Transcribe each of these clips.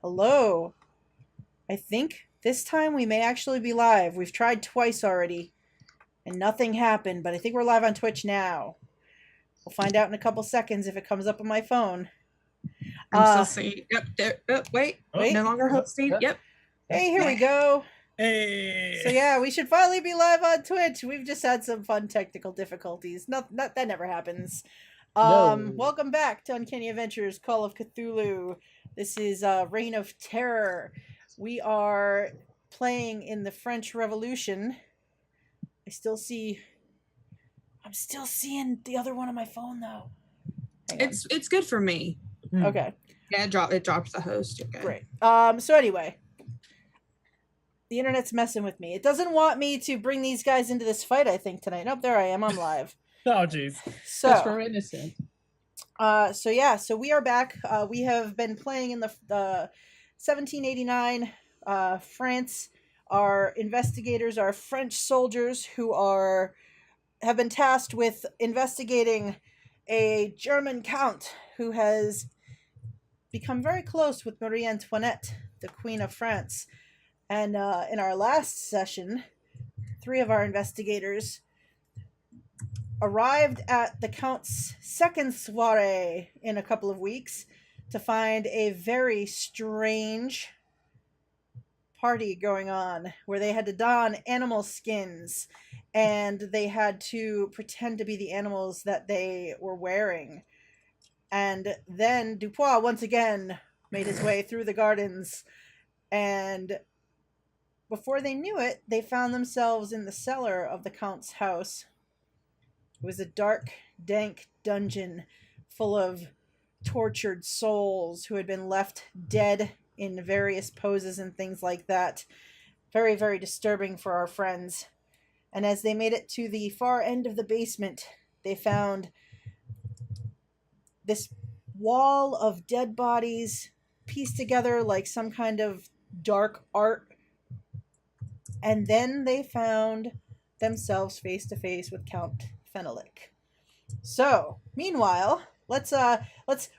Hello. I think this time we may actually be live. We've tried twice already, and nothing happened, but I think we're live on Twitch now. We'll find out in a couple seconds if it comes up on my phone. I'm still seeing. Yep. There, wait. No longer hosting. Yep. Hey, here we go. Hey. So yeah, we should finally be live on Twitch. We've just had some fun technical difficulties. Not that never happens. No. Welcome back to Uncanny Adventures Call of Cthulhu. This is Reign of Terror. We are playing in the French Revolution. I'm still seeing the other one on my phone though. It's good for me. Okay. Yeah, it drops the host. Okay. Great. So anyway, the internet's messing with me. It doesn't want me to bring these guys into this fight, I think, tonight. Nope, there I am. I'm live. Oh, jeez. So, just for innocent. So we are back. We have been playing in the 1789 France. Our investigators are French soldiers who have been tasked with investigating a German count who has become very close with Marie Antoinette, the Queen of France. And in our last session, 3 of our investigators arrived at the Count's second soiree in a couple of weeks to find a very strange party going on where they had to don animal skins and they had to pretend to be the animals that they were wearing. And then Dupois once again made his way through the gardens, and before they knew it, they found themselves in the cellar of the Count's house. It was a dark, dank dungeon full of tortured souls who had been left dead in various poses and things like that. Very, very disturbing for our friends. And as they made it to the far end of the basement, they found this wall of dead bodies pieced together like some kind of dark art. And then they found themselves face to face with Count Fenelick. So, meanwhile, let's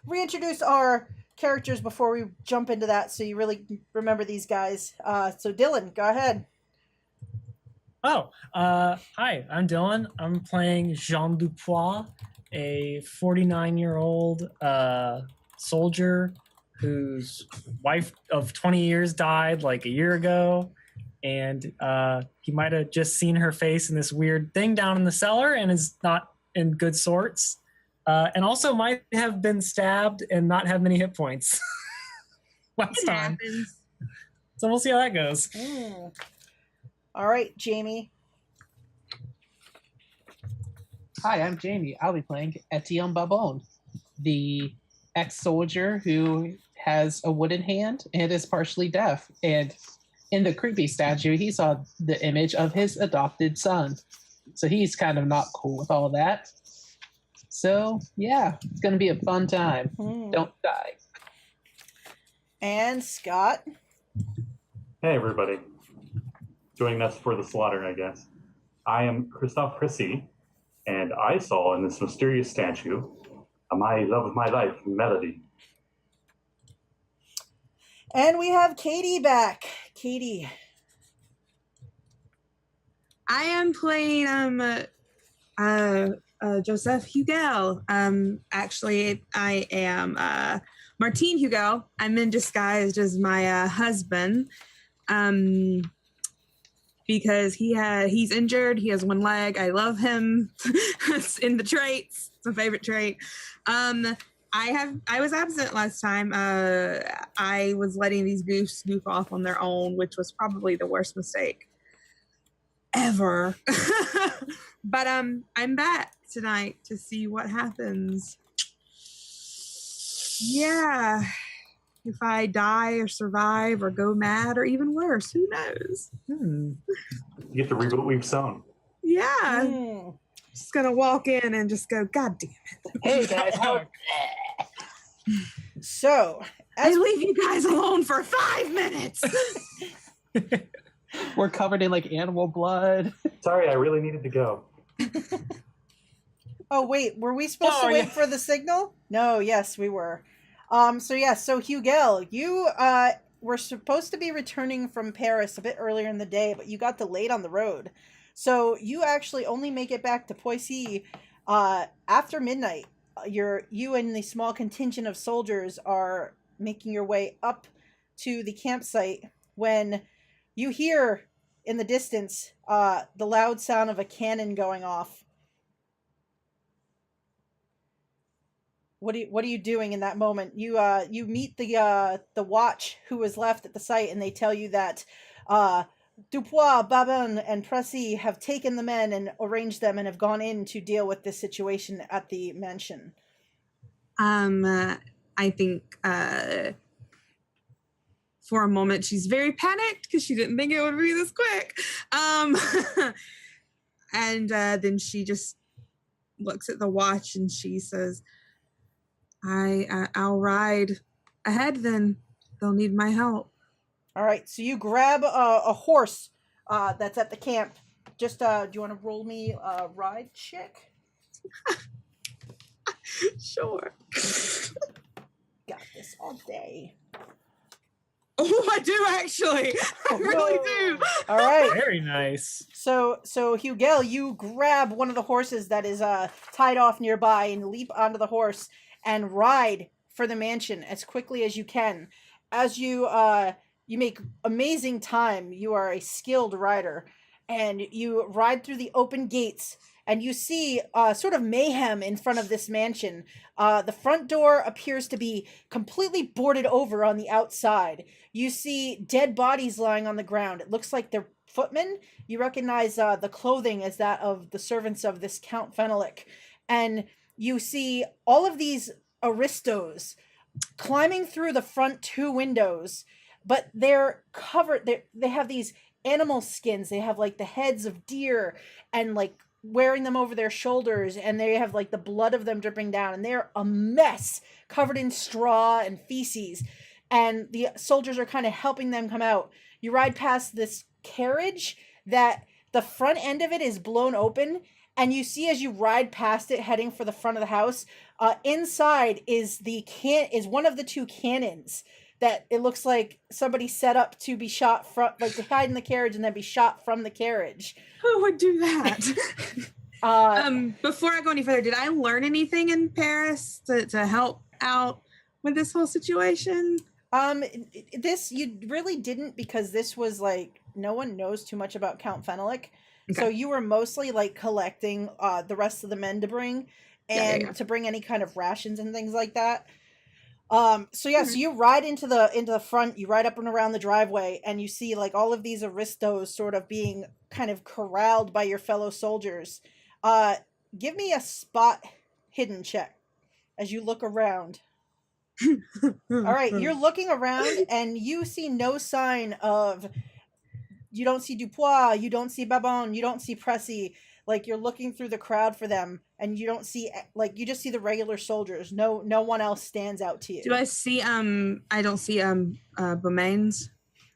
reintroduce our characters before we jump into that, so you really remember these guys. So Dylan, go ahead. Hi, I'm Dylan. I'm playing Jean Dupois, a 49-year-old soldier whose wife of 20 years died like a year ago. And he might have just seen her face in this weird thing down in the cellar and is not in good sorts. And also might have been stabbed and not have many hit points last time. Happens. So we'll see how that goes. All right, Jamey. Hi, I'm Jamey. I'll be playing Etienne Babin, the ex-soldier who has a wooden hand and is partially deaf. And in the creepy statue, he saw the image of his adopted son. So he's kind of not cool with all that. So, yeah, it's going to be a fun time. Don't die. And Scott. Hey, everybody. Joining us for the slaughter, I guess. I am Christophe Pressi, and I saw in this mysterious statue my love of my life, Melody. And we have Katy back. Katy. I am playing Joseph Hugel. Actually, I am Martine Hugel. I'm in disguised as my husband. Because he's injured. He has one leg. I love him. It's in the traits. It's my favorite trait. I was absent last time. I was letting these goofs goof off on their own, which was probably the worst mistake ever. But I'm back tonight to see what happens. Yeah. If I die or survive or go mad or even worse, who knows? You get to reap what we've sown. Yeah. Just gonna walk in and just go, God damn it. Hey guys, So, I leave you guys alone for 5 minutes. We're covered in like animal blood. Sorry, I really needed to go. Oh, wait, were we supposed to wait for the signal? No, yes, we were. So Hugel, you were supposed to be returning from Paris a bit earlier in the day, but you got delayed on the road. So you actually only make it back to Poissy after midnight. You and the small contingent of soldiers are making your way up to the campsite when you hear in the distance the loud sound of a cannon going off. What are you doing in that moment? You meet the watch who was left at the site, and they tell you that Dupois, Babin, and Pressi have taken the men and arranged them and have gone in to deal with this situation at the mansion. I think for a moment she's very panicked because she didn't think it would be this quick. And then she just looks at the watch and she says, I'll ride ahead then. They'll need my help. All right, so you grab a horse that's at the camp. Just, do you want to roll me a ride check? Sure. Got this all day. Oh, I do actually. I really do. All right. Very nice. So Hugel, you grab one of the horses that is tied off nearby and leap onto the horse and ride for the mansion as quickly as you can. As you make amazing time. You are a skilled rider, and you ride through the open gates, and you see sort of mayhem in front of this mansion. The front door appears to be completely boarded over on the outside. You see dead bodies lying on the ground. It looks like they're footmen. You recognize the clothing as that of the servants of this Count Fenelic. And you see all of these aristos climbing through the front two windows, but they're covered. They have these animal skins. They have like the heads of deer and like wearing them over their shoulders, and they have like the blood of them dripping down, and they're a mess, covered in straw and feces. And the soldiers are kind of helping them come out. You ride past this carriage that the front end of it is blown open, and you see as you ride past it heading for the front of the house, inside is one of the two cannons that it looks like somebody set up to be shot from, like to hide in the carriage and then be shot from the carriage. Who would do that? Before I go any further, did I learn anything in Paris to help out with this whole situation? This you really didn't, because this was like no one knows too much about Count Fenelic. Okay. So you were mostly like collecting the rest of the men to bring and to bring any kind of rations and things like that. So you ride into the front, you ride up and around the driveway, and you see like all of these aristos sort of being kind of corralled by your fellow soldiers. Give me a spot hidden check as you look around. All right, you're looking around and you see no sign of, you don't see Dupois, you don't see Babin, you don't see Pressi. Like you're looking through the crowd for them, and you don't see, like, you just see the regular soldiers. No one else stands out to you. Do I see I don't see Beaumains?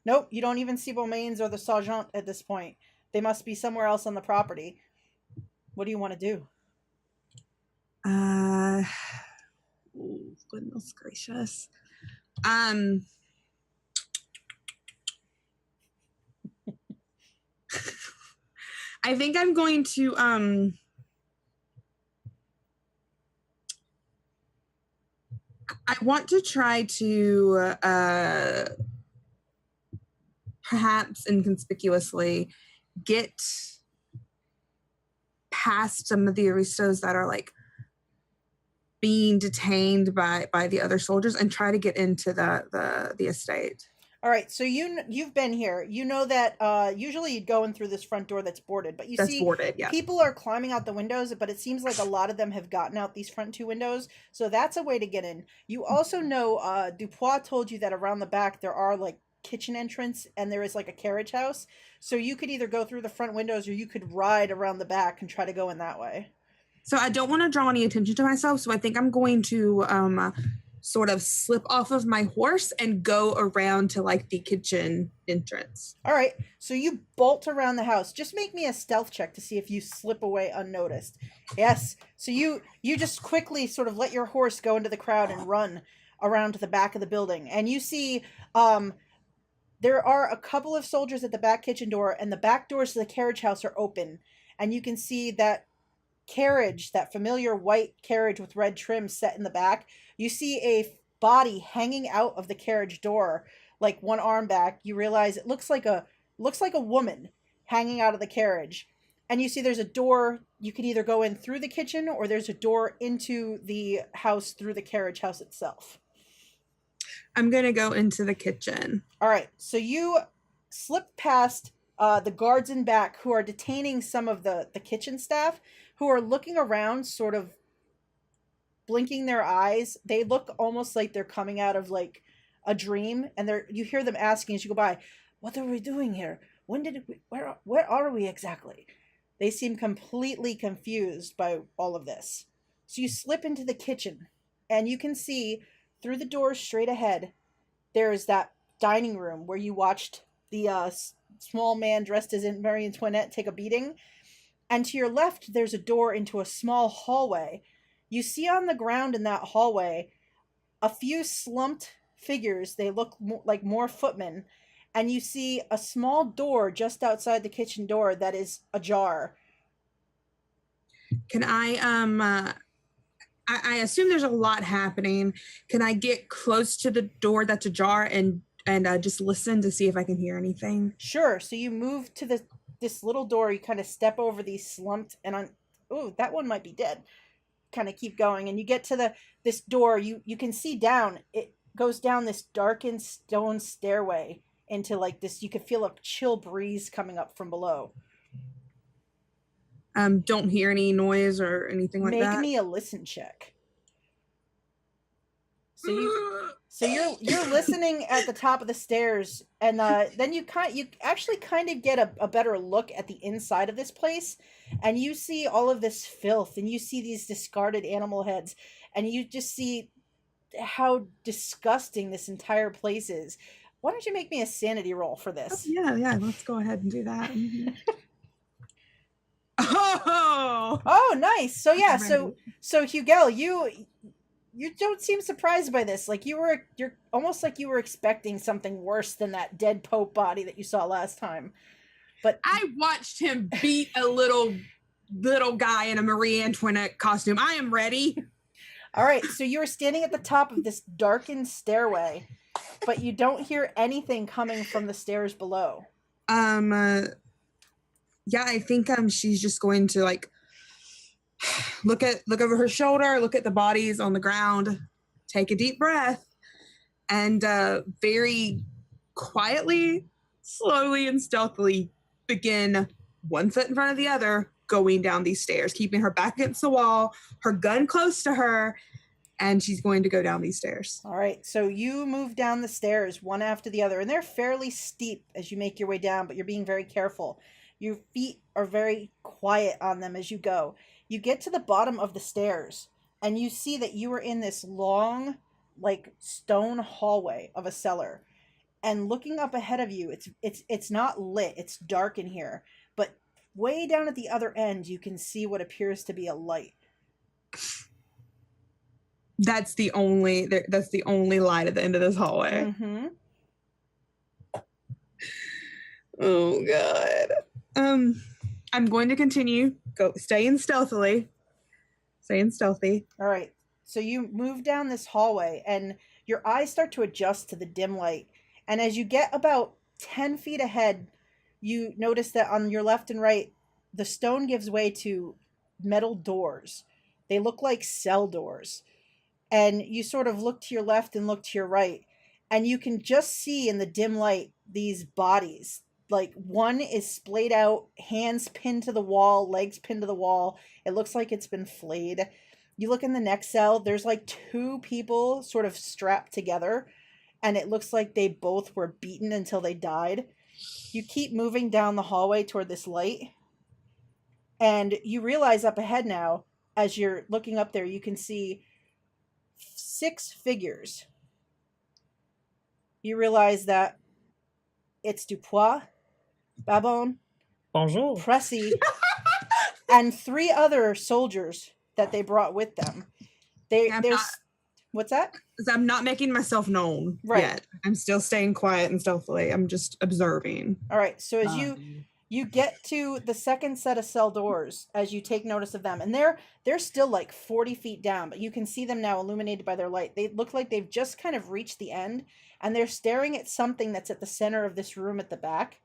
Nope, you don't even see Beaumains or the sergeant at this point. They must be somewhere else on the property. What do you want to do? Goodness gracious. I think I'm going to I want to try to perhaps inconspicuously get past some of the aristos that are like being detained by the other soldiers and try to get into the estate. All right, so you've been here. You know that usually you'd go in through this front door that's boarded, but that's boarded, yeah. People are climbing out the windows, but it seems like a lot of them have gotten out these front two windows, so that's a way to get in. You also know Dupois told you that around the back there are like kitchen entrance and there is like a carriage house, so you could either go through the front windows or you could ride around the back and try to go in that way. So I don't want to draw any attention to myself, so I think I'm going to sort of slip off of my horse and go around to like the kitchen entrance. All right, so you bolt around the house. Just make me a stealth check to see if you slip away unnoticed. Yes, so you just quickly sort of let your horse go into the crowd and run. around to the back of the building. And you see there are a couple of soldiers at the back kitchen door, and the back doors to the carriage house are open. And you can see that carriage, that familiar white carriage with red trim set in the back. You see a body hanging out of the carriage door, like one arm back. You realize it looks like a woman hanging out of the carriage. And you see there's a door. You can either go in through the kitchen, or there's a door into the house through the carriage house itself. I'm going to go into the kitchen. All right. So you slip past the guards in back, who are detaining some of the kitchen staff, who are looking around, sort of blinking their eyes. They look almost like they're coming out of like a dream. And you hear them asking as you go by, "What are we doing here? Where are we exactly?" They seem completely confused by all of this. So you slip into the kitchen, and you can see through the door straight ahead, there is that dining room where you watched the small man dressed as Marie Antoinette take a beating. And to your left, there's a door into a small hallway. You see on the ground in that hallway a few slumped figures. They look like more footmen. And you see a small door just outside the kitchen door that is ajar. Can I assume there's a lot happening. Can I get close to the door that's ajar and just listen to see if I can hear anything? Sure. So you move to this little door. You kind of step over these slumped and that one might be dead. Kind of keep going, and you get to this door. You can see down. It goes down this darkened stone stairway into like this. You could feel a chill breeze coming up from below. Don't hear any noise or anything like that. Make me a listen check. So you're listening at the top of the stairs, and then you actually kind of get a better look at the inside of this place, and you see all of this filth, and you see these discarded animal heads, and you just see how disgusting this entire place is. Why don't you make me a sanity roll for this? Oh, yeah, let's go ahead and do that. Mm-hmm. Oh, nice. So yeah, so Hugel, you don't seem surprised by this. Like you're almost like you were expecting something worse than that dead Pope body that you saw last time. But I watched him beat a little guy in a Marie Antoinette costume. I am ready. All right, so you were standing at the top of this darkened stairway, but you don't hear anything coming from the stairs below. Yeah, I think she's just going to like look over her shoulder, look at the bodies on the ground, take a deep breath, and very quietly, slowly, and stealthily begin one foot in front of the other, going down these stairs, keeping her back against the wall, her gun close to her, and she's going to go down these stairs. All right, so you move down the stairs one after the other, and they're fairly steep as you make your way down, but you're being very careful. Your feet are very quiet on them as you go. You get to the bottom of the stairs, and you see that you are in this long, like, stone hallway of a cellar. And looking up ahead of you, it's not lit. It's dark in here. But way down at the other end, you can see what appears to be a light. That's the only light at the end of this hallway. Mm-hmm. Oh, God. I'm going to continue. Staying stealthy. All right. So you move down this hallway, and your eyes start to adjust to the dim light. And as you get about 10 feet ahead, you notice that on your left and right, the stone gives way to metal doors. They look like cell doors. And you sort of look to your left and look to your right, and you can just see in the dim light these bodies. Like, one is splayed out, hands pinned to the wall, legs pinned to the wall. It looks like it's been flayed. You look in the next cell, there's like two people sort of strapped together, and it looks like they both were beaten until they died. You keep moving down the hallway toward this light, and you realize up ahead now, as you're looking up there, you can see 6 figures. You realize that it's Dupois, Babin, Bonjour. Pressi, and 3 other soldiers that they brought with them. What's that? I'm not making myself known yet. I'm still staying quiet and stealthily. I'm just observing. All right. So as you get to the second set of cell doors, as you take notice of them, and they're still like 40 feet down, but you can see them now illuminated by their light. They look like they've just kind of reached the end, and they're staring at something that's at the center of this room at the back.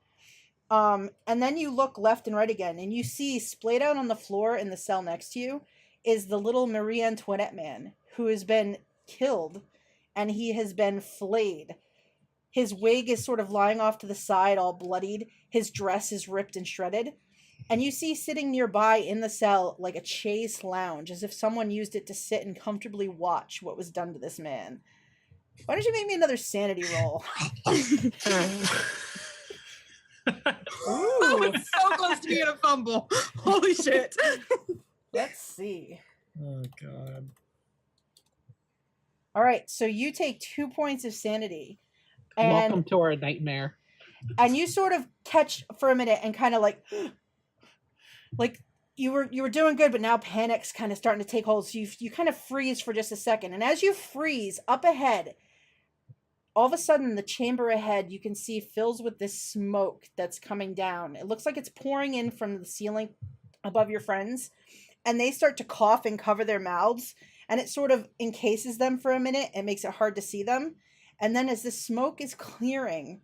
And then you look left and right again, and you see splayed out on the floor in the cell next to you is the little Marie Antoinette man who has been killed, and he has been flayed. His wig is sort of lying off to the side, all bloodied. His dress is ripped and shredded. And you see sitting nearby in the cell like a chaise lounge, as if someone used it to sit and comfortably watch what was done to this man. Why don't you make me another sanity roll? I was so close to being a fumble. Holy shit. Let's see. Oh, God. All right, so you take 2 points of sanity. And, welcome to our nightmare. And you sort of catch for a minute and kind of like you were doing good, but now panic's kind of starting to take hold. So you kind of freeze for just a second. And as you freeze up ahead, all of a sudden the chamber ahead you can see fills with this smoke that's coming down. It looks like it's pouring in from the ceiling above your friends. And they start to cough and cover their mouths. And it sort of encases them for a minute and makes it hard to see them. And then as the smoke is clearing,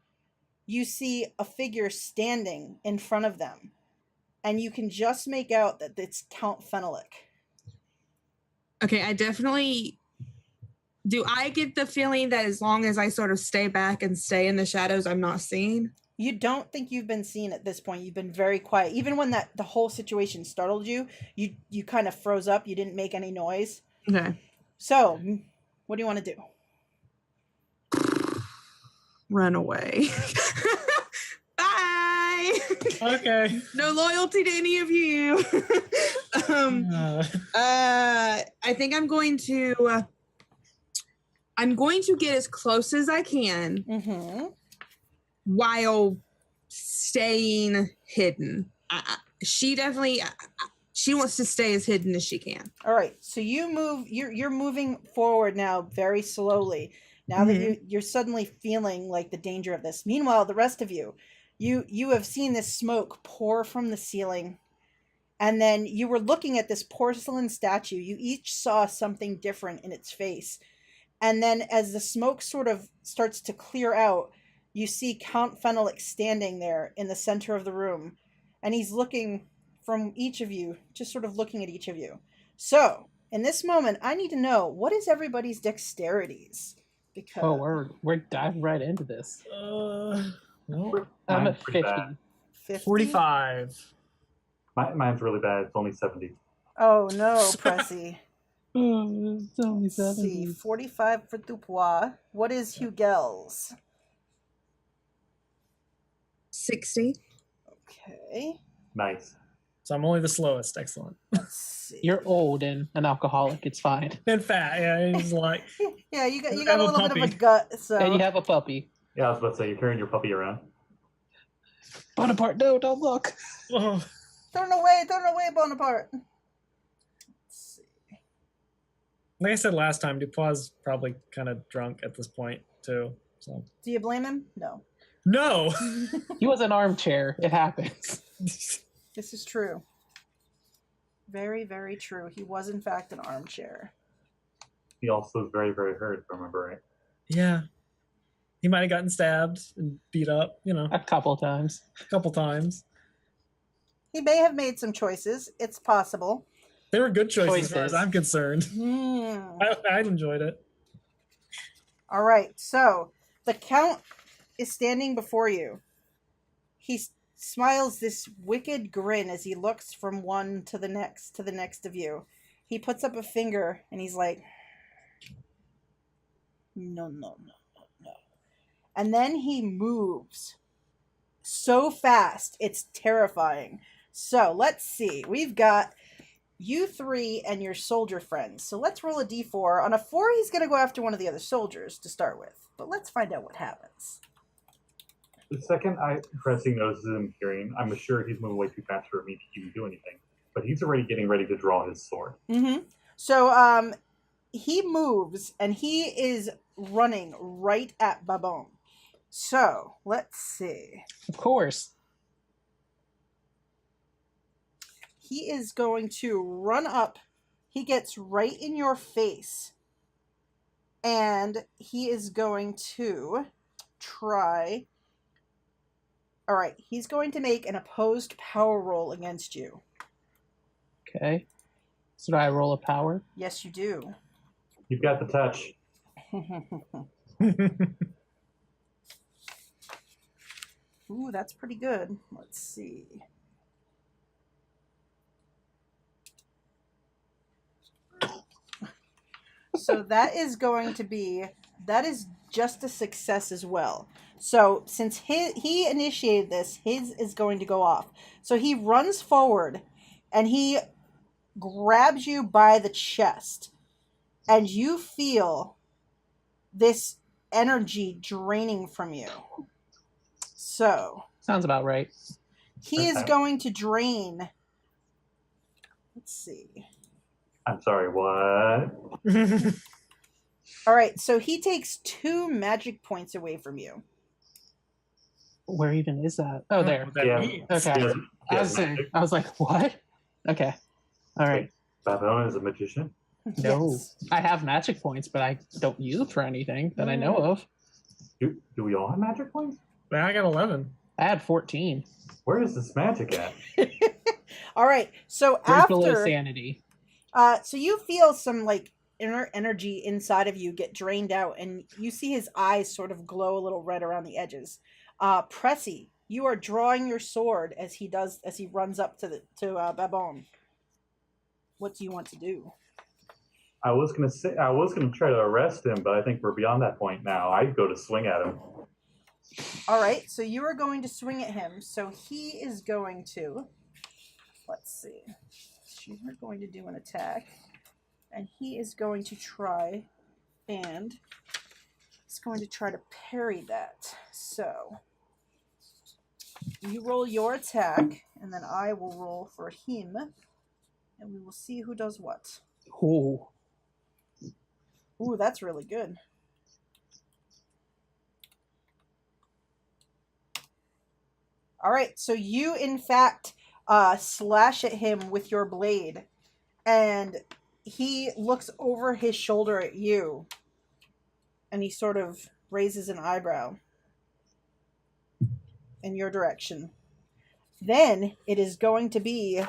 you see a figure standing in front of them. And you can just make out that it's Count Fenelick. Okay, I definitely... Do I get the feeling that as long as I sort of stay back and stay in the shadows, I'm not seen? You don't think you've been seen at this point. You've been very quiet. Even when the whole situation startled you, you kind of froze up. You didn't make any noise. Okay. So, what do you want to do? Run away. Bye. Okay. No loyalty to any of you. I think I'm going to get as close as I can while staying hidden. She wants to stay as hidden as she can. All right. So you move. You're moving forward now, very slowly. Now that you're suddenly feeling like the danger of this. Meanwhile, the rest of you have seen this smoke pour from the ceiling, and then you were looking at this porcelain statue. You each saw something different in its face, and then as the smoke sort of starts to clear out, you see Count Fenelick standing there in the center of the room, and he's looking from each of you, just sort of looking at each of you. So, in this moment, I need to know, what is everybody's dexterities? Because we're diving right into this. Well, I'm at 50. 50? 45. Mine's really bad. It's only 70. Oh no, Pressi. It's only Let's 70. see, 45 for Dupois. What is Hugel's? 60. Okay. Nice. So I'm only the slowest. Excellent. Let's see. You're old and an alcoholic. It's fine. And fat. Yeah, he's like. Yeah, you got I a have a little bit of a puppy. gut. So And you have a puppy. Yeah, I was about to say, you're carrying your puppy around. Bonaparte, no, don't look. Oh, turn away, Bonaparte. Let's see. like I said last time, Dupois is probably kind of drunk at this point too. So Do you blame him? No. no. He was an armchair. It happens. This is true. Very, very true. He was in fact an armchair. He also is very, very hurt, if I remember right. Yeah. He might have gotten stabbed and beat up, A couple times. a couple times. He may have made some choices. It's possible. They were good choices as far as Choices. I'm concerned. I enjoyed it. All right. So the Count is standing before you. He smiles this wicked grin as he looks from one to the next of you. He puts up a finger and he's like, no. And then he moves so fast, it's terrifying. So let's see. We've got you three and your soldier friends. So let's roll a d4. On a 4, he's going to go after one of the other soldiers to start with. But let's find out what happens. The second Pressi notices him hearing, I'm sure he's moving way too fast for me to even do anything. But he's already getting ready to draw his sword. So he moves and he is running right at Babin. So let's see. Of course. He is going to run up. He gets right in your face. And he is going to try. All right. He's going to make an opposed power roll against you. Okay. So do I roll a power? Yes, you do. You've got the touch. Ooh, that's pretty good. Let's see. So that is just a success as well. So since he initiated this, his is going to go off. So he runs forward and he grabs you by the chest, and you feel this energy draining from you. So sounds about right. He is going to drain. Let's see. I'm sorry, what? All right, so he takes 2 magic points away from you. Where even is that? Oh, there. Yeah. Okay. I was like, what? Okay. All right. Babin is a magician? No. Yes. I have magic points, but I don't use them for anything that I know of. Do we all have magic points? Man, I got 11. I had 14. Where is this magic at? All right, so Right below after sanity. so you feel some like inner energy inside of you get drained out, and you see his eyes sort of glow a little red around the edges. Pressi, you are drawing your sword as he runs up to Babin. What do you want to do? I was gonna try to arrest him, but I think we're beyond that point now. I'd go to swing at him. All right, so you are going to swing at him. So he is going to. Let's see. You are going to do an attack, and he is going to try, and he's going to try to parry that. So you roll your attack, and then I will roll for him, and we will see who does what. Ooh. Ooh, that's really good. All right, so you, in fact, slash at him with your blade, and he looks over his shoulder at you, and he sort of raises an eyebrow in your direction. Then it is going to be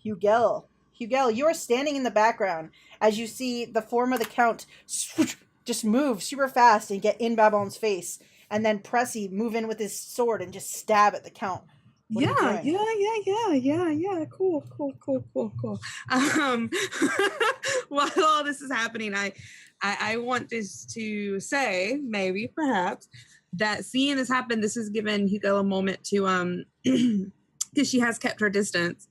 Hugel. Hugel, you are standing in the background as you see the form of the Count just move super fast and get in Babin's face, and then Pressi move in with his sword and just stab at the Count. What are you doing? Cool. While all this is happening, I want this to say, maybe, perhaps, that seeing this happen, this has given Hugel a moment to, because she has kept her distance,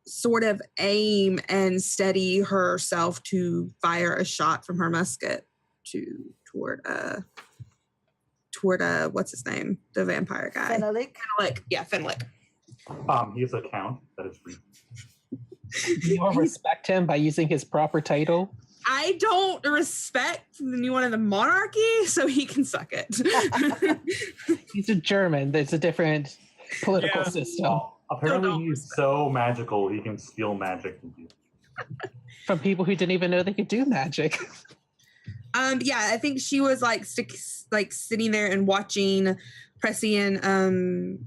sort of aim and steady herself to fire a shot from her musket toward what's his name, the vampire guy. Fenalik. Fenlik. He's a count. That is free. Do you respect him by using his proper title? I don't respect the new one of the monarchy, so he can suck it. He's a German. There's a different political system. Apparently he's so magical he can steal magic from you. From people who didn't even know they could do magic. I think she was sitting there and watching Pressi and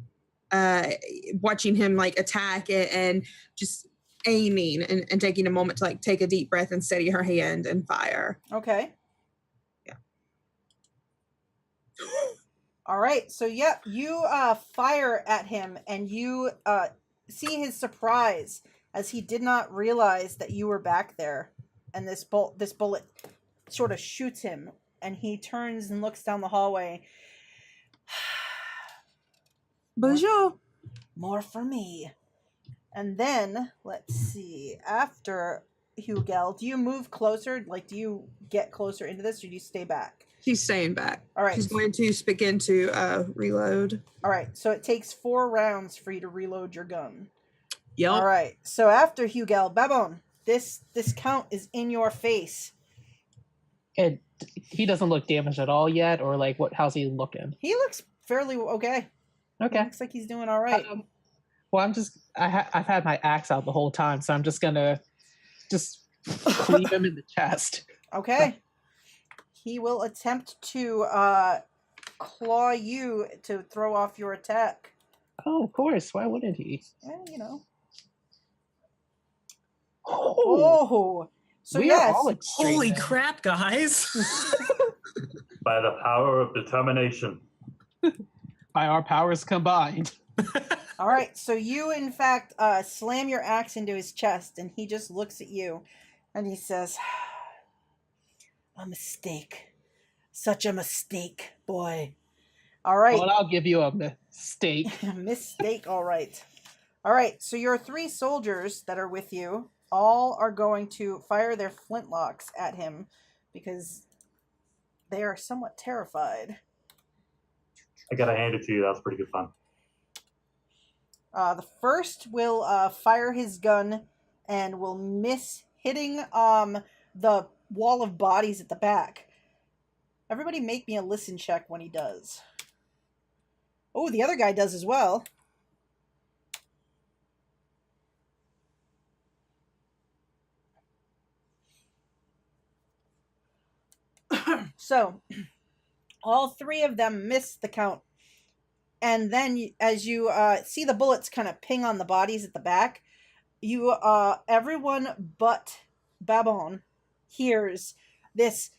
watching him attack it and just aiming and taking a moment to take a deep breath and steady her hand and fire. Okay. Yeah. All right. So you fire at him, and you see his surprise as he did not realize that you were back there, and this bullet sort of shoots him, and he turns and looks down the hallway. Bonjour. More for me. And then, let's see, after Hugel, do you move closer? Do you get closer into this, or do you stay back? She's staying back. All right. She's going to begin to reload. All right. So it takes 4 rounds for you to reload your gun. Yep. All right. So after Hugel, Babin. this count is in your face. And he doesn't look damaged at all yet, or like how's he looking? He looks fairly okay. Okay. Looks like he's doing all right. Well, I've had my axe out the whole time, so I'm just gonna cleave him in the chest. Okay. He will attempt to claw you to throw off your attack. Oh, of course. Why wouldn't he? Well, you know. Oh, Oh. So we yes. are all extreme Holy now. crap, guys! By the power of determination. By our powers combined. All right. So you, in fact, slam your axe into his chest, and he just looks at you, and he says, "A mistake. Such a mistake, boy." All right. Well, I'll give you a mistake. Mistake. All right. All right. So your 3 soldiers that are with you all are going to fire their flintlocks at him because they are somewhat terrified. I gotta hand it to you. That was pretty good fun. The first will fire his gun and will miss, hitting the wall of bodies at the back. Everybody make me a listen check when he does. Oh, the other guy does as well. So, all 3 of them miss the count. And then, as you see the bullets kind of ping on the bodies at the back, you, everyone but Babin hears this.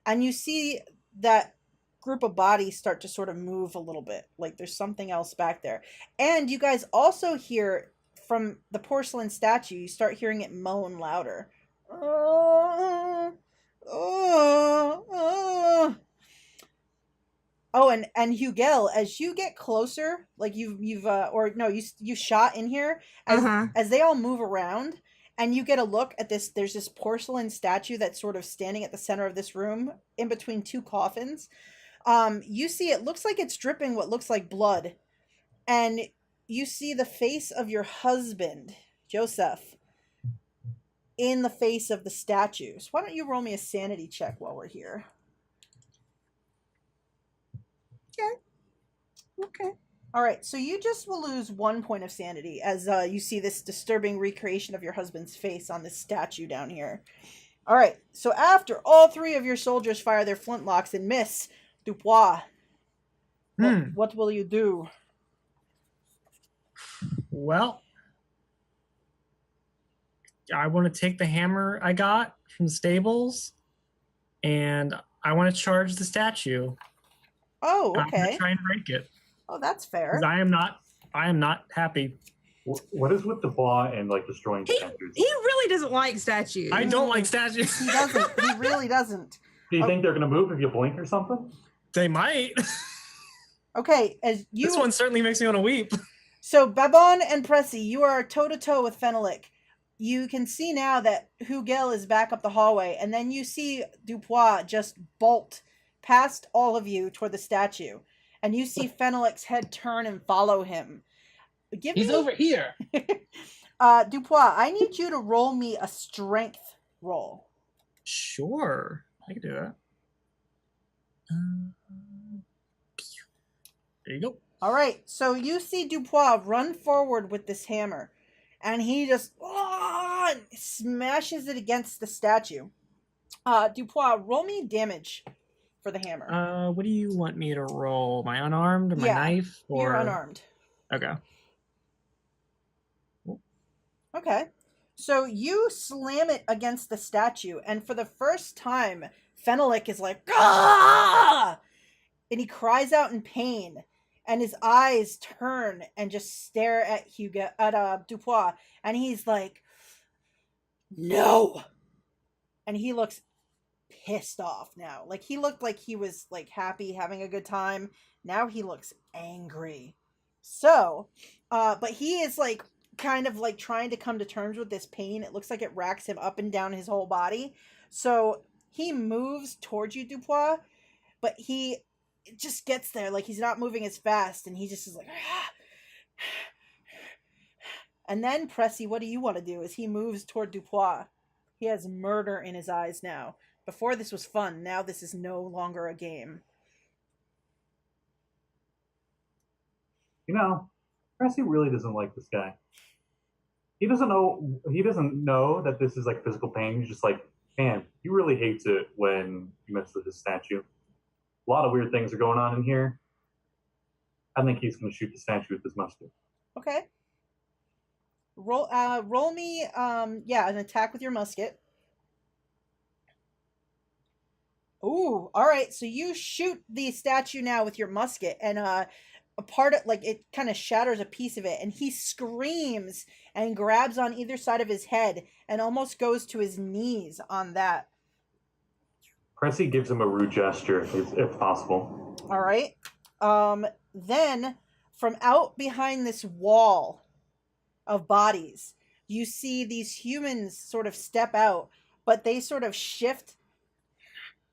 And you see that group of bodies start to sort of move a little bit. Like there's something else back there. And you guys also hear from the porcelain statue, you start hearing it moan louder. Oh, and Hugel, as you get closer, like you shot in here as they all move around, and you get a look at this. There's this porcelain statue that's sort of standing at the center of this room, in between 2 coffins. You see, it looks like it's dripping what looks like blood, and you see the face of your husband, Joseph, in the face of the statues. Why don't you roll me a sanity check while we're here? Okay. All right. So you just will lose 1 point of sanity as you see this disturbing recreation of your husband's face on this statue down here. All right. So after all 3 of your soldiers fire their flintlocks and miss, Dupois, what will you do? Well, I want to take the hammer I got from the stables, and I want to charge the statue. Oh, I'm okay. gonna try and break it. Oh, that's fair. 'Cause I am not happy. What is with Dupois and like destroying statues? He really doesn't like statues. I don't like statues. He doesn't. He really doesn't. Do you think they're gonna move if you blink or something? They might. Okay, as you. This one certainly makes me want to weep. So Babin and Pressi, you are toe to toe with Fenelic. You can see now that Hugel is back up the hallway, and then you see Dupois just bolt past all of you toward the statue, and you see Fenelic's head turn and follow him. He's over here. Dupois, I need you to roll me a strength roll. Sure, I can do that. There you go. All right, so you see Dupois run forward with this hammer, and he just smashes it against the statue. Dupois, roll me damage for the hammer. What do you want me to roll? My unarmed, my Yeah, knife, or You're unarmed. Okay. Okay. So you slam it against the statue, and for the first time, Fenelic is like, "Ah!" And he cries out in pain, and his eyes turn and just stare at Dupois, and he's like, "No!" And he looks pissed off now. Like, he looked like he was like happy, having a good time. Now he looks angry. So, but he is like kind of like trying to come to terms with this pain. It looks like it racks him up and down his whole body. So he moves towards you, Dupois, but he just gets there. Like, he's not moving as fast, and he just is like, And then, Pressi, what do you want to do as he moves toward Dupois? He has murder in his eyes now. Before this was fun. Now this is no longer a game. You know, Pressi really doesn't like this guy. He doesn't know that this is like physical pain. He's just like, man, he really hates it when you mess with his statue. A lot of weird things are going on in here. I think he's going to shoot the statue with his musket. Okay. Roll me, an attack with your musket. Ooh, all right. So you shoot the statue now with your musket, and a part of it kind of shatters a piece of it, and he screams and grabs on either side of his head and almost goes to his knees on that. Pressi gives him a rude gesture, if possible. All right. Then from out behind this wall of bodies, you see these humans sort of step out, but they sort of shift,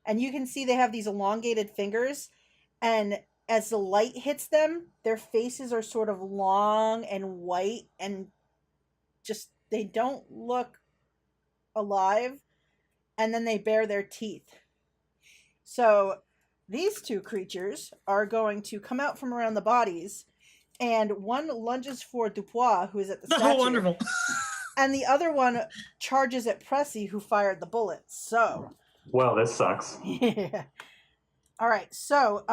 and you can see they have these elongated fingers, and as the light hits them, their faces are sort of long and white, and just, they don't look alive, and then they bare their teeth. So these two creatures are going to come out from around the bodies, and one lunges for Dupois, who is at the statue. Oh, wonderful. And the other one charges at Pressi, who fired the bullets. So. Well, this sucks. Yeah. All right. So,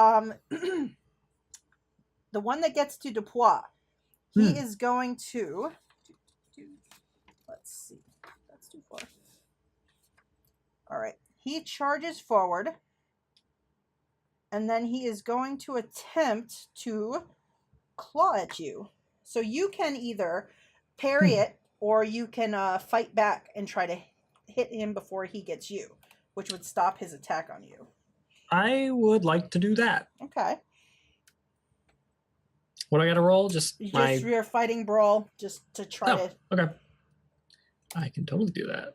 the one that gets to Dupois, he is going to. Let's see. That's too far. All right. He charges forward. And then he is going to attempt to claw at you. So you can either parry it, or you can fight back and try to hit him before he gets you, which would stop his attack on you. I would like to do that. Okay. What do I got to roll? Just your fighting brawl, just to try to. Okay. I can totally do that.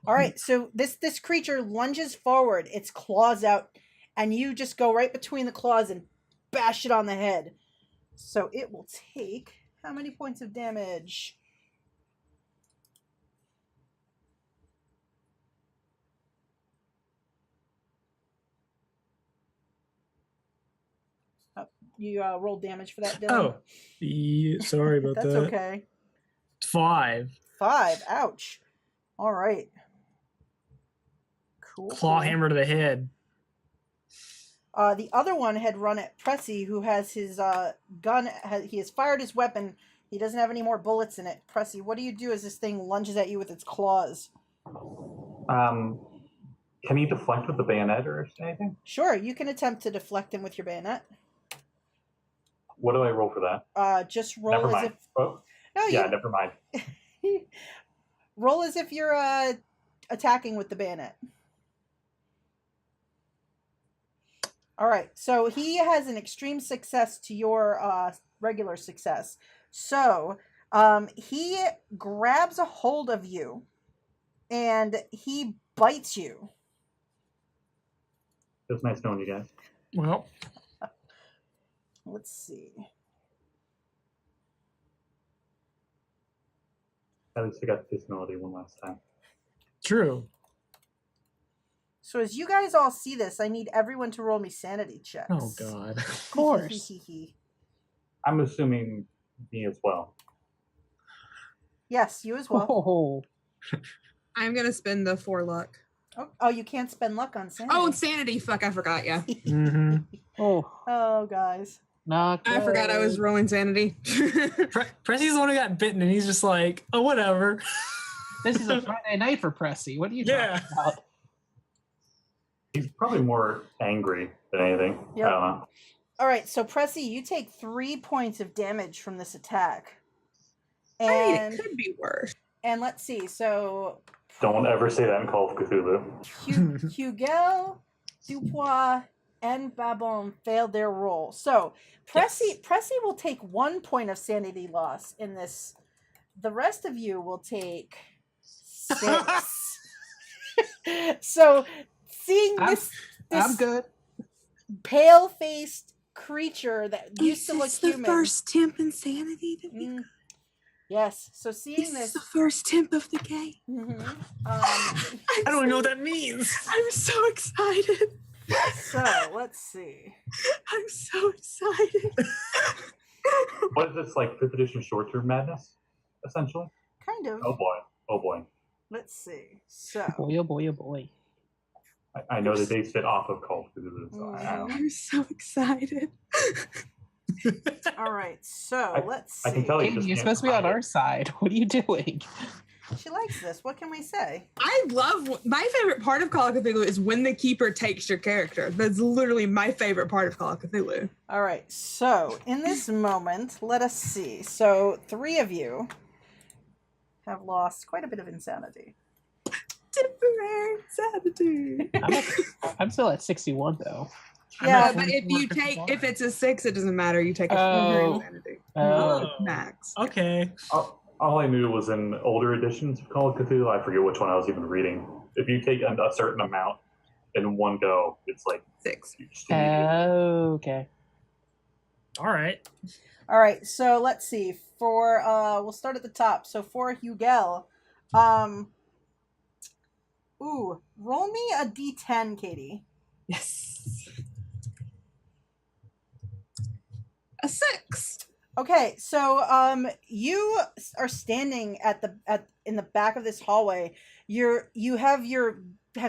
All right, so this creature lunges forward, its claws out, and you just go right between the claws and bash it on the head. So it will take how many points of damage? You rolled damage for that, Dylan? Oh, sorry about That's that. That's okay. 5. 5, ouch. All right. Cool. Claw hammer to the head. The other one had run at Pressi, who has his gun. He has fired his weapon. He doesn't have any more bullets in it. Pressi, what do you do as this thing lunges at you with its claws? Can he deflect with the bayonet or anything? Sure, you can attempt to deflect him with your bayonet. What do I roll for that? Just roll Never as mind. if. Oh, No, yeah, never mind. Roll as if you're attacking with the bayonet. All right, so he has an extreme success to your regular success. So he grabs a hold of you, and he bites you. It was nice knowing you guys. Well, let's see. At least I got this melody one last time. true. So as you guys all see this, I need everyone to roll me sanity checks. Oh, God. Of course. I'm assuming me as well. Yes, you as well. Oh, I'm going to spend the 4 luck. Oh, you can't spend luck on sanity. Oh, insanity. Fuck, I forgot, yeah. Mm-hmm. Oh, guys. not I forgot I was good. rolling sanity. Pressi's the one who got bitten, and he's just like, oh, whatever. This is a Friday night for Pressi. What are you Yeah. talking about? He's probably more angry than anything. Yep. I don't know. All right, so Pressi, you take 3 points of damage from this attack. I mean, And it could be worse. and let's see. So Don't ever say that in Call of Cthulhu. Hugel, Dupois, and Babin failed their roll. So Pressi will take 1 point of sanity loss in this. The rest of you will take 6. So seeing I'm this good. pale-faced creature that used to look Is this human. the first temp insanity that we Yes. So seeing This is this, the first temp of the game. I don't even know what that means. I'm so excited. so let's see. I'm so excited. What is this, like 5th edition short-term madness, essentially? Kind of. Oh boy. Let's see. So. Boy, oh boy, oh boy. I know they based it off of Call of Cthulhu, so I don't know. I'm so excited. All right, so let's see. I can tell you. Katy, you're supposed to be on our side. What are you doing? She likes this. What can we say? I love my favorite part of Call of Cthulhu is when the keeper takes your character. That's literally my favorite part of Call of Cthulhu. All right, so in this moment, let us see. So 3 of you have lost quite a bit of insanity. Temporary insanity. I'm still at 61 though. Yeah, but if it's a 6, it doesn't matter. You take a temporary insanity. Max. Okay. All I knew was in older editions of Call of Cthulhu, I forget which one I was even reading. If you take a certain amount in one go, it's like 6. Okay. All right. So let's see. For we'll start at the top. So for Hugel, roll me a D10, Katy. Yes. A 6. Okay, so you are standing in the back of this hallway. You have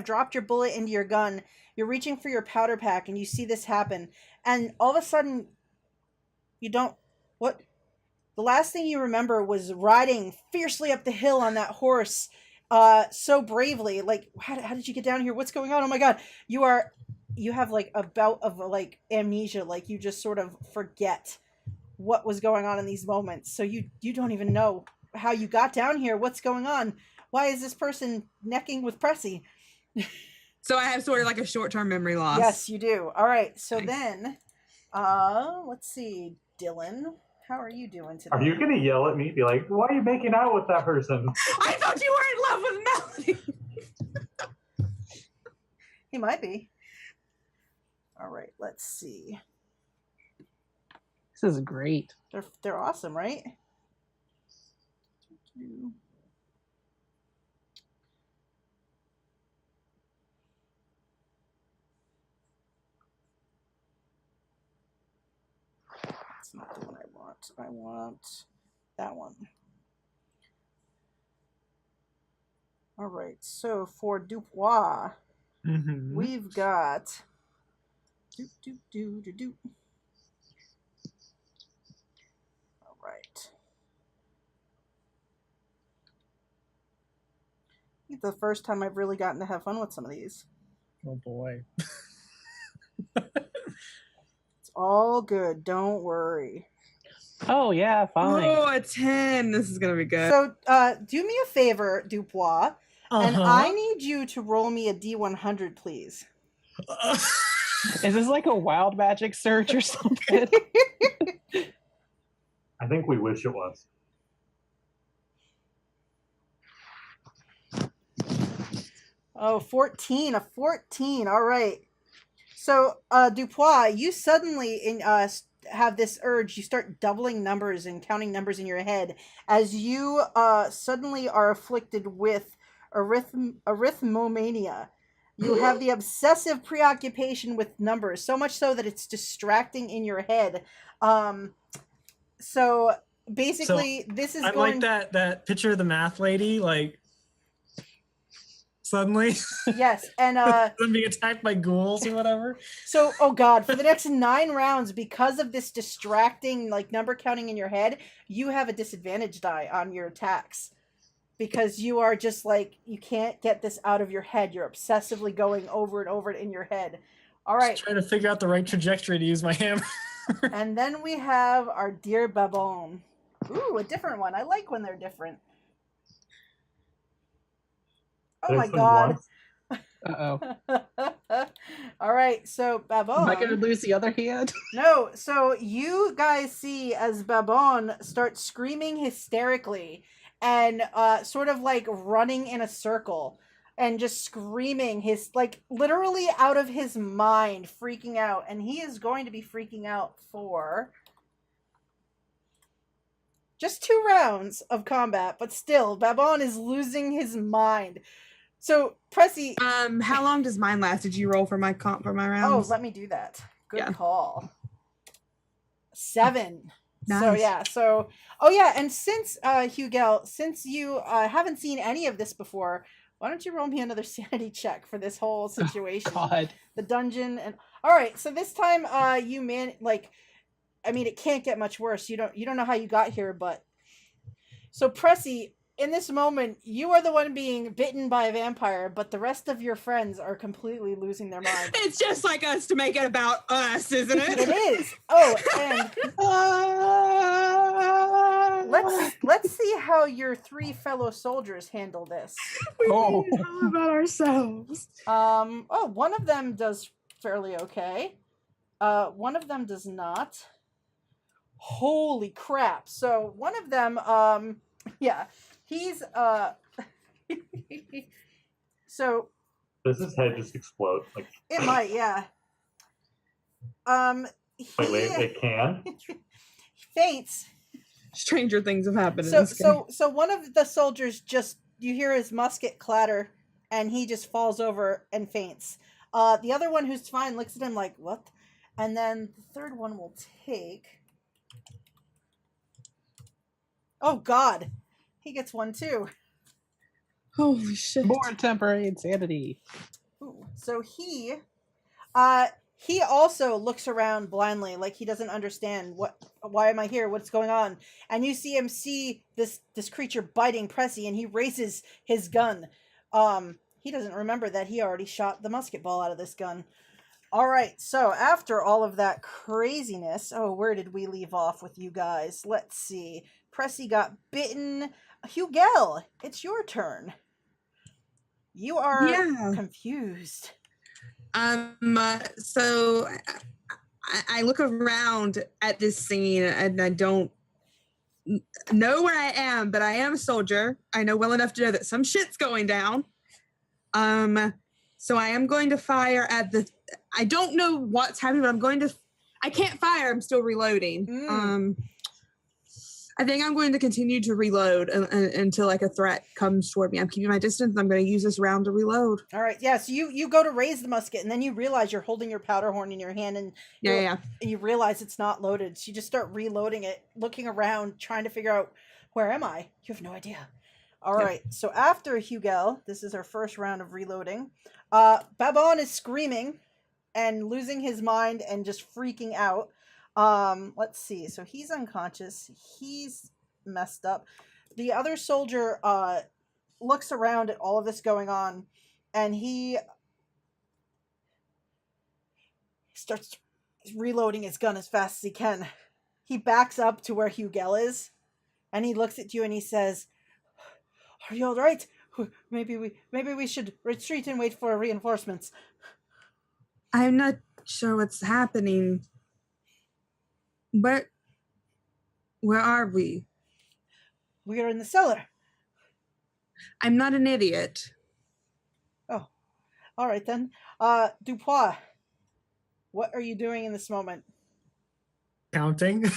dropped your bullet into your gun. You're reaching for your powder pack, and you see this happen. And all of a sudden, the last thing you remember was riding fiercely up the hill on that horse, so bravely. Like, how did you get down here? What's going on? Oh my God! You have like a bout of like amnesia. Like you just sort of forget what was going on in these moments. So you don't even know how you got down here. What's going on? Why is this person necking with Pressi? So I have sort of like a short-term memory loss. Yes, you do. All right. So Nice. then, let's see, Dylan, how are you doing today? Are you going to yell at me? Be like, why are you making out with that person? I thought you were in love with Melody. He might be. All right. Let's see. This is great. They're awesome, right? That's not the one I want. I want that one. All right. So for Dupois, we've got All right. It's the first time I've really gotten to have fun with some of these. Oh boy. It's all good. Don't worry. Oh yeah, fine. Oh, a 10. This is gonna be good. So, do me a favor, Dupois, and I need you to roll me a D100, please. Is this like a wild magic search or something? I think we wish it was. Oh, 14. A 14. All right. So, Dupois, you suddenly have this urge. You start doubling numbers and counting numbers in your head as you suddenly are afflicted with arithmomania. You have the obsessive preoccupation with numbers, so much so that it's distracting in your head. So basically, this is I'm going... like that picture of the math lady, like suddenly. Yes, and them being attacked by ghouls or whatever. So, oh God, for the next 9 rounds, because of this distracting like number counting in your head, you have a disadvantage die on your attacks. Because you are just like, you can't get this out of your head. You're obsessively going over and over it in your head. All right. Just trying to figure out the right trajectory to use my hammer. And then we have our dear Babin. Ooh, a different one. I like when they're different. Oh my God. Uh-oh. All right, so Babin. Am I going to lose the other hand? No, so you guys see as Babin starts screaming hysterically and sort of like running in a circle. and just screaming, his like literally out of his mind, freaking out, and he is going to be freaking out for just 2 rounds of combat, but still, Babin is losing his mind. So, Pressi. How long does mine last? Did you roll for my rounds? Oh, let me do that. Good Yeah. call. 7. Nice. So yeah. So oh yeah, and since Hugel, since you haven't seen any of this before, why don't you roll me another sanity check for this whole situation? God. The dungeon and all right. So this time, it can't get much worse. You don't know how you got here, but so Pressi, in this moment, you are the one being bitten by a vampire, but the rest of your friends are completely losing their mind. It's just like us to make it about us, isn't it? It is. Oh, and let's see how your 3 fellow soldiers handle this. We Oh. made it all about ourselves. One of them does fairly okay. One of them does not. Holy crap. So one of them, yeah, he's, so. Does his head just explode? Like It might, yeah. it can? Faints. Stranger things have happened in So this game. so one of the soldiers just, you hear his musket clatter, and he just falls over and faints. The other one, who's fine, looks at him like, what? And then the third one will take. Oh God, he gets 1 too. Holy shit. More temporary insanity. Ooh. So he also looks around blindly, like he doesn't understand why am I here? What's going on? And you see him see this creature biting Pressi, and he raises his gun. He doesn't remember that he already shot the musket ball out of this gun. All right, so after all of that craziness, where did we leave off with you guys? Let's see. Pressi got bitten. Hugel, it's your turn. You are confused. So I look around at this scene and I don't know where I am, but I am a soldier. I know well enough to know that some shit's going down. So I am going to fire at I don't know what's happening, but I can't fire. I'm still reloading. I think I'm going to continue to reload until like a threat comes toward me. I'm keeping my distance. I'm going to use this round to reload. All right. Yeah. So you go to raise the musket, and then you realize you're holding your powder horn in your hand, and and you realize it's not loaded. So you just start reloading it, looking around, trying to figure out, where am I? You have no idea. All right. So after Hugel, this is our first round of reloading. Babin is screaming and losing his mind and just freaking out. Let's see. So he's unconscious. He's messed up. The other soldier looks around at all of this going on, and he starts reloading his gun as fast as he can. He backs up to where Hugel is, and he looks at you and he says, "Are you all right? Maybe we should retreat and wait for reinforcements." I'm not sure what's happening. Where are we? We are in the cellar. I'm not an idiot. Oh, all right then. Dupois, what are you doing in this moment? Counting.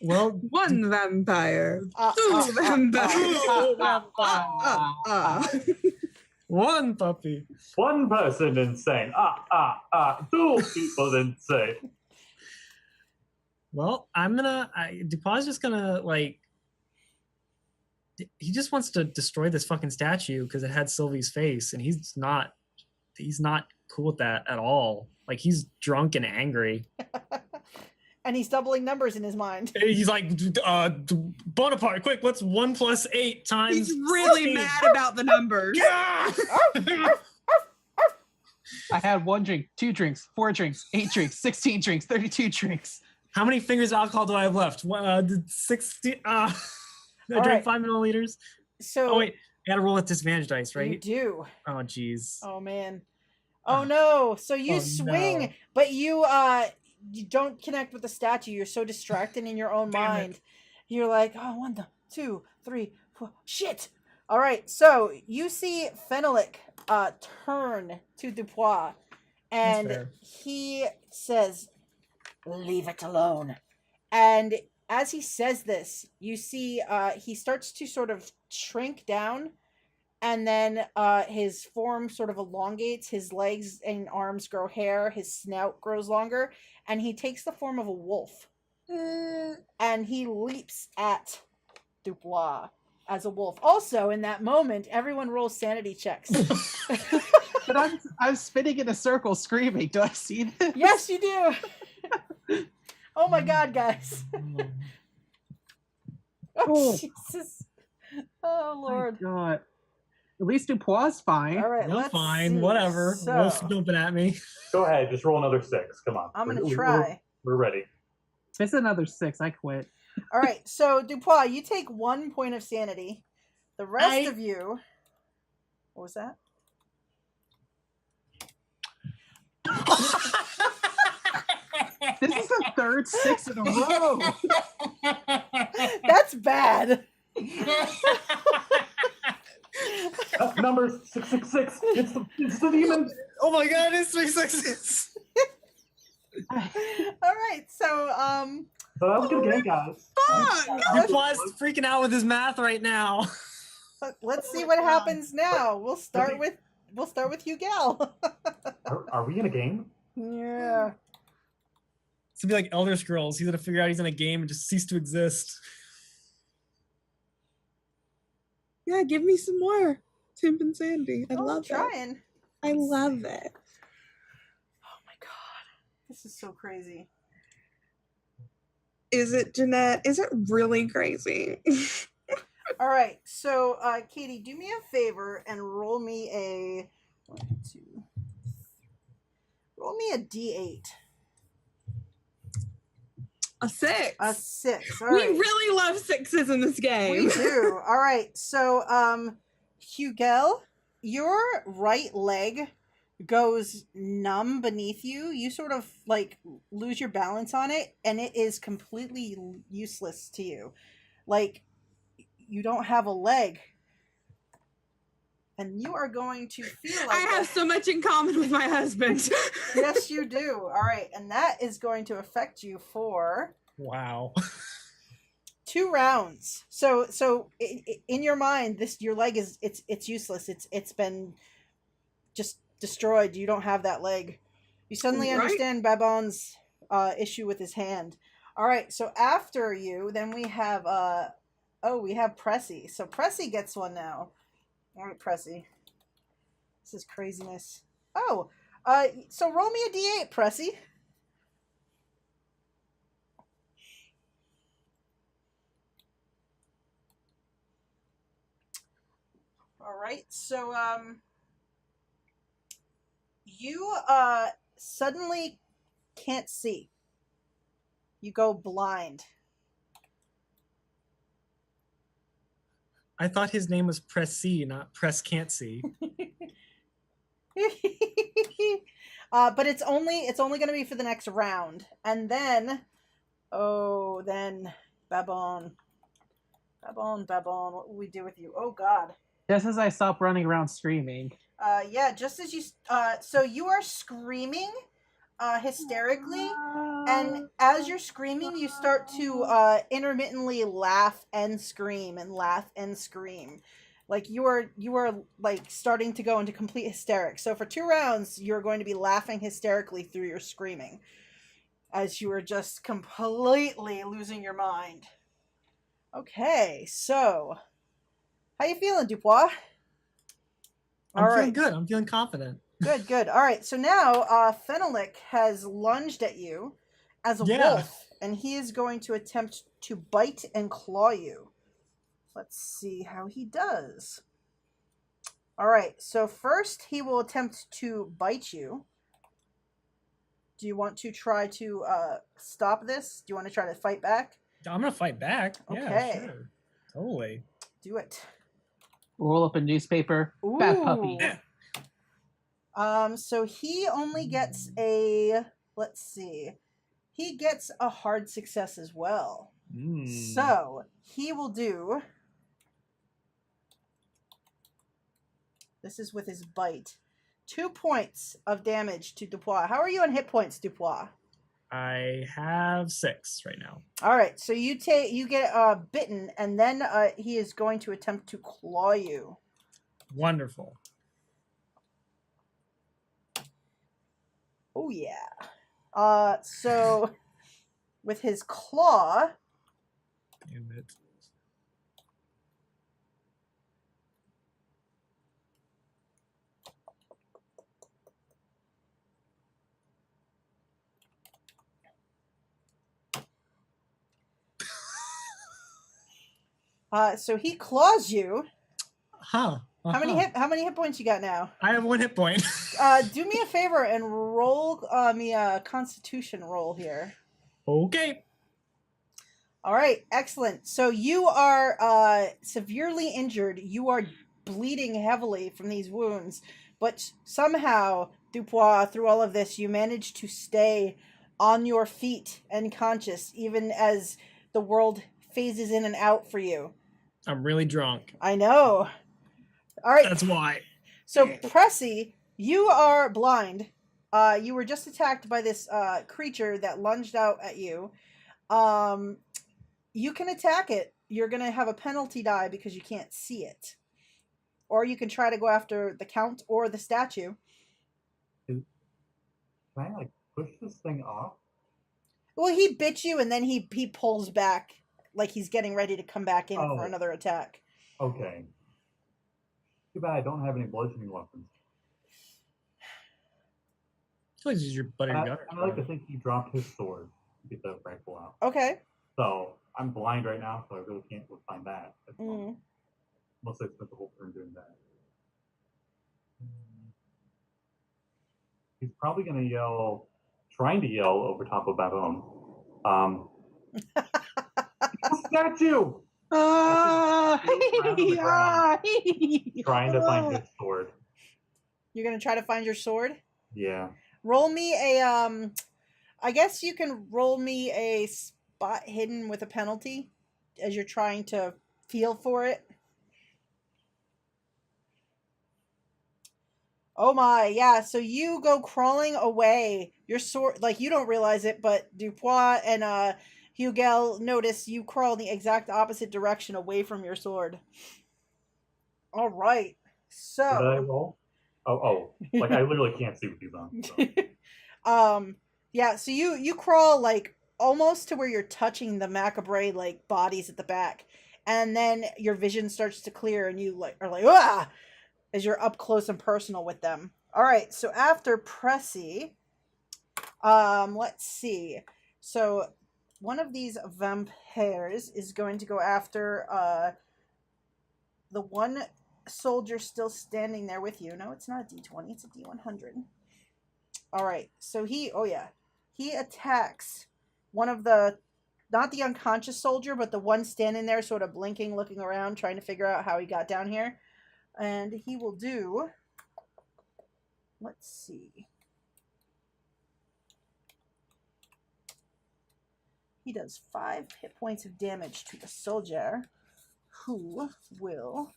Well, One vampire. Two vampires. One puppy. One person insane. 2 people insane. Well, Dupois just gonna he just wants to destroy this fucking statue because it had Sylvie's face, and he's not cool with that at all. Like, he's drunk and angry. And he's doubling numbers in his mind. He's like, Bonaparte, quick, what's 1 + 8 times? He's really 16? mad about the numbers. Yeah! I had 1 drink, 2 drinks, 4 drinks, 8 drinks, 16 drinks, 32 drinks. How many fingers of alcohol do I have left? 60. I drank right. 5 milliliters. So Oh wait, I gotta roll at disadvantage dice, right? you do. Oh jeez. Oh man. Oh no. So you swing, no. but you don't connect with the statue. You're so distracted in your own Damn it. mind. You're like, oh, 1, 2, 3, 4. Shit! All right, so you see Fenelek turn to Dupois, and fair. he says, "Leave it alone." And as he says this, you see he starts to sort of shrink down, and then his form sort of elongates, his legs and arms grow hair, his snout grows longer, and he takes the form of a wolf. And he leaps at Dupois as a wolf. Also, in that moment, everyone rolls sanity checks. But I'm spinning in a circle screaming. Do I see this? Yes, you do. Oh my god, guys. Oh, Jesus. Oh, Lord. My God. At least Dupois fine. All right, I'm let's fine. see. Whatever. So, Wolf's jumping at me. Go ahead, just roll another 6. Come on. I'm going to try. We're ready. If it's another 6, I quit. All right, so Dupois, you take 1 point of sanity. The rest of you... What was that? This is the third 6 in a row. That's bad. Numbers 666. It's the demon. Oh my god, it's 366. All right, so So that was good game, guys. Dupois is freaking out with his math right now. let's see what happens now. We'll start with Hugel. Are we in a game? Yeah. It's gonna be like Elder Scrolls. He's gonna figure out he's in a game and just cease to exist. Yeah, give me some more Temp and Sandy. I love it. Trying. I love it. Oh my god. This is so crazy. Is it, Jeanette? Is it really crazy? All right, so Katy, do me a favor and roll me a 1, 2, 3. Roll me a D8. A 6. A 6. All We right. really love 6s in this game. We do. All right. So, Hugel, your right leg goes numb beneath you. You sort of like lose your balance on it, and it is completely useless to you. Like, you don't have a leg. And you are going to feel like I have so much in common with my husband. Yes, you do. All right. And that is going to affect you for Wow. 2 rounds. So in your mind, your leg is it's useless. It's been just destroyed. You don't have that leg. You suddenly Right. understand Babin's issue with his hand. All right. So after you, then we have we have Pressi. So Pressi gets one now. All right, Pressi. This is craziness. Oh, so roll me a D8, Pressi. All right, so you suddenly can't see. You go blind. I thought his name was Pressi, not Press Can't See. But it's only going to be for the next round, and then, Babin, what will we do with you? Oh God. Just as I stop running around screaming. Just as you, so you are screaming, hysterically, and as you're screaming, you start to intermittently laugh and scream and laugh and scream. Like you are like starting to go into complete hysterics. So for 2 rounds, you're going to be laughing hysterically through your screaming, as you are just completely losing your mind. Okay, so how you feeling, Dupois? I'm feeling good. I'm feeling confident. Good. All right, so now Fenelek has lunged at you as a wolf, and he is going to attempt to bite and claw you. Let's see how he does. All right, so first he will attempt to bite you. Do you want to try to stop this? Do you want to try to fight back? I'm going to fight back. Okay. Yeah, sure. Totally. Do it. Roll up a newspaper. Fat puppy. So he only gets a, let's see, he gets a hard success as well. So he will do. This is with his bite. 2 points of damage to Dupois. How are you on hit points, Dupois? I have 6 right now. All right, so you get bitten, and then he is going to attempt to claw you. Wonderful. Oh yeah. So with his claw. Damn it. So he claws you. Huh. How many hit points you got now? I have 1 hit point. Do me a favor and roll me a Constitution roll here. Okay. All right, excellent. So you are severely injured. You are bleeding heavily from these wounds, but somehow, Dupois, through all of this, you managed to stay on your feet and conscious, even as the world phases in and out for you. I'm really drunk. I know. All right. That's why. So, Pressi, you are blind. You were just attacked by this creature that lunged out at you. You can attack it. You're going to have a penalty die because you can't see it. Or you can try to go after the count or the statue. Can I, push this thing off? Well, he bit you and then he pulls back like he's getting ready to come back in for another attack. Okay. Too bad I don't have any bludgeoning weapons. Please use your butter gunner. I like to think he dropped his sword to get the rifle out. Okay. So I'm blind right now, so I really can't find that. Mm. Unless I spent the whole turn doing that. He's probably going to trying to yell over top of Babin. Statue! Trying to find his sword. You're going to try to find your sword? Yeah. Roll me a, I guess you can roll me a spot hidden with a penalty as you're trying to feel for it. Oh my, yeah, so you go crawling away. Your sword, you don't realize it, but Dupois and Hugel notice you crawl in the exact opposite direction away from your sword. All right, so... Did I roll? Oh, I literally can't see what he's on. So. Yeah, so you crawl, almost to where you're touching the macabre, bodies at the back. And then your vision starts to clear and you, are ah! As you're up close and personal with them. All right, so after Pressi, let's see. So one of these vampires is going to go after the one soldier still standing there with you. No, it's not a D20, it's a D100. All right, so he attacks one of the, not the unconscious soldier, but the one standing there sort of blinking, looking around, trying to figure out how he got down here. And he will do, let's see. He does 5 hit points of damage to the soldier, who will...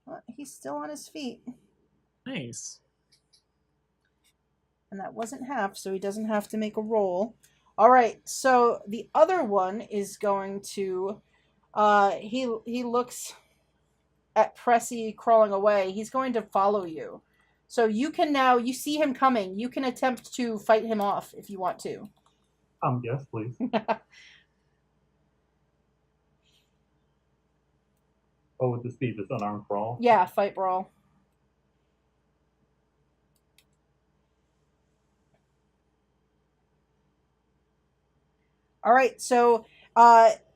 Well, he's still on his feet. Nice. And that wasn't half, so he doesn't have to make a roll. All right, so the other one is going to... he looks at Pressi crawling away. He's going to follow you. So you can now, you see him coming. You can attempt to fight him off if you want to. Yes, please. Would this be just unarmed brawl? Yeah, fight brawl. All right, so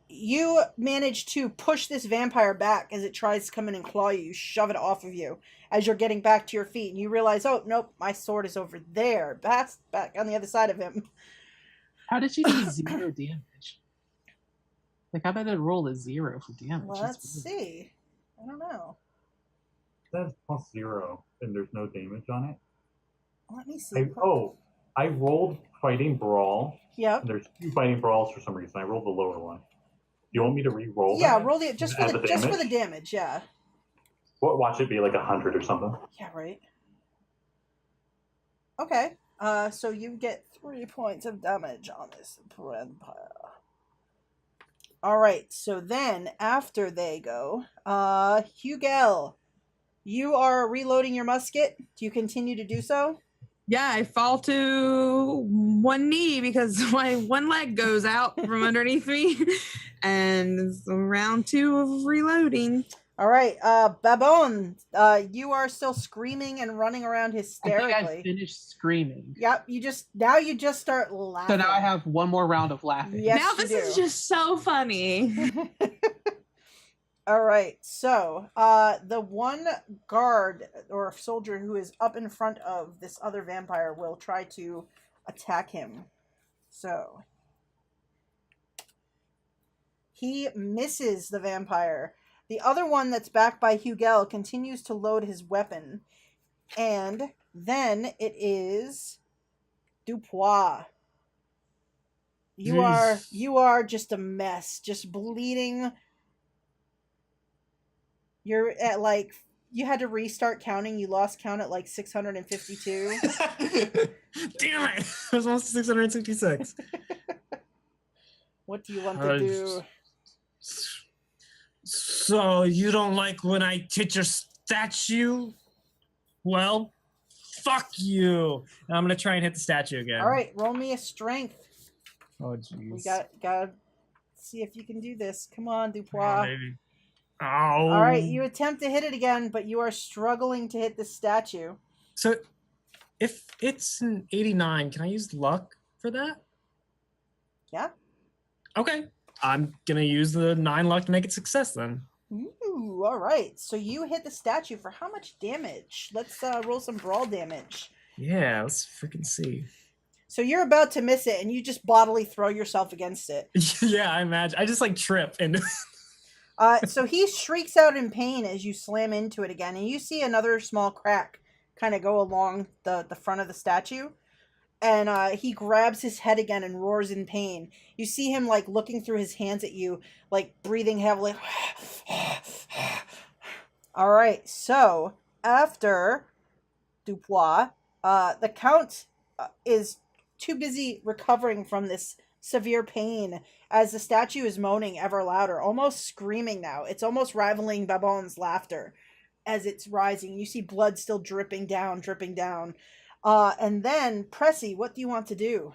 you manage to push this vampire back as it tries to come in and claw you. You shove it off of you as you're getting back to your feet. And you realize, oh, nope, my sword is over there. Back on the other side of him. How did you do 0 damage? How about it roll a 0 for damage? Well, let's see. I don't know. That's +0, and there's no damage on it. Let me see. I rolled fighting brawl. Yep. There's 2 fighting brawls for some reason. I rolled the lower one. Do you want me to re-roll Yeah, that? roll the just for the damage. Yeah. Watch it be like 100 or something. Yeah. Right. Okay. So you get 3 points of damage on this vampire. All right. So then, after they go, Hugel, you are reloading your musket. Do you continue to do so? Yeah, I fall to one knee because my one leg goes out from underneath me, and so round 2 of reloading. All right, Babin, you are still screaming and running around hysterically. I think I finished screaming. Yep, you just start laughing. So now I have one more round of laughing. Yes, now this is just so funny. All right, so the one guard or soldier who is up in front of this other vampire will try to attack him. So he misses the vampire. The other one that's backed by Hugel continues to load his weapon. And then it is Dupois. You are just a mess, just bleeding. You're at you had to restart counting. You lost count at 652. Damn it! It was almost 666. What do you want to do? So you don't like when I hit your statue? Well, fuck you. And I'm gonna try and hit the statue again. All right, roll me a strength. Oh jeez. We gotta see if you can do this. Come on, Dupois. Oh, baby. Oh. All right, you attempt to hit it again, but you are struggling to hit the statue. So, if it's an 89, can I use luck for that? Yeah. Okay. I'm gonna use the 9 luck to make it success then. Ooh, all right. So you hit the statue for how much damage? Let's roll some brawl damage. Yeah, let's freaking see. So you're about to miss it, and you just bodily throw yourself against it. Yeah, I imagine. I just trip and. So he shrieks out in pain as you slam into it again, and you see another small crack kind of go along the front of the statue. And he grabs his head again and roars in pain. You see him looking through his hands at you, breathing heavily. All right, so after Dupois, the Count is too busy recovering from this severe pain as the statue is moaning ever louder, almost screaming now. It's almost rivaling Babin's laughter as it's rising. You see blood still dripping down. And then, Pressi, what do you want to do?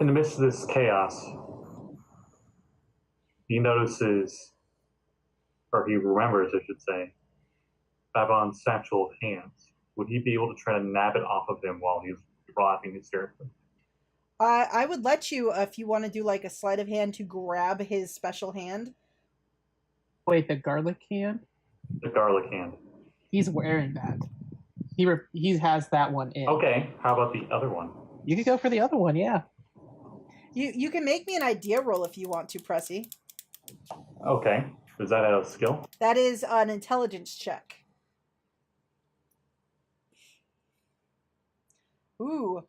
In the midst of this chaos, he notices, or he remembers, I should say, Babin's satchel hands. Would he be able to try to nab it off of him while he's laughing hysterically? I would let you, if you want to do a sleight of hand to grab his special hand. Wait, the garlic hand? The garlic hand. He's wearing that. He has that one in. Okay, how about the other one? You could go for the other one, yeah. You can make me an idea roll if you want to, Pressi. Okay, is that a skill? That is an intelligence check. Ooh.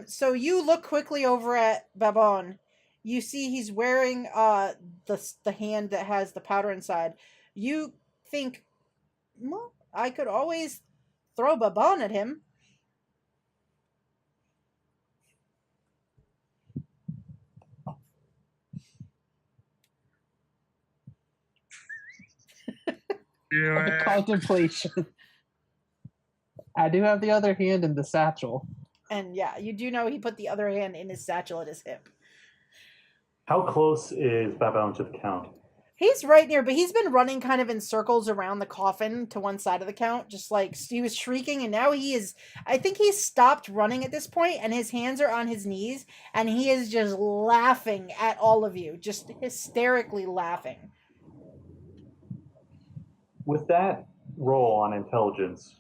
So you look quickly over at Babin. You see he's wearing the hand that has the powder inside. You think, well, I could always throw Babin at him. The contemplation. I do have the other hand in the satchel. And yeah, you do know he put the other hand in his satchel at his hip. How close is Babin to the Count? He's right near, but he's been running kind of in circles around the coffin to one side of the Count, just he was shrieking, and now I think he's stopped running at this point, and his hands are on his knees, and he is just laughing at all of you, just hysterically laughing. With that roll on intelligence,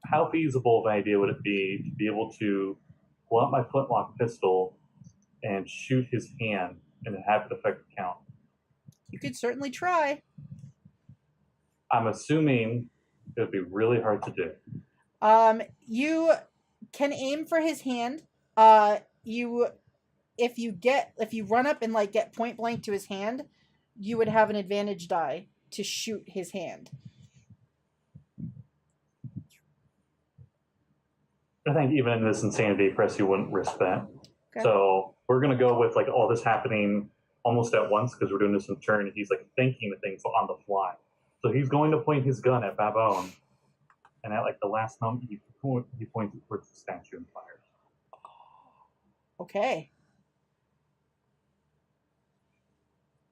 how feasible of an idea would it be to be able to pull out my flintlock pistol and shoot his hand and have it affect the Count? You could certainly try. I'm assuming it would be really hard to do. You can aim for his hand. If you run up and like get point blank to his hand, you would have an advantage die to shoot his hand. I think even in this insanity, Pressi wouldn't risk that. Okay. So we're gonna go with like all this happening almost at once because we're doing this in turn. And he's like thinking of things on the fly. So he's going to point his gun at Babin, and at like the last moment, he points it towards the statue and fires. Okay.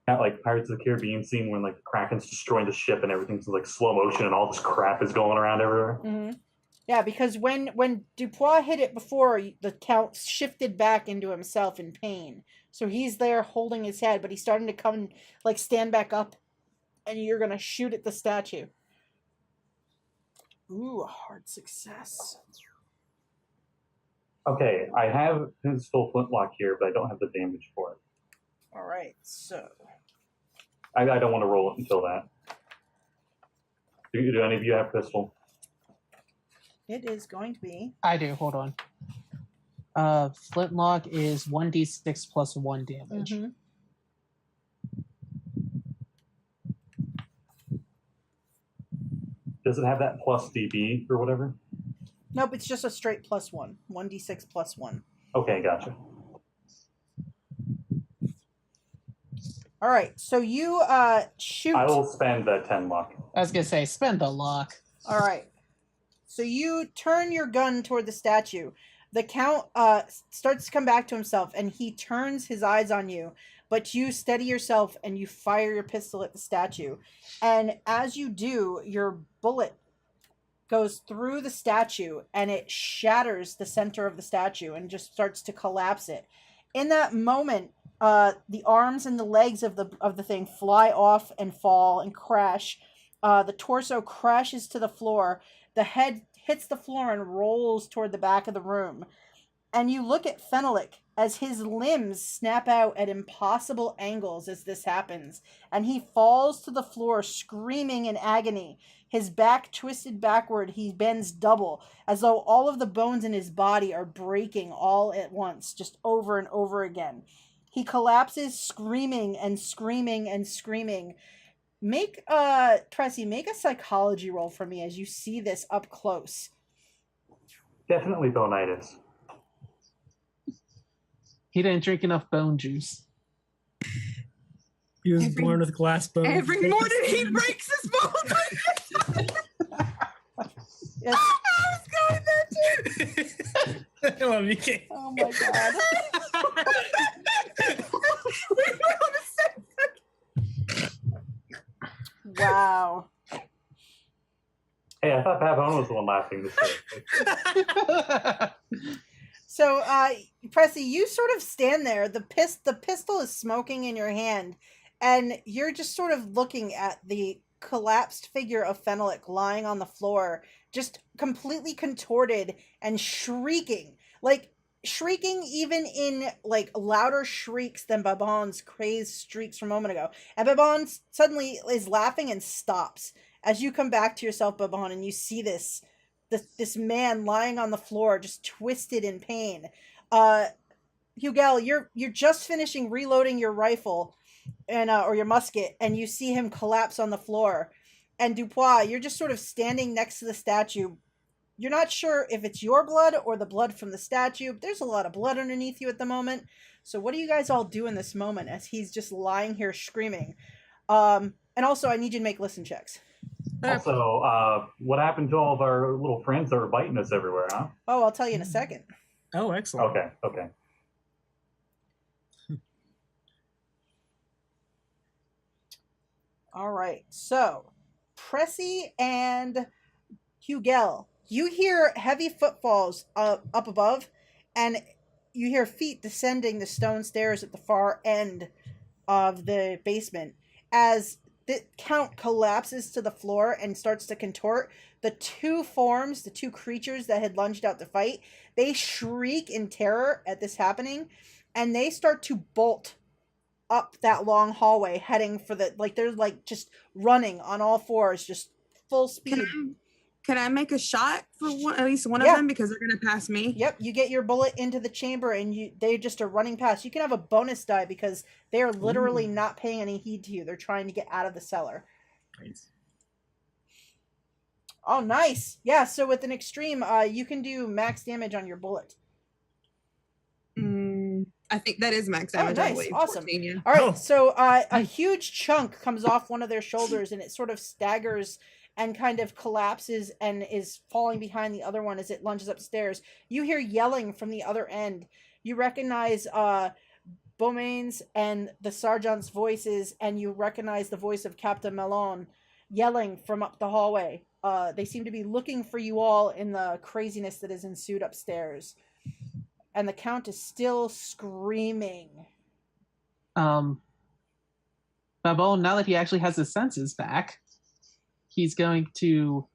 That like Pirates of the Caribbean scene when like the Kraken's destroying the ship and everything's in like slow motion and all this crap is going around everywhere. Mm-hmm. Yeah, because when Dupois hit it before, the Count shifted back into himself in pain. So he's there holding his head, but he's starting to come, like, stand back up, and you're going to shoot at the statue. Ooh, a hard success. Okay, I have his full flintlock here, but I don't have the damage for it. All right, so... I don't want to roll it until that. Do any of you have pistol? It is going to be... I do. Hold on. Flintlock is 1d6 plus 1 damage. Mm-hmm. Does it have that plus DB or whatever? Nope, it's just a straight plus 1. 1d6 plus 1. Okay, gotcha. All right, so you shoot... I will spend that 10 luck. I was going to say, spend the luck. All right. So you turn your gun toward the statue. The Count starts to come back to himself, and he turns his eyes on you. But you steady yourself, and you fire your pistol at the statue. And as you do, your bullet goes through the statue, and it shatters the center of the statue and just starts to collapse it. In that moment, the arms and the legs of the thing fly off and fall and crash. The torso crashes to the floor. The head hits the floor and rolls toward the back of the room. And you look at Fenelek as his limbs snap out at impossible angles as this happens. And he falls to the floor screaming in agony. His back twisted backward, he bends double, as though all of the bones in his body are breaking all at once, just over and over again. He collapses screaming and screaming and screaming. Pressi, make a psychology roll for me as you see this up close. Definitely bonitis. He didn't drink enough bone juice. He was born with glass bones. Every morning he breaks his bones. Yes. I was going there too. I love you, Katy. Oh my god. We were on the same. Wow. Hey, I thought Babin was the one laughing this way. So, Pressi, you sort of stand there. The pistol is smoking in your hand, and you're just sort of looking at the collapsed figure of Fenelek lying on the floor, just completely contorted and shrieking. Like, shrieking even in, like, louder shrieks than Babin's crazed shrieks from a moment ago. And Babin suddenly is laughing and stops. As you come back to yourself, Babin, and you see this man lying on the floor, just twisted in pain. Hugel, you're just finishing reloading your rifle and or your musket, and you see him collapse on the floor. And Dupois, you're just sort of standing next to the statue. You're not sure if it's your blood or the blood from the statue. There's a lot of blood underneath you at the moment. So what do you guys all do in this moment as he's just lying here screaming? And also, I need you to make listen checks. Also, what happened to all of our little friends that were biting us everywhere, huh? Oh, I'll tell you in a second. Oh, excellent. Okay. All right. So, Pressi and Hugel, you hear heavy footfalls up above, and you hear feet descending the stone stairs at the far end of the basement. As the Count collapses to the floor and starts to contort, the two creatures that had lunged out to fight, they shriek in terror at this happening, and they start to bolt up that long hallway, heading for they're like just running on all fours, just full speed. can I make a shot for at least one Yeah. of them because they're gonna pass me? Yep, you get your bullet into the chamber and they just are running past. You can have a bonus die because they are literally not paying any heed to you. They're trying to get out of the cellar. Nice. Oh, nice. Yeah, so with an extreme, you can do max damage on your bullet. I think that is max Oh, damage. I nice. believe. Awesome. 14, yeah. All right, Oh. so a huge chunk comes off one of their shoulders and it sort of staggers and kind of collapses and is falling behind the other one as it lunges upstairs. You hear yelling from the other end. You recognize Beaumain's and the sergeant's voices, and you recognize the voice of Captain Malone yelling from up the hallway. They seem to be looking for you all in the craziness that has ensued upstairs. And the Count is still screaming. Babon, now that he actually has his senses back, he's going to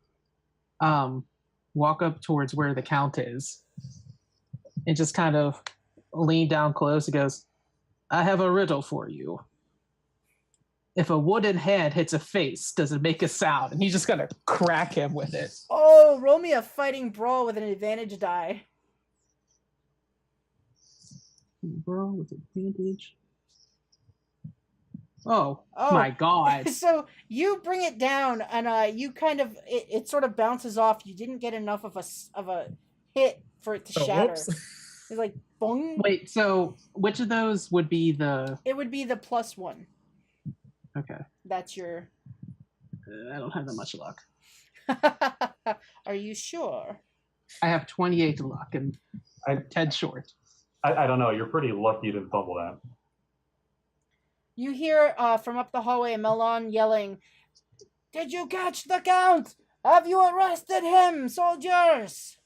walk up towards where the Count is and just kind of lean down close. He goes, I have a riddle for you. If a wooden hand hits a face, does it make a sound? And he's just going to crack him with it. Oh, roll me a fighting brawl with an advantage die. Bro, with advantage. Oh my God. So you bring it down and you kind of it sort of bounces off. You didn't get enough of a hit for it to shatter. Whoops. It's like boing. Wait, so which of those would be the... It would be the +1. Okay. That's your... I don't have that much luck. Are you sure? I have 28 luck and I'm 10 short. I don't know. You're pretty lucky you didn't fumble that. You hear from up the hallway Melon yelling, "Did you catch the Count? Have you arrested him, soldiers?"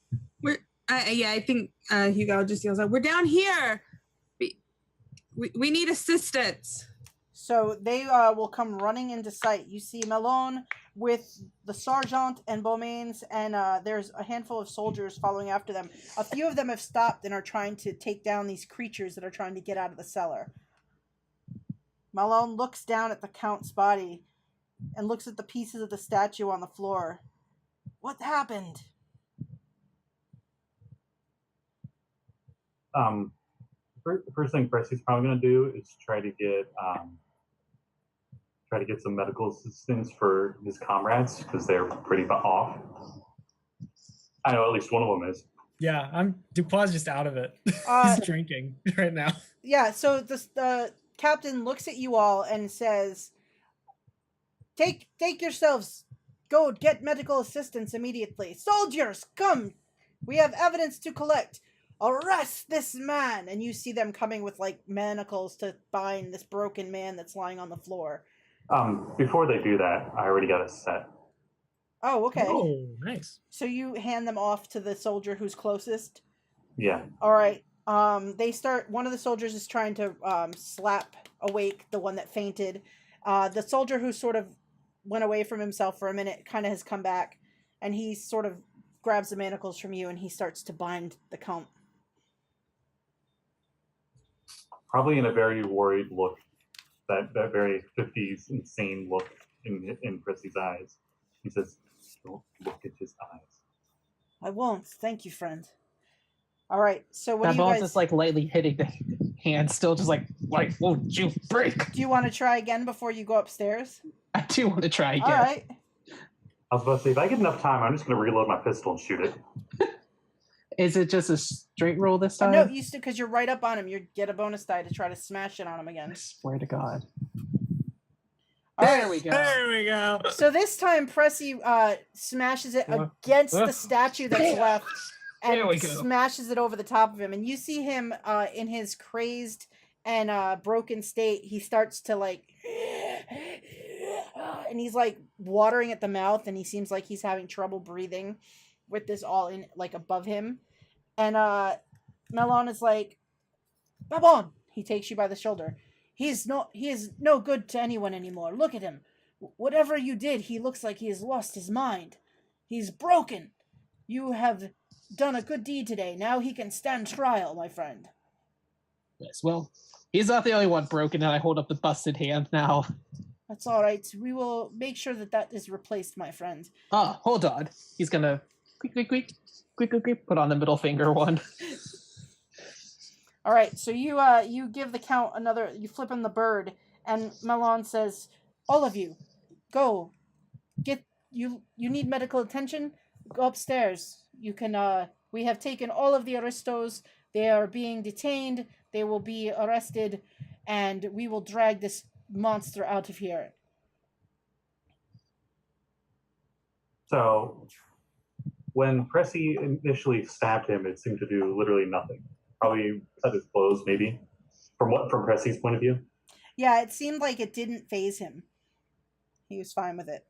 I think Hugel just yells out, "We're down here. We need assistance." So they will come running into sight. You see Melon with the sergeant and Beaumains, and there's a handful of soldiers following after them. A few of them have stopped and are trying to take down these creatures that are trying to get out of the cellar. Melon looks down at the Count's body and looks at the pieces of the statue on the floor. What happened? First thing Pressi's probably going to do is try to get some medical assistance for his comrades because they're pretty off. I know at least one of them is. Yeah, Dupois just out of it. He's drinking right now. Yeah, so the captain looks at you all and says, Take yourselves. Go get medical assistance immediately. Soldiers, come! We have evidence to collect. Arrest this man! And you see them coming with, like, manacles to bind this broken man that's lying on the floor. Before they do that, I already got a set. Oh, okay. Oh, nice. So you hand them off to the soldier who's closest? Yeah. All right. One of the soldiers is trying to slap awake the one that fainted. The soldier who sort of went away from himself for a minute kind of has come back, and he sort of grabs the manacles from you and he starts to bind the Count. Probably in a very worried look, that very 50s insane look in Pressi's eyes. He says, "Don't look at his eyes." I won't. Thank you, friend. All right. So what That do you ball's guys... just like lightly hitting the hand, still just like, won't you break? Do you want to try again before you go upstairs? I do want to try again. All right. I was about to say, if I get enough time, I'm just going to reload my pistol and shoot it. Is it just a straight roll this time? No, because you're right up on him. You get a bonus die to try to smash it on him again. I swear to God. All There right. we go. There we go. So this time, Pressi smashes it against the statue that's left and There we go. smashes it over the top of him. And you see him in his crazed and broken state. He starts to like... And he's like watering at the mouth, and he seems like he's having trouble breathing with this all in like above him. And Melon is like, Babin! He takes you by the shoulder. He is no good to anyone anymore. Look at him. Whatever you did, he looks like he has lost his mind. He's broken. You have done a good deed today. Now he can stand trial, my friend. Yes, well, he's not the only one broken, and I hold up the busted hand now. That's all right. We will make sure that is replaced, my friend. Hold on. He's gonna quick, put on the middle finger one. All right, so you give the count another. You flip him the bird, and Melon says, "All of you, go get you. You need medical attention. Go upstairs. You can. We have taken all of the aristos. They are being detained. They will be arrested, and we will drag this monster out of here." So, when Pressi initially stabbed him, it seemed to do literally nothing. Probably cut his clothes, maybe. From Pressi's point of view? Yeah, it seemed like it didn't faze him. He was fine with it.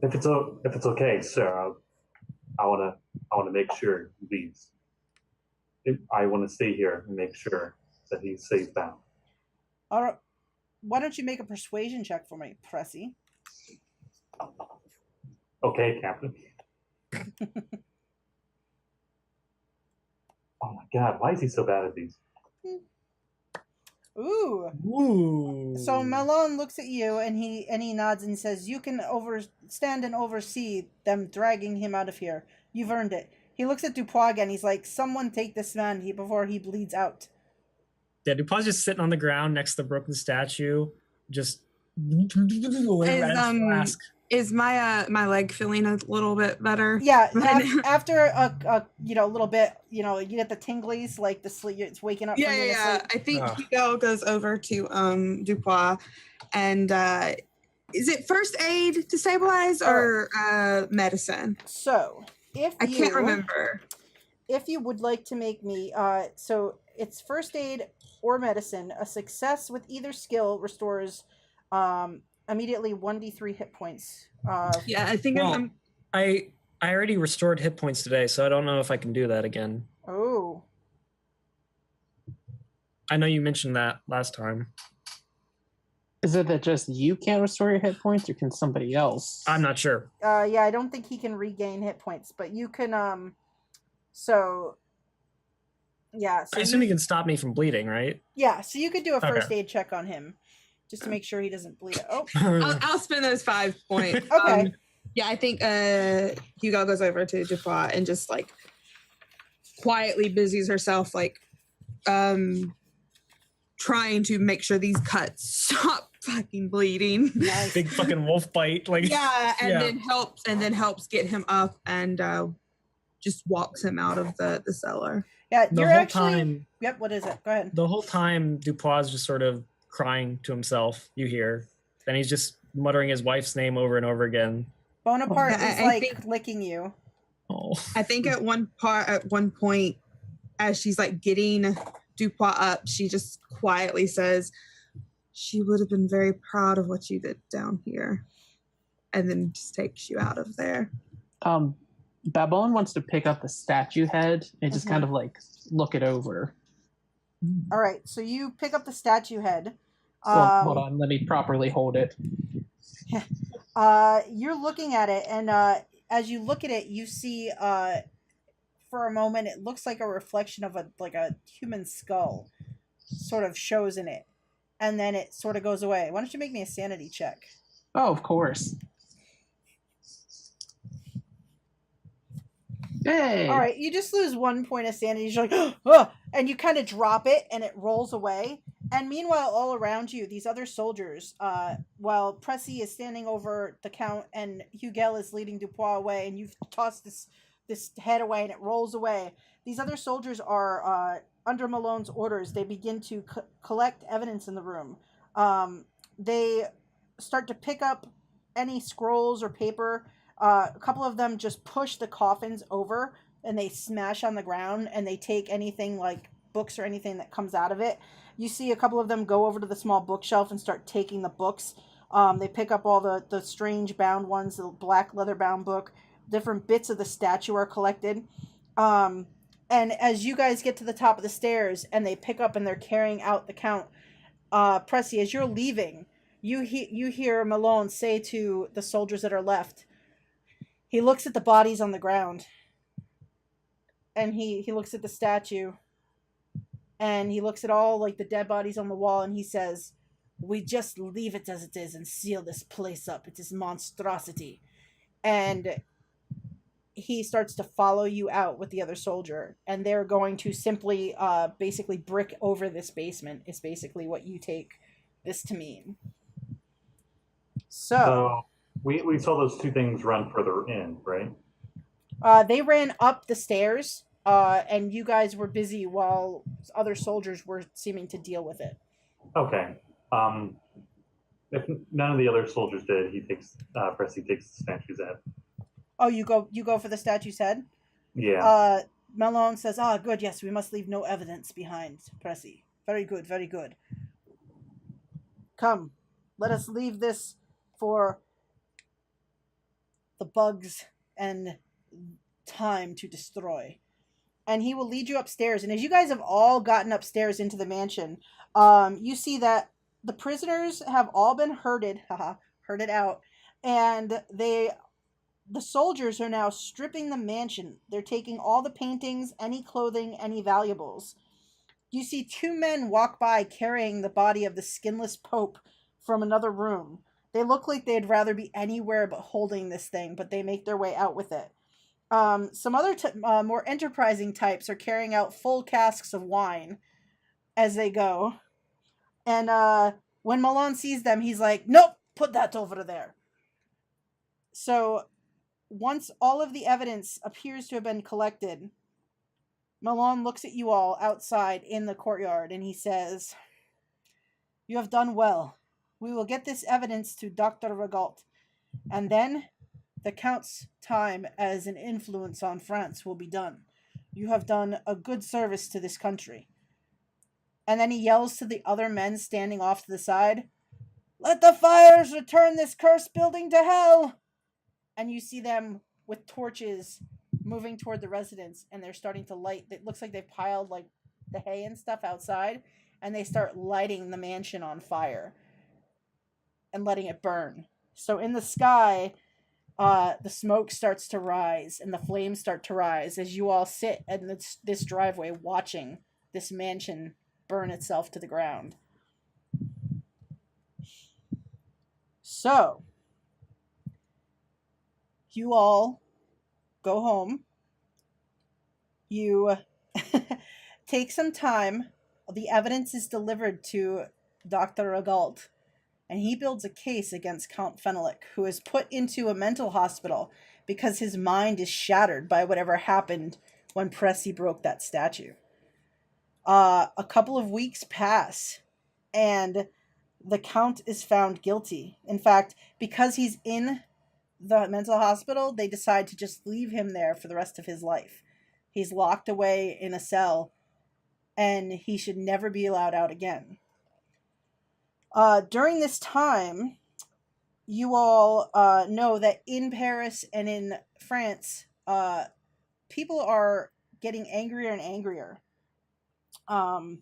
If it's okay, sir, I wanna make sure he leaves. I want to stay here and make sure that he's safe bound. All right. Why don't you make a persuasion check for me, Pressi? Okay, Captain. Oh my God, why is he so bad at these? Ooh. So Melon looks at you and he nods and says, "You can stand and oversee them dragging him out of here. You've earned it." He looks at Dupois again. He's like, "Someone take this man before he bleeds out." Yeah, Dupois just sitting on the ground next to the broken statue, just is my leg feeling a little bit better? Yeah, after a little bit, you get the tinglies, like the sleep. It's waking up. Yeah. I think Hugel goes over to Dupois, and is it first aid to stabilize or medicine? So I can't remember. If you would like to make me, so it's first aid or medicine. A success with either skill restores immediately 1d3 hit points. Yeah, I think I already restored hit points today, so I don't know if I can do that again. Oh. I know you mentioned that last time. Is it that just you can't restore your hit points, or can somebody else? I'm not sure. Yeah, I don't think he can regain hit points, but you can, so... Yeah. So I assume he can stop me from bleeding, right? Yeah, so you could do a first aid check on him, just to make sure he doesn't bleed. Oh. I'll spend those 5 points. Okay. Yeah, I think Hugel goes over to Dupois and just like quietly busies herself, like trying to make sure these cuts stop fucking bleeding. Nice. Big fucking wolf bite, like then helps get him up and just walks him out of the cellar. Yeah, the you're whole actually. time. Yep. What is it? Go ahead. The whole time, Dupois is just sort of crying to himself. You hear, then he's just muttering his wife's name over and over again. Bonaparte is licking you. Oh. I think at one point, as she's like getting Dupois up, she just quietly says, "She would have been very proud of what you did down here," and then just takes you out of there. Babin wants to pick up the statue head and just kind of like look it over. All right, so you pick up the statue head. Hold on, let me properly hold it. You're looking at it, and as you look at it, you see for a moment it looks like a reflection of a human skull sort of shows in it, and then it sort of goes away. Why don't you make me a sanity check? Oh, of course. Hey. All right, you just lose 1 point of sanity. You're like, oh, and you kind of drop it, and it rolls away. And meanwhile, all around you, these other soldiers, while Pressi is standing over the count, and Hugel is leading Dupois away, and you've tossed this head away, and it rolls away. These other soldiers are under Malone's orders. They begin to collect evidence in the room. They start to pick up any scrolls or paper. A couple of them just push the coffins over and they smash on the ground, and they take anything like books or anything that comes out of it. You see a couple of them go over to the small bookshelf and start taking the books. They pick up all the strange bound ones, the black leather bound book. Different bits of the statue are collected. And as you guys get to the top of the stairs and they pick up and they're carrying out the count, Pressi, as you're leaving, you hear Malone say to the soldiers that are left, he looks at the bodies on the ground, and he looks at the statue, and he looks at all like the dead bodies on the wall, and he says, We just leave it as it is and seal this place up. It is monstrosity. And he starts to follow you out with the other soldier, and they're going to simply basically brick over this basement is basically what you take this to mean. So we saw those two things run further in, right? they ran up the stairs, and you guys were busy while other soldiers were seeming to deal with it. Okay. If none of the other soldiers did, Pressi takes the statue's head. Oh, you go for the statue's head? Yeah. Malone says, good, yes, we must leave no evidence behind, Pressi. Very good, very good. Come, let us leave this for the bugs and time to destroy. And he will lead you upstairs. And as you guys have all gotten upstairs into the mansion, you see that the prisoners have all been herded out, and the soldiers are now stripping the mansion. They're taking all the paintings, any clothing, any valuables. You see two men walk by carrying the body of the skinless Pope from another room. They look like they'd rather be anywhere but holding this thing, but they make their way out with it. Some other more enterprising types are carrying out full casks of wine as they go. And when Malone sees them, he's like, nope, put that over there. So once all of the evidence appears to have been collected, Malone looks at you all outside in the courtyard and he says, you have done well. We will get this evidence to Dr. Regault, and then the Count's time as an influence on France will be done. You have done a good service to this country. And then he yells to the other men standing off to the side, let the fires return this cursed building to hell! And you see them with torches moving toward the residence, and they're starting to light. It looks like they've piled like the hay and stuff outside, and they start lighting the mansion on fire and letting it burn. So in the sky, the smoke starts to rise and the flames start to rise as you all sit in this driveway watching this mansion burn itself to the ground. So you all go home. You take some time. The evidence is delivered to Dr. Regault, and he builds a case against Count Fenelick, who is put into a mental hospital because his mind is shattered by whatever happened when Pressi broke that statue. A couple of weeks pass, and the Count is found guilty. In fact, because he's in the mental hospital, they decide to just leave him there for the rest of his life. He's locked away in a cell, and he should never be allowed out again. During this time, you all know that in Paris and in France, people are getting angrier and angrier. The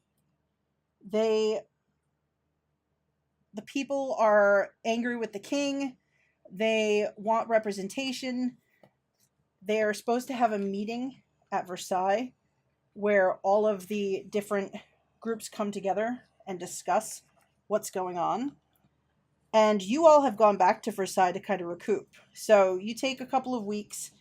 people are angry with the king. They want representation. They're supposed to have a meeting at Versailles where all of the different groups come together and discuss what's going on. And you all have gone back to Versailles to kind of recoup. So you take a couple of weeks.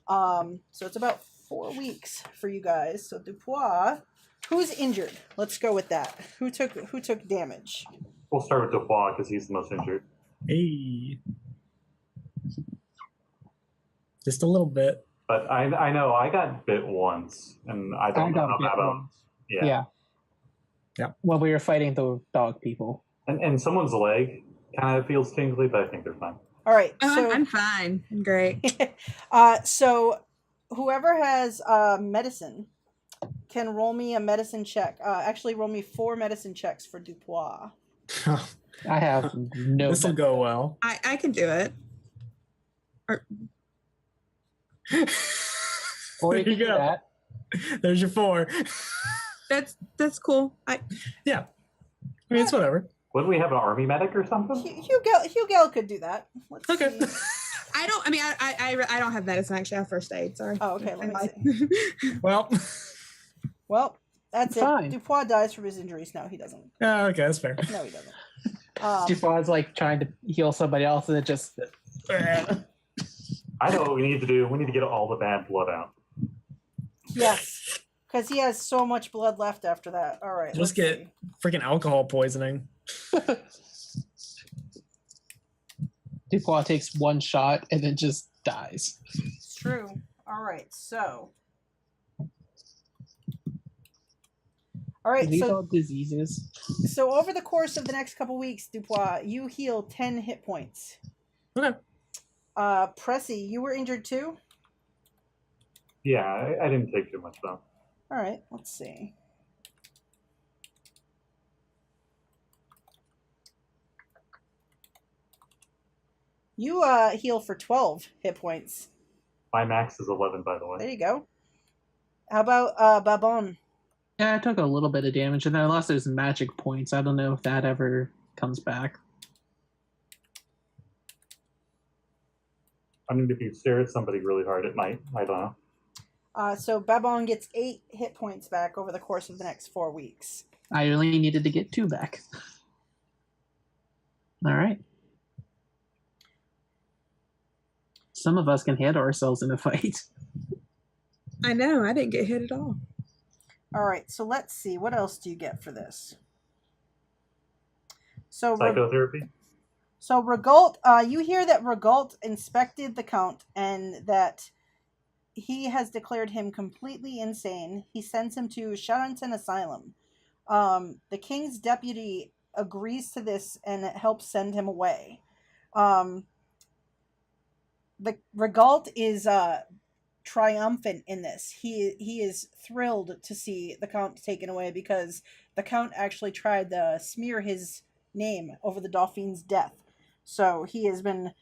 So it's about 4 weeks for you guys. So Dupois, who's injured? Let's go with that. Who took damage? We'll start with Dupois because he's the most injured. Hey. Just a little bit. But I know I got bit once, and I don't know how bad. Yeah. When we were fighting the dog people. And someone's leg kind of feels tingly, but I think they're fine. All right. So I'm fine. I'm great. So whoever has medicine can roll me a medicine check. Actually, roll me 4 medicine checks for Dupois. I have no. This will go well. I can do it. Or you There you can do go. that. There's your 4. That's cool. Yeah. I mean, it's whatever. Wouldn't we have an army medic or something? Hugel could do that. Let's Okay. see. I don't. I mean, I don't have medicine. Actually, I have first aid. Sorry. Oh, okay. Let me see. Well. Well, that's Fine. it. Dupois dies from his injuries. No, he doesn't. Okay, that's fair. No, he doesn't. Dupois is like trying to heal somebody else, and it just. I know what we need to do. We need to get all the bad blood out. Yes, because he has so much blood left after that. All right, Just get freaking alcohol poisoning. Dupois takes one shot and then just dies. It's true. All right, so. All right, Lethal diseases. So over the course of the next couple weeks, Dupois, you heal 10 hit points. Okay. Pressi, you were injured too? Yeah, I didn't take too much though. All right, let's see. You heal for 12 hit points. My max is 11, by the way. There you go. How about Babin? Yeah, I took a little bit of damage, and then I lost those magic points. I don't know if that ever comes back. I mean, if you stare at somebody really hard, it might. I don't know. So Babin gets 8 hit points back over the course of the next 4 weeks. I only needed to get 2 back. All right. Some of us can handle ourselves in a fight. I know. I didn't get hit at all. All right, so let's see. What else do you get for this? So Psychotherapy? So Regault, you hear that Regault inspected the Count and that he has declared him completely insane. He sends him to Charenton Asylum. The king's deputy agrees to this and helps send him away. The Regault is triumphant in this. He is thrilled to see the Count taken away because the Count actually tried to smear his name over the Dauphine's death. So he has been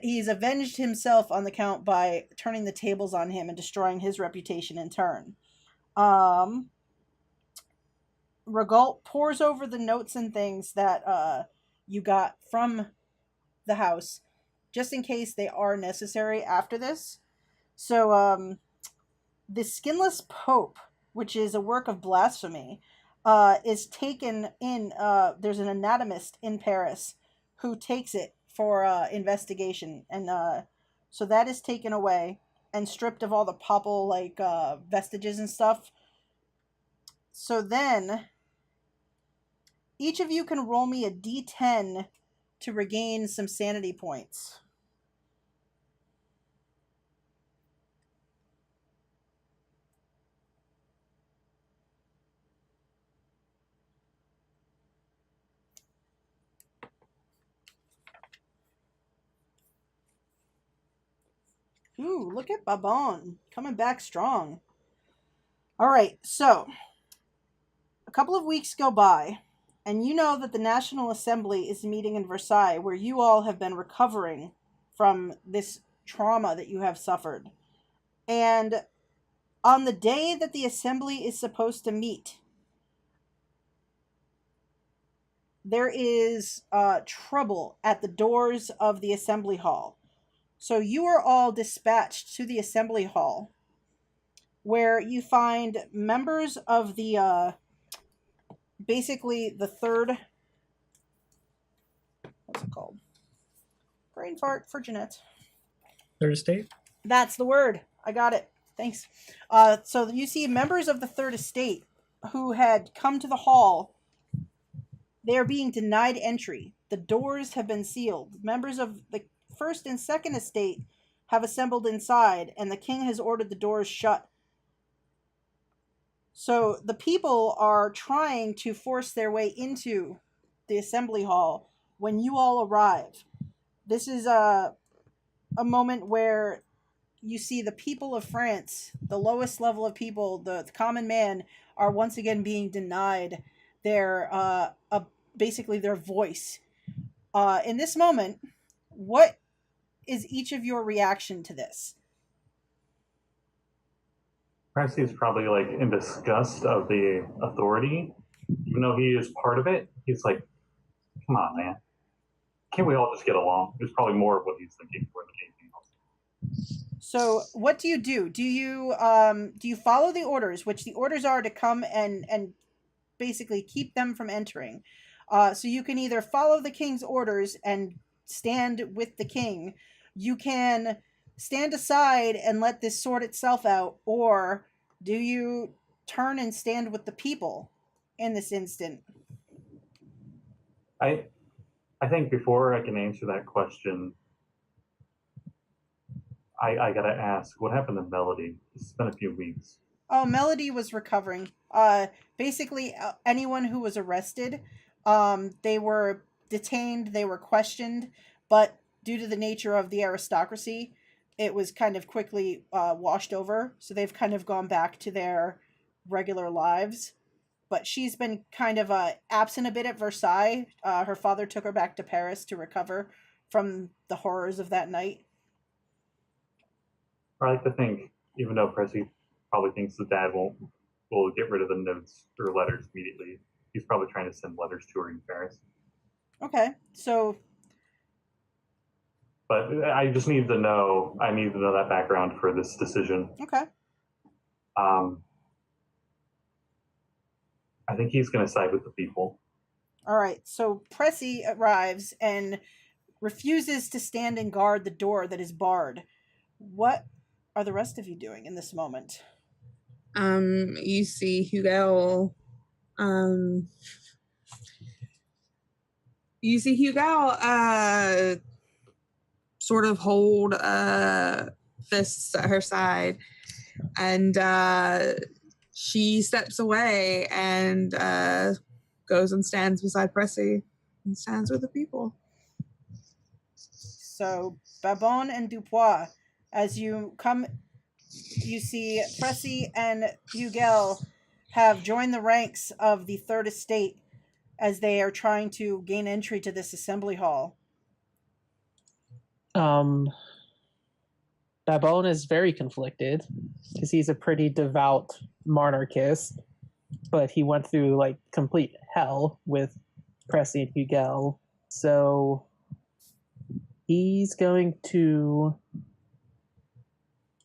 he's avenged himself on the Count by turning the tables on him and destroying his reputation in turn. Regault pours over the notes and things that you got from the house, just in case they are necessary after this. So, the Skinless Pope, which is a work of blasphemy, is taken in, there's an anatomist in Paris who takes it for investigation. And so that is taken away and stripped of all the papal, vestiges and stuff. So then, each of you can roll me a d10 to regain some sanity points. Ooh, look at Babin coming back strong. All right, so a couple of weeks go by, and you know that the National Assembly is meeting in Versailles, where you all have been recovering from this trauma that you have suffered. And on the day that the Assembly is supposed to meet, there is trouble at the doors of the Assembly Hall. So you are all dispatched to the Assembly Hall, where you find members of the, basically the third, what's it called? Brain fart for Jeanette. Third estate? That's the word. I got it. Thanks. So you see members of the third estate who had come to the hall. They are being denied entry. The doors have been sealed. Members of the first and second estate have assembled inside, and the king has ordered the doors shut. So the people are trying to force their way into the assembly hall when you all arrive. This is a moment where you see the people of France, the lowest level of people, the common man, are once again being denied their basically their voice. In this moment, what is each of your reaction to this? Pressi is probably in disgust of the authority, even though he is part of it. He's like, "Come on, man! Can't we all just get along?" It's probably more of what he's thinking more than anything else. So, what do? Do you follow the orders, which the orders are to come and basically keep them from entering? So you can either follow the king's orders and stand with the king. You can stand aside and let this sort itself out, or do you turn and stand with the people in this instant? I think before I can answer that question, I gotta ask, what happened to Melody? It's been a few weeks. Oh, Melody was recovering. Basically, anyone who was arrested, they were detained, they were questioned, but due to the nature of the aristocracy, it was kind of quickly washed over. So they've kind of gone back to their regular lives. But she's been kind of absent a bit at Versailles. Her father took her back to Paris to recover from the horrors of that night. I like to think, even though Pressi probably thinks the dad will get rid of the notes or letters immediately, he's probably trying to send letters to her in Paris. Okay, so... But I just need to know, that background for this decision. Okay. I think he's going to side with the people. All right, so Pressi arrives and refuses to stand and guard the door that is barred. What are the rest of you doing in this moment? You see Hugel. Sort of hold fists at her side, and she steps away and goes and stands beside Pressi and stands with the people. So Babin and Dupois, as you come, you see Pressi and Hugel have joined the ranks of the Third Estate as they are trying to gain entry to this assembly hall. Babin is very conflicted because he's a pretty devout monarchist, but he went through like complete hell with Pressi and Hugel, so he's going to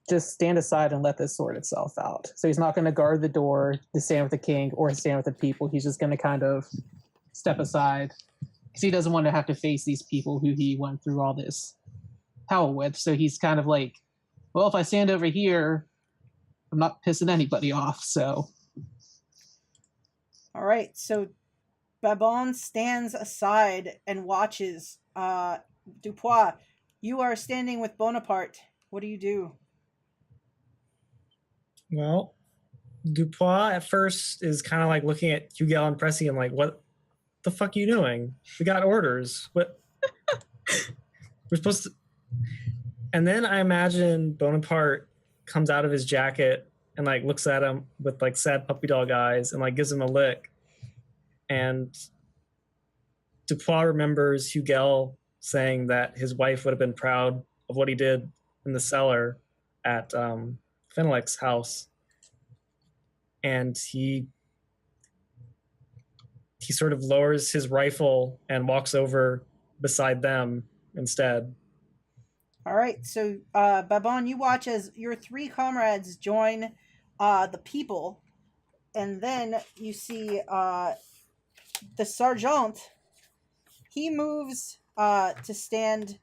just stand aside and let this sort itself out. So he's not going to guard the door to stand with the king or stand with the people. He's just going to kind of step aside because he doesn't want to have to face these people who he went through all this hell with. So he's kind of like, well, if I stand over here, I'm not pissing anybody off. So, all right. So Babin stands aside and watches. Dupois, you are standing with Bonaparte. What do you do? Well, Dupois at first is kind of like looking at Hugel and Pressi and like, what the fuck are you doing? We got orders. What? We're supposed to... And then I imagine Bonaparte comes out of his jacket and like looks at him with like sad puppy dog eyes and like gives him a lick. And Dupois remembers Hugel saying that his wife would have been proud of what he did in the cellar at Fenelek's house. And he sort of lowers his rifle and walks over beside them instead. All right, so Babin, you watch as your three comrades join the people, and then you see the sergeant. He moves to stand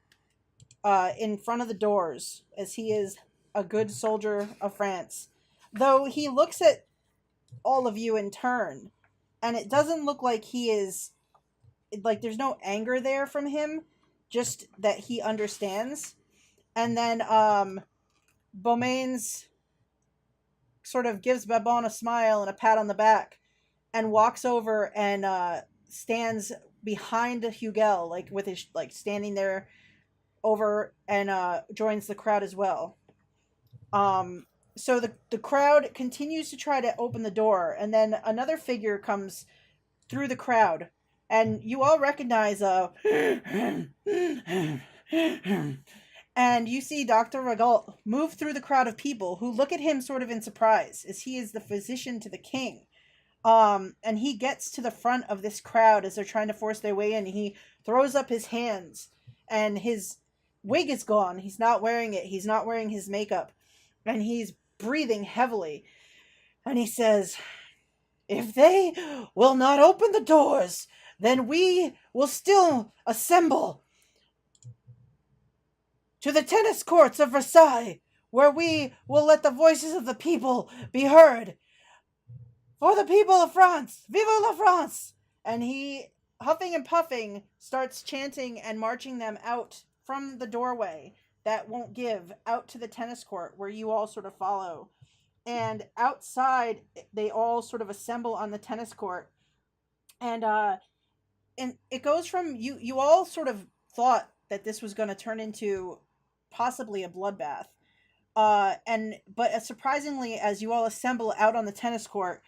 in front of the doors, as he is a good soldier of France. Though he looks at all of you in turn, and it doesn't look like he is, like there's no anger there from him, just that he understands. And then Beaumains sort of gives Babin a smile and a pat on the back and walks over and stands behind Hugel, like with his like standing there over, and joins the crowd as well. So the crowd continues to try to open the door, and then another figure comes through the crowd, and you all recognize and you see Dr. Regault move through the crowd of people who look at him sort of in surprise, as he is the physician to the king. And he gets to the front of this crowd as they're trying to force their way in. He throws up his hands, and his wig is gone. He's not wearing it. He's not wearing his makeup. And he's breathing heavily. And he says, "If they will not open the doors, then we will still assemble to the tennis courts of Versailles, where we will let the voices of the people be heard. For the people of France, vive la France! And he, huffing and puffing, starts chanting and marching them out from the doorway that won't give, out to the tennis court where you all sort of follow. And outside, they all sort of assemble on the tennis court. And it goes from, you all sort of thought that this was going to turn into possibly a bloodbath. But surprisingly, as you all assemble out on the tennis court,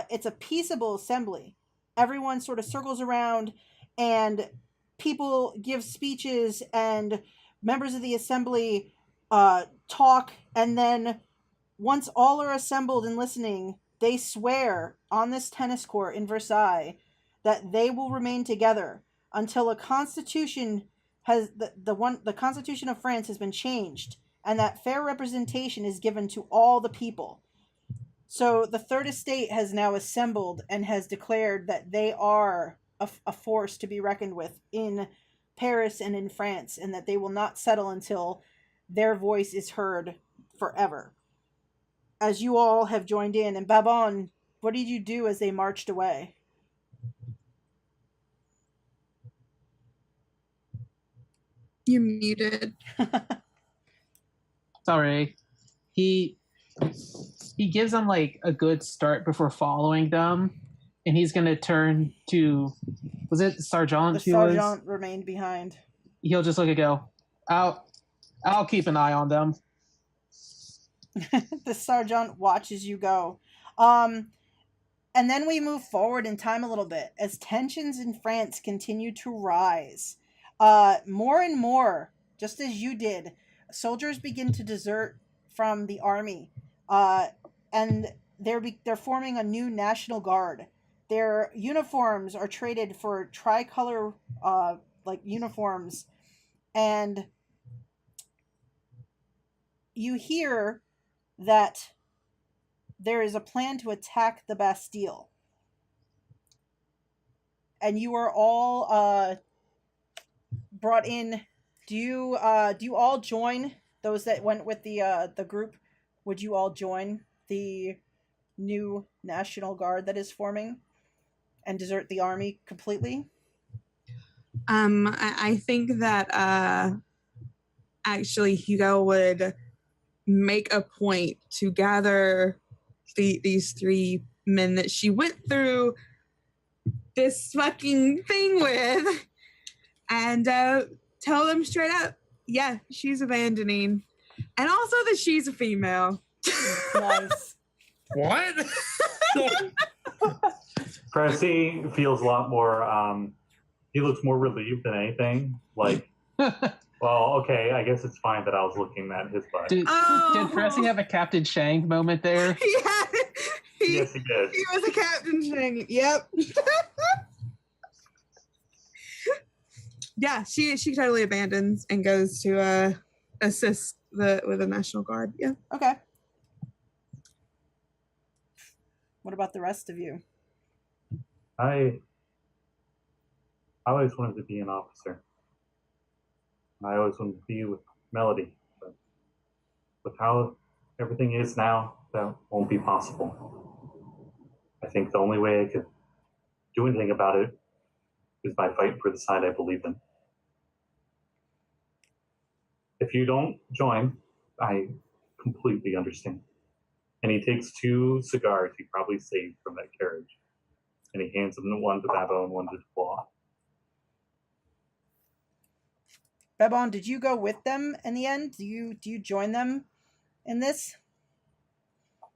it's a peaceable assembly. Everyone sort of circles around, and people give speeches, and members of the assembly talk, and then once all are assembled and listening, they swear on this tennis court in Versailles that they will remain together until a constitution has the Constitution of France has been changed, and that fair representation is given to all the people. So the Third Estate has now assembled and has declared that they are a force to be reckoned with in Paris and in France, and that they will not settle until their voice is heard forever. As you all have joined in, and Babin, what did you do as they marched away? You muted. Sorry. He gives them like a good start before following them, and he's gonna turn to, was it Sergeant? The Sergeant remained behind. He'll just look and go, I'll keep an eye on them. The Sergeant watches you go. And then we move forward in time a little bit as tensions in France continue to rise. More and more, just as you did, soldiers begin to desert from the army, and they're forming a new National Guard. Their uniforms are traded for tricolor uniforms, and you hear that there is a plan to attack the Bastille, and you are all brought in. Do you all join? Those that went with the group, would you all join the new National Guard that is forming and desert the army completely? I think that actually Hugel would make a point to gather these three men that she went through this fucking thing with, and tell them straight up, yeah, she's abandoning, and also that she's a female. Nice. What? Pressi feels a lot more, he looks more relieved than anything. Like, well, okay, I guess it's fine that I was looking at his butt. Did Pressi have a Captain Shang moment there? Yeah. Yes, he did. He was a Captain Shang. Yep. Yeah, she totally abandons and goes to assist with the National Guard. Yeah. Okay. What about the rest of you? I always wanted to be an officer. I always wanted to be with Melody, but with how everything is now, that won't be possible. I think the only way I could do anything about it is by fighting for the side I believe in. If you don't join, I completely understand. And he takes 2 cigars he probably saved from that carriage, and he hands them one to Babin and one to Dupois. Babin, did you go with them in the end? Do you join them in this?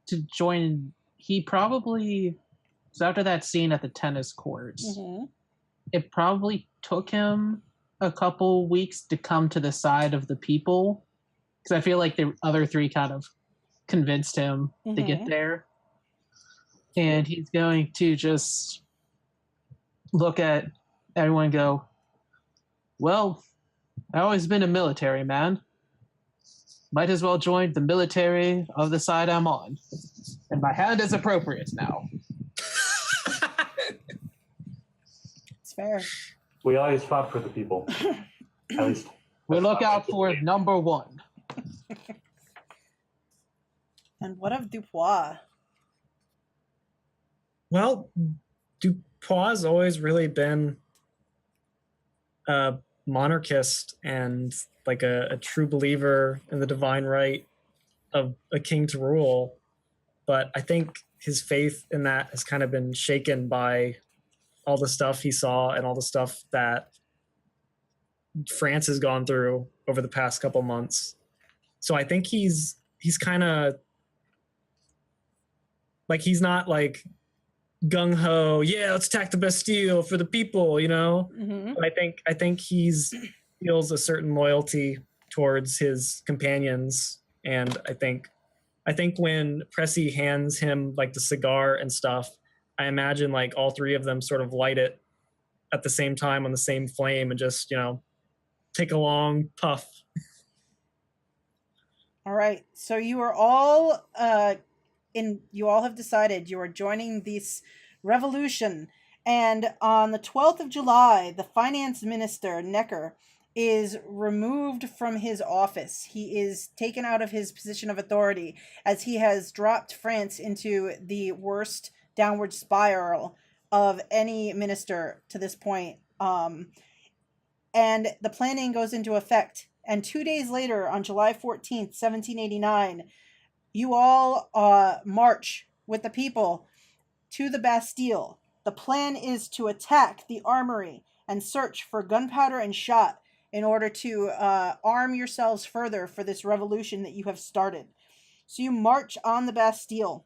To join, he probably, so after that scene at the tennis courts, Mm-hmm. it probably took him a couple weeks to come to the side of the people, because I feel like the other 3 kind of convinced him to get there. And he's going to just look at everyone and go, well, I've always been a military man. Might as well join the military of the side I'm on. And my hand is appropriate now. It's fair. We always fought for the people. At least We look out for number one. And what of Dupois? Well, Dupois has always really been a monarchist and like a true believer in the divine right of a king to rule. But I think his faith in that has kind of been shaken by all the stuff he saw and all the stuff that France has gone through over the past couple months. So I think he's kind of like, he's not like gung-ho, yeah, let's attack the Bastille for the people, you know? Mm-hmm. But I think he's feels a certain loyalty towards his companions. And I think when Pressi hands him like the cigar and stuff, I imagine like all three of them sort of light it at the same time on the same flame and just, you know, take a long puff. All right. So you are all you all have decided you are joining this revolution. And on the 12th of July, the finance minister, Necker, is removed from his office. He is taken out of his position of authority as he has dropped France into the worst downward spiral of any minister to this point. And the planning goes into effect. And 2 days later, on July 14th, 1789, you all march with the people to the Bastille. The plan is to attack the armory and search for gunpowder and shot in order to arm yourselves further for this revolution that you have started. So you march on the Bastille.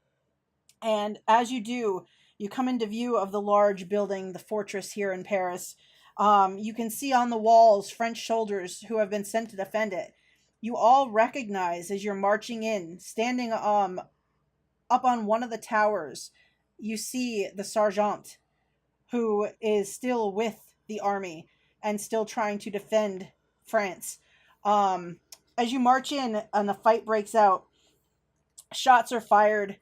And as you do, you come into view of the large building, the fortress here in Paris. You can see on the walls French soldiers who have been sent to defend it. You all recognize as you're marching in, standing up on one of the towers, you see the sergeant who is still with the army and still trying to defend France. As you march in and the fight breaks out, shots are fired.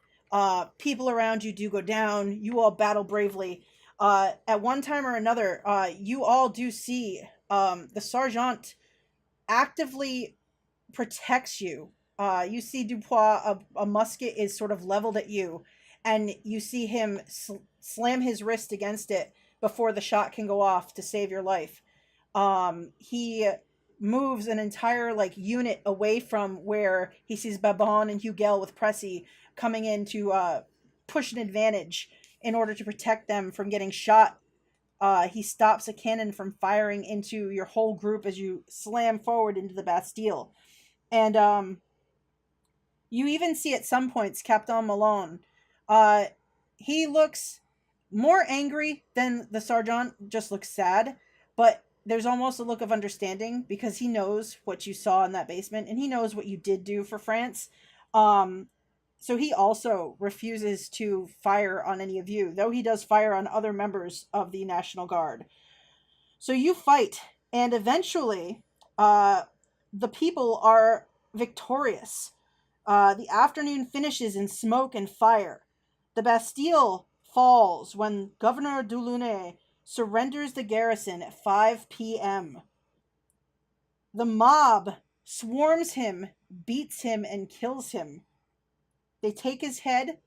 People around you do go down. You all battle bravely. At one time or another, you all do see the sergeant actively protects you. You see Dupois, a musket is sort of leveled at you, and you see him slam his wrist against it before the shot can go off to save your life. He moves an entire unit away from where he sees Babin and Hugel with Pressi coming in to push an advantage in order to protect them from getting shot. He stops a cannon from firing into your whole group as you slam forward into the Bastille. And you even see at some points Captain Malone. He looks more angry than the sergeant, just looks sad, but there's almost a look of understanding because he knows what you saw in that basement and he knows what you did do for France. So he also refuses to fire on any of you, though he does fire on other members of the National Guard. So you fight, and eventually the people are victorious. The afternoon finishes in smoke and fire. The Bastille falls when Governor Delaunay surrenders the garrison at 5 p.m. The mob swarms him, beats him, and kills him. They take his head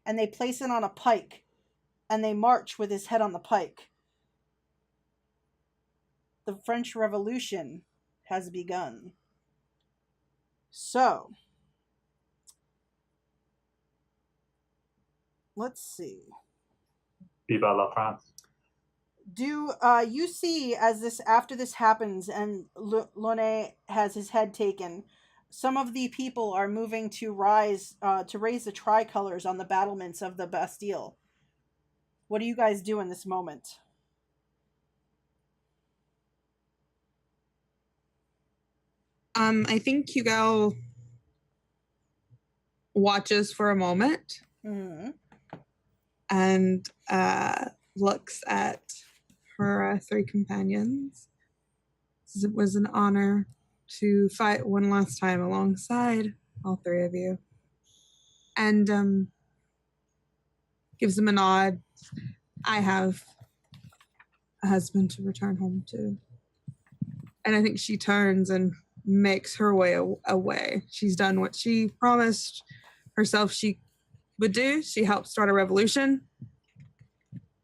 and they place it on a pike, and they march with his head on the pike. The French Revolution has begun. So, let's see. Viva la France. Do you see after this happens and Launay has his head taken, some of the people are moving to raise the tricolors on the battlements of the Bastille. What do you guys do in this moment? I think Hugel watches for a moment and looks at her three companions. It was an honor to fight one last time alongside all three of you. And gives them a nod. I have a husband to return home to. And I think she turns and makes her way away. She's done what she promised herself she would do. She helped start a revolution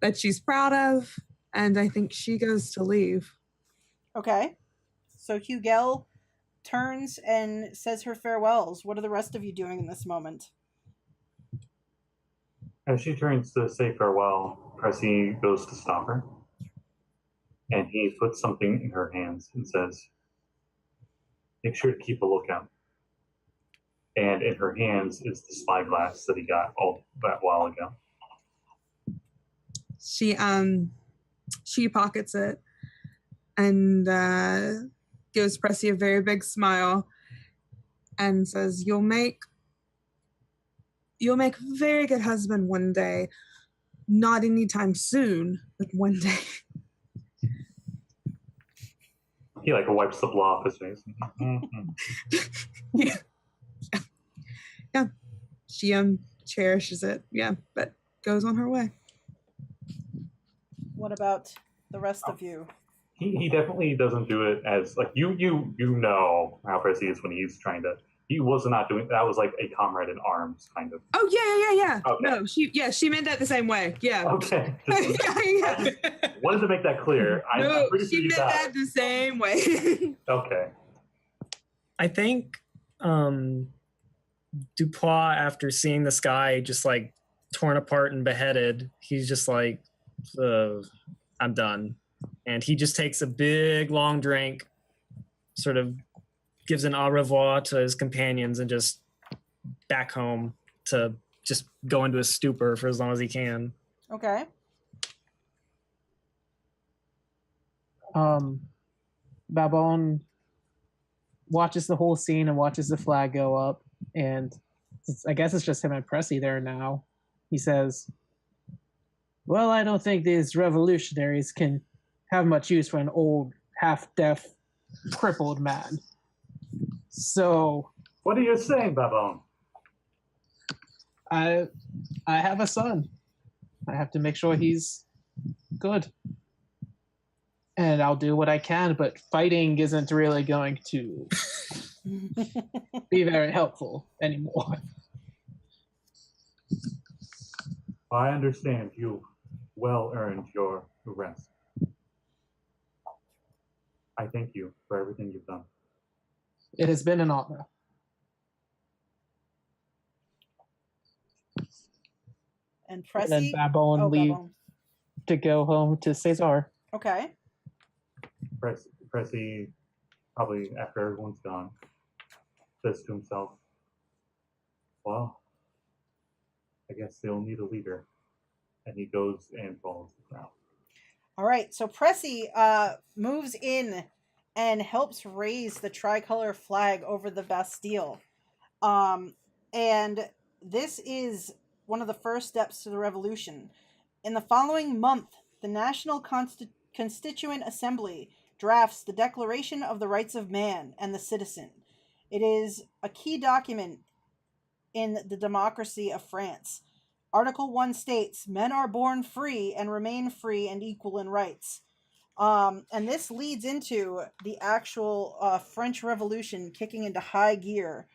that she's proud of, and I think she goes to leave. Okay. So Hugel turns and says her farewells. What are the rest of you doing in this moment? As she turns to say farewell, Pressi goes to stop her. And he puts something in her hands and says, make sure to keep a lookout. And in her hands is the spyglass that he got all that while ago. She pockets it and gives Pressi a very big smile and says, You'll make a very good husband one day. Not anytime soon, but one day. He wipes the blood off his face. Yeah. She cherishes it. Yeah, but goes on her way. What about the rest of you? He definitely doesn't do it as you know how Pressi is when he's trying to. He was not doing that. Was like a comrade in arms kind of. Oh yeah. Okay. No, she meant that the same way. Yeah. Okay. Yeah. Wanted to make that clear. No, I'm pretty sure she you meant got that it. the same way. Okay. I think Dupois, after seeing this guy just torn apart and beheaded, he's just I'm done. And he just takes a big long drink, sort of gives an au revoir to his companions, and just back home to just go into a stupor for as long as he can. Okay. Babin watches the whole scene and watches the flag go up, and I guess it's just him and Pressi there now. He says, well, I don't think these revolutionaries can have much use for an old, half-deaf, crippled man. So... What are you saying, Babin? I have a son. I have to make sure he's good. And I'll do what I can, but fighting isn't really going to be very helpful anymore. I understand you well earned your rest. I thank you for everything you've done. It has been an honor. And Pressi. And then Babin leaves to go home to Cesar. Okay. Pressi, probably after everyone's gone, says to himself, well, I guess they'll need a leader. And he goes and follows the crowd. All right. So Pressi moves in and helps raise the tricolor flag over the Bastille. And this is one of the first steps to the revolution. In the following month, the National Constituent Assembly drafts the Declaration of the Rights of Man and the Citizen. It is a key document in the democracy of France. Article 1 states, men are born free and remain free and equal in rights. And this leads into the actual French Revolution kicking into high gear.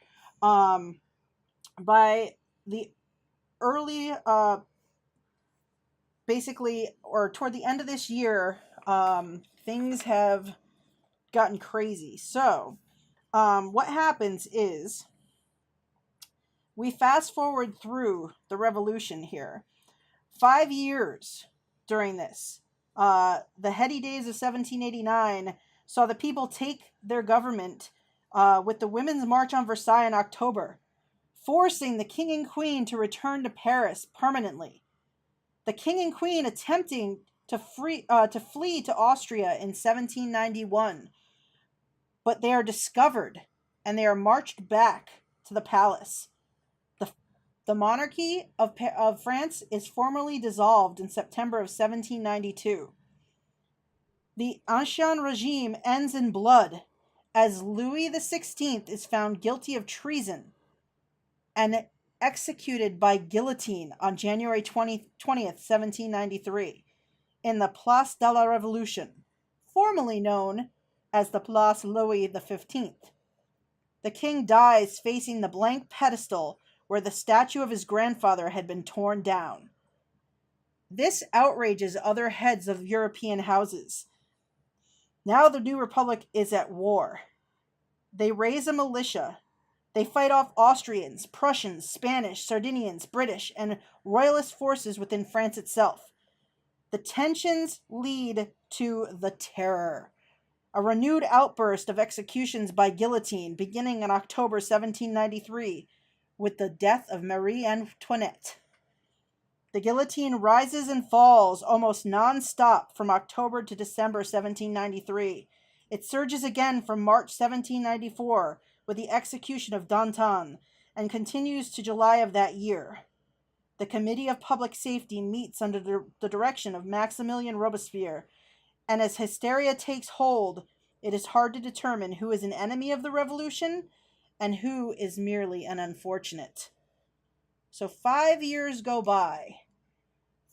By the early, basically, or toward the end of this year, things have gotten crazy. So, what happens is, we fast forward through the revolution here. 5 years during this, the heady days of 1789 saw the people take their government with the Women's March on Versailles in October, forcing the king and queen to return to Paris permanently. The king and queen attempting to flee to Austria in 1791, but they are discovered and they are marched back to the palace. The monarchy of France is formally dissolved in September of 1792. The Ancien Regime ends in blood as Louis XVI is found guilty of treason and executed by guillotine on January 20th, 1793. in the Place de la Révolution, formerly known as the Place Louis XV. The king dies facing the blank pedestal where the statue of his grandfather had been torn down. This outrages other heads of European houses. Now the New Republic is at war. They raise a militia. They fight off Austrians, Prussians, Spanish, Sardinians, British, and royalist forces within France itself. The tensions lead to the Terror, a renewed outburst of executions by guillotine beginning in October 1793 with the death of Marie Antoinette. The guillotine rises and falls almost non-stop from October to December 1793. It surges again from March 1794 with the execution of Danton and continues to July of that year. The Committee of Public Safety meets under the direction of Maximilien Robespierre, and as hysteria takes hold, it is hard to determine who is an enemy of the revolution and who is merely an unfortunate. So 5 years go by.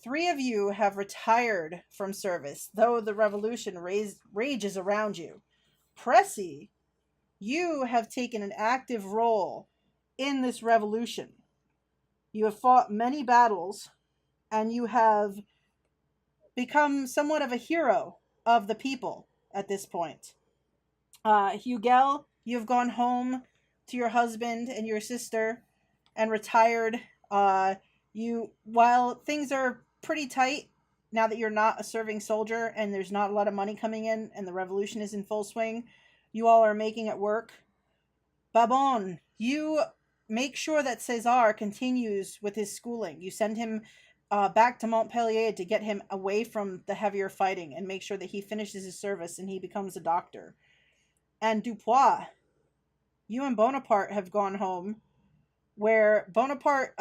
3 of you have retired from service, though the revolution rages around you. Pressi, you have taken an active role in this revolution. You have fought many battles, and you have become somewhat of a hero of the people at this point. Hugel, you have gone home to your husband and your sister and retired. While things are pretty tight now that you're not a serving soldier and there's not a lot of money coming in and the revolution is in full swing, you all are making it work. Babin, you make sure that César continues with his schooling. You send him back to Montpellier to get him away from the heavier fighting and make sure that he finishes his service and he becomes a doctor. And Dupois, you and Bonaparte have gone home, where Bonaparte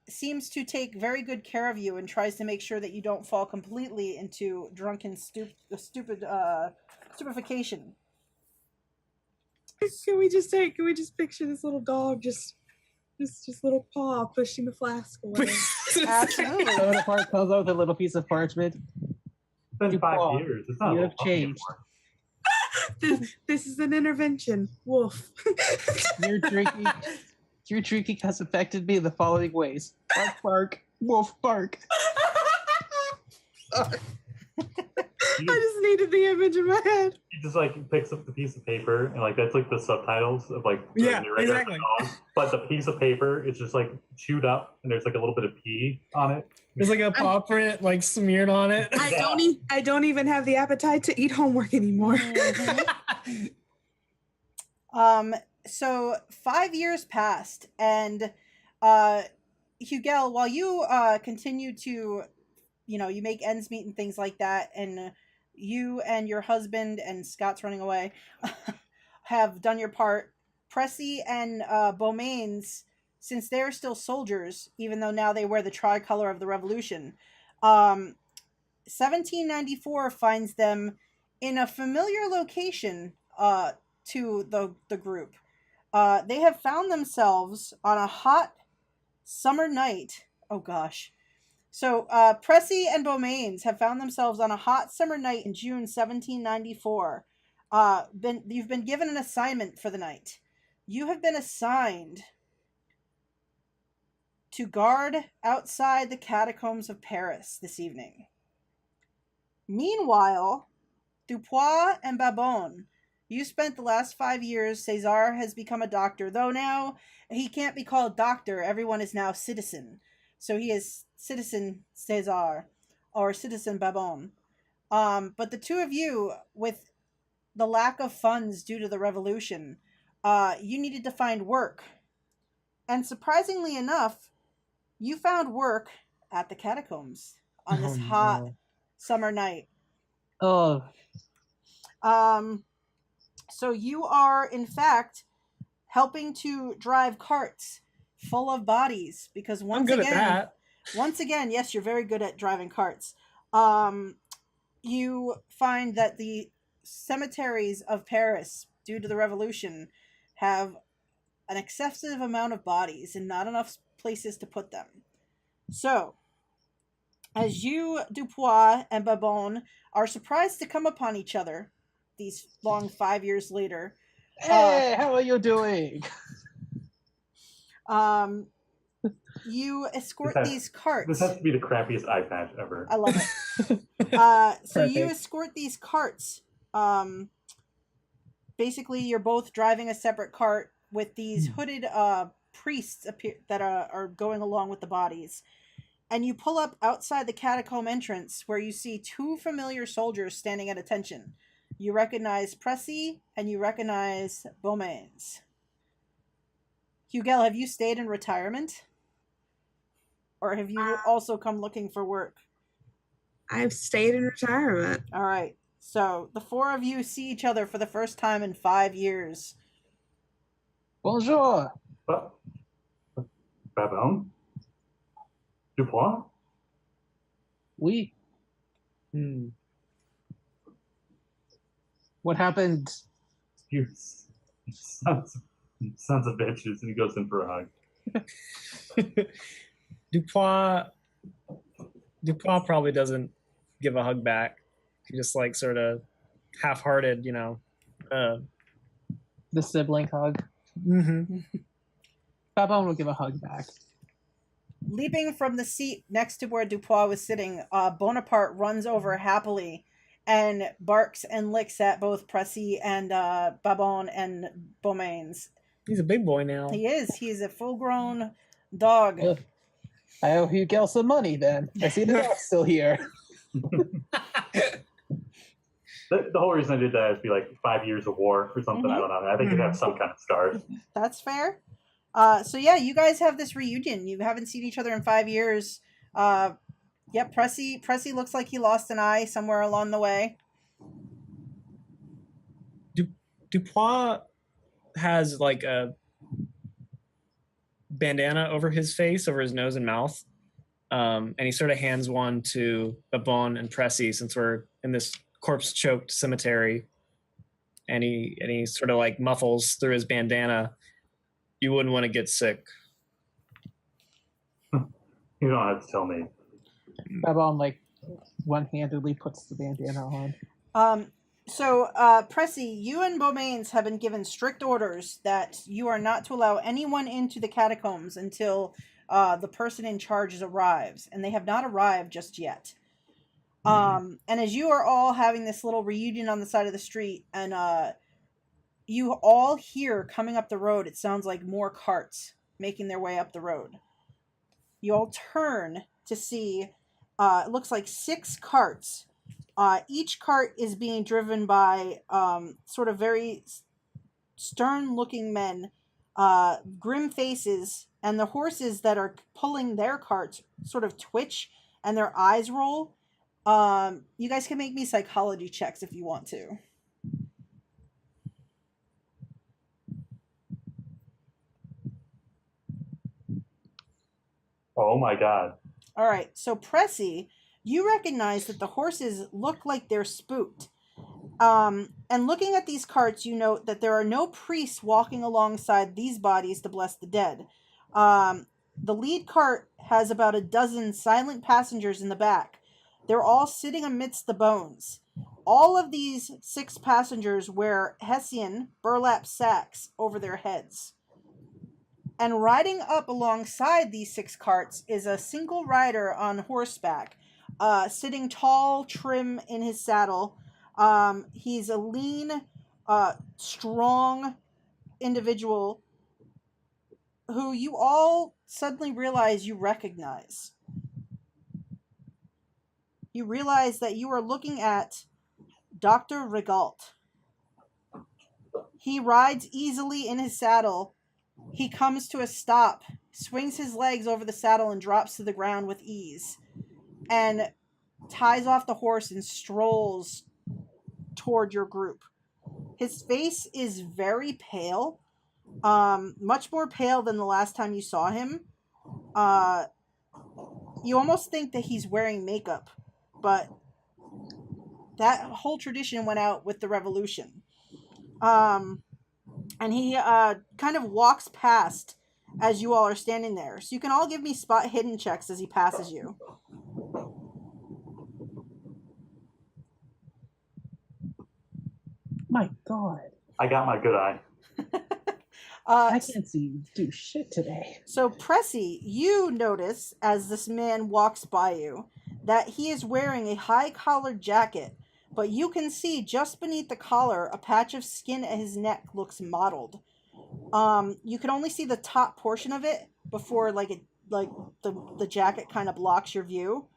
seems to take very good care of you and tries to make sure that you don't fall completely into drunken stupefaction. Can we just picture this little dog just little paw pushing the flask away? Absolutely. Bonaparte comes out with a little piece of parchment. It's been 5 years. It's not You a have little changed. anymore. This is an intervention. Woof. Your drinking has affected me in the following ways. Bark, bark, wolf, bark. I just needed the image in my head. He just like picks up the piece of paper and like that's like the subtitles of like Yeah, the narrator of the exactly. dog. But the piece of paper is just like chewed up and there's like a little bit of pee on it. There's like a paw print like smeared on it. I don't even have the appetite to eat homework anymore. So 5 years passed, and Hugel, while you continue to, you make ends meet and things like that, and you and your husband and Scott's running away have done your part. Pressi and Beaumains, since they're still soldiers, even though now they wear the tricolor of the revolution, 1794 finds them in a familiar location to the group. They have found themselves on a hot summer night. Oh gosh. So Pressi and Beaumains have found themselves on a hot summer night in June 1794. You've been given an assignment for the night. You have been assigned to guard outside the catacombs of Paris this evening. Meanwhile, Dupois and Babin, you spent the last 5 years. César has become a doctor, though now he can't be called doctor. Everyone is now citizen. So he is Citizen César or Citizen Babin. But the two of you, with the lack of funds due to the revolution, you needed to find work. And surprisingly enough, you found work at the catacombs on this hot summer night. Oh. So you are, in fact, helping to drive carts full of bodies because once again, yes, you're very good at driving carts. You find that the cemeteries of Paris, due to the revolution, have an excessive amount of bodies and not enough places to put them. So as you, Dupois, and Babin are surprised to come upon each other these long 5 years later. Hey, how are you doing? You escort This has- these carts. This has to be the crappiest eye patch ever. I love it. So you Perfect. escort these carts. Basically, you're both driving a separate cart with these hooded priests that are going along with the bodies. And you pull up outside the catacomb entrance where you see two familiar soldiers standing at attention. You recognize Pressi and you recognize Beaumains. Hugel, have you stayed in retirement? Or have you also come looking for work? I've stayed in retirement. All right. So the four of you see each other for the first time in 5 years. Bonjour. But Babin? Dupois? Oui. What happened? You sons of bitches. And he goes in for a hug. Dupois probably doesn't give a hug back. He just like sort of half-hearted, The sibling hug. Mm-hmm. Babin will give a hug back. Leaping from the seat next to where Dupois was sitting, Bonaparte runs over happily and barks and licks at both Pressi and Babin and Beaumains. He's a big boy now. He is. He is a full-grown dog. Ugh. I owe Hugel some money then. I see the dog's still here. The whole reason I did that is be like 5 years of war or something. I don't know. I think it has some kind of scars. That's fair. So yeah, you guys have this reunion. You haven't seen each other in 5 years. Pressi looks like he lost an eye somewhere along the way. Dupois has like a bandana over his face, over his nose and mouth. And he sort of hands one to Babin and Pressi since we're in this corpse-choked cemetery. And he sort of like muffles through his bandana. You wouldn't want to get sick. You don't have to tell me. Babin like one-handedly puts the bandana on. So Pressi, you and Beaumains have been given strict orders that you are not to allow anyone into the catacombs until the person in charge arrives, and they have not arrived just yet. And as you are all having this little reunion on the side of the street, and you all hear coming up the road, it sounds like more carts making their way up the road. You all turn to see, it looks like 6 carts. Each cart is being driven by sort of very stern-looking men, grim faces, and the horses that are pulling their carts sort of twitch and their eyes roll. You guys can make me psychology checks if you want to. Oh my god. All right, so Pressi, you recognize that the horses look like they're spooked. And looking at these carts, you note that there are no priests walking alongside these bodies to bless the dead. The lead cart has about a dozen silent passengers in the back. They're all sitting amidst the bones. All of these 6 passengers wear Hessian burlap sacks over their heads. And riding up alongside these 6 carts is a single rider on horseback, sitting tall, trim in his saddle. He's a lean, strong individual who you all suddenly realize you recognize. You realize that you are looking at Dr. Rigault. He rides easily in his saddle. He comes to a stop, swings his legs over the saddle and drops to the ground with ease, and ties off the horse and strolls toward your group. His face is very pale, much more pale than the last time you saw him. You almost think that he's wearing makeup, but that whole tradition went out with the revolution. And he kind of walks past as you all are standing there. So you can all give me spot hidden checks as he passes you. My God. I got my good eye. I can't see you do shit today. So, Pressi, you notice as this man walks by you that he is wearing a high-collared jacket, but you can see just beneath the collar a patch of skin at his neck looks mottled. You can only see the top portion of it before, the jacket kind of blocks your view.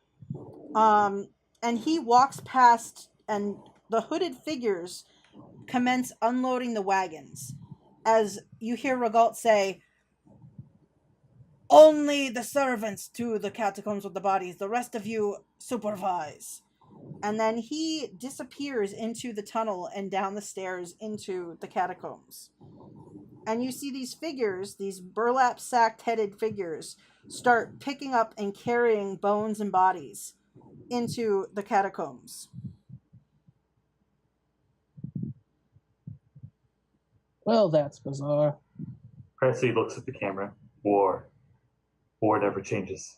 And he walks past, and the hooded figures commence unloading the wagons. As you hear Regault say, "Only the servants to the catacombs with the bodies. The rest of you supervise." And then he disappears into the tunnel and down the stairs into the catacombs. And you see these figures, these burlap sack-headed figures, start picking up and carrying bones and bodies into the catacombs. Well, that's bizarre. Pressi looks at the camera. War. War never changes.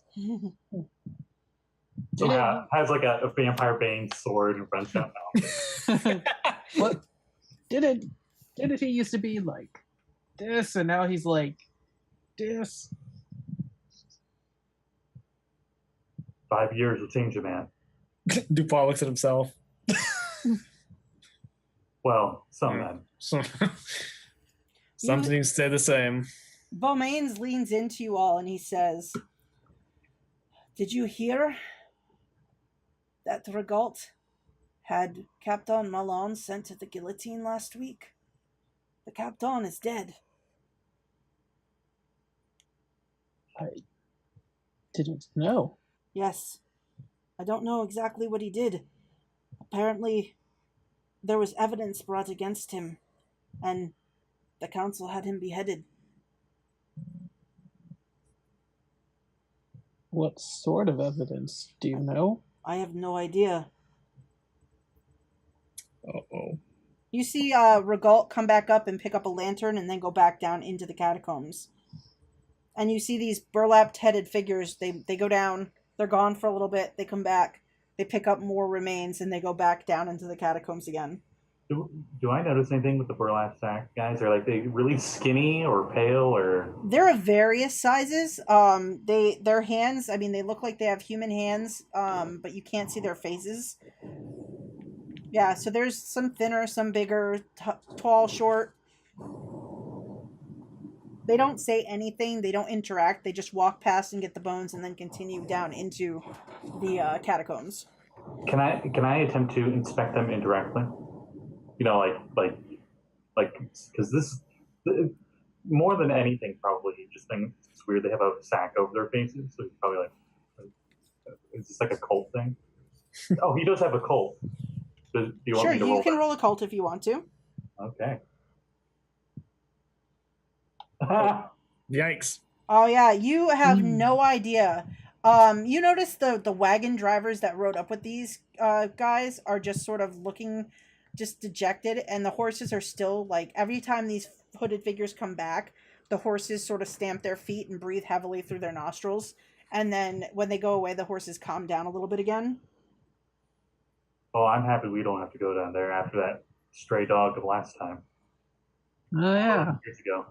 Somehow has like a vampire bane sword and runs down now. What? Didn't he used to be like this, and now he's like this? 5 years will change a man. Dupois looks at himself. Well, some men. Some things stay the same. Beaumains leans into you all and he says, "Did you hear that Regault had Captain Malon sent to the guillotine last week? The Captain is dead." I didn't know. "Yes. I don't know exactly what he did. Apparently, there was evidence brought against him, and the council had him beheaded." What sort of evidence? Do you know? "I have no idea." Uh-oh. You see Regault come back up and pick up a lantern and then go back down into the catacombs. And you see these burlap-headed figures. They go down. They're gone for a little bit. They come back. They pick up more remains and they go back down into the catacombs again. Do I notice anything with the burlap sack guys? Are they really skinny or pale or? They're of various sizes. Their hands, I mean, they look like they have human hands, but you can't see their faces. Yeah, so there's some thinner, some bigger, tall, short. They don't say anything. They don't interact. They just walk past and get the bones and then continue down into the catacombs. Can I attempt to inspect them indirectly? You know, like, because this, more than anything, probably he just thinks it's weird. They have a sack over their faces, so he's probably like, is this like a cult thing? Oh, he does have a cult. Do you want Sure, me to you can that? roll a cult if you want to. Okay. Yikes. Oh yeah, you have no idea. You notice the wagon drivers that rode up with these guys are just sort of looking just dejected, and the horses are still like, every time these hooded figures come back, the horses sort of stamp their feet and breathe heavily through their nostrils, and then when they go away, the horses calm down a little bit again. Oh, I'm happy we don't have to go down there after that stray dog of last time. Oh, yeah. Years ago.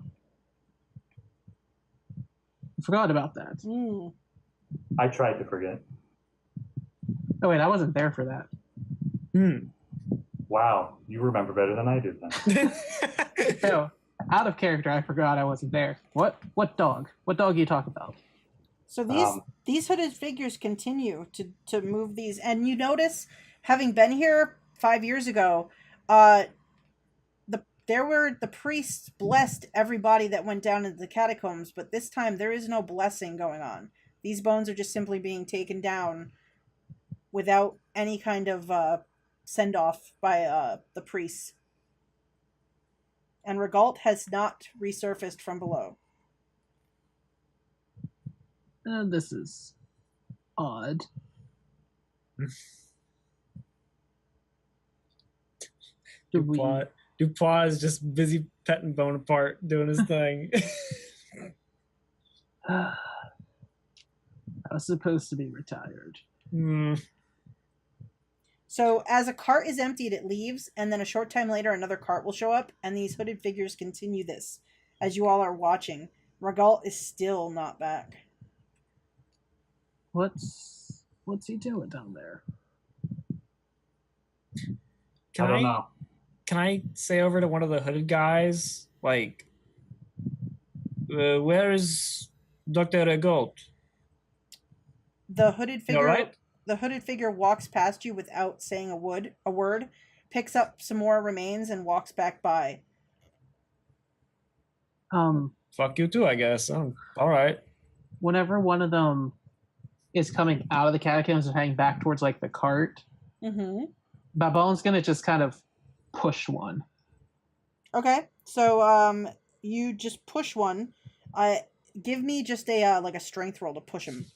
I forgot about that. Mm. I tried to forget. Oh, wait, I wasn't there for that. Wow, you remember better than I did then. So, out of character, I forgot I wasn't there. What dog? What dog are you talking about? So these hooded figures continue to move these, and you notice, having been here 5 years ago, the priests blessed everybody that went down into the catacombs, but this time there is no blessing going on. These bones are just simply being taken down without any kind of send off by the priests. And Regault has not resurfaced from below. This is odd. Dupois is just busy petting Bonaparte, doing his thing. I was supposed to be retired. So as a cart is emptied, it leaves, and then a short time later, another cart will show up, and these hooded figures continue this as you all are watching. Regal is still not back. What's he doing down there? I don't know. Can I say over to one of the hooded guys, like, where is Dr. Regault? The hooded figure, right? The hooded figure walks past you without saying a word, picks up some more remains, and walks back by. Fuck you too, I guess. All right. Whenever one of them is coming out of the catacombs and heading back towards like the cart, Babin's gonna just kind of push one. Okay, so you just push one. Give me just a like a strength roll to push him.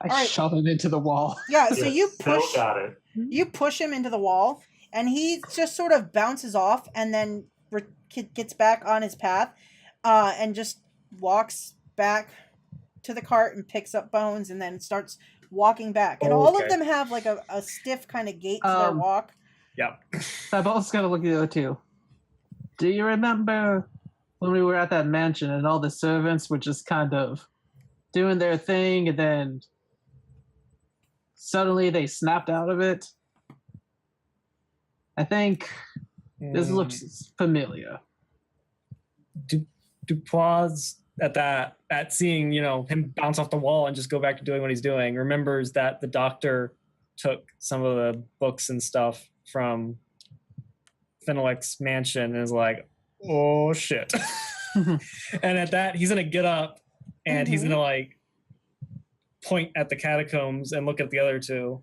I shove him into the wall. Yeah, so you push. Got it. You push him into the wall, and he just sort of bounces off, and then gets back on his path, and just walks back to the cart and picks up bones, and then starts walking back. And all of them have like a stiff kind of gait to their walk. Yep. Babin's gonna look at the other two. Do you remember when we were at that mansion and all the servants were just kind of doing their thing, and then suddenly they snapped out of it? I think this looks familiar. Dupois at seeing, him bounce off the wall and just go back to doing what he's doing, remembers that the doctor took some of the books and stuff from Fenelek's mansion and is like, oh shit. And at that, he's gonna get up and he's gonna like point at the catacombs and look at the other two.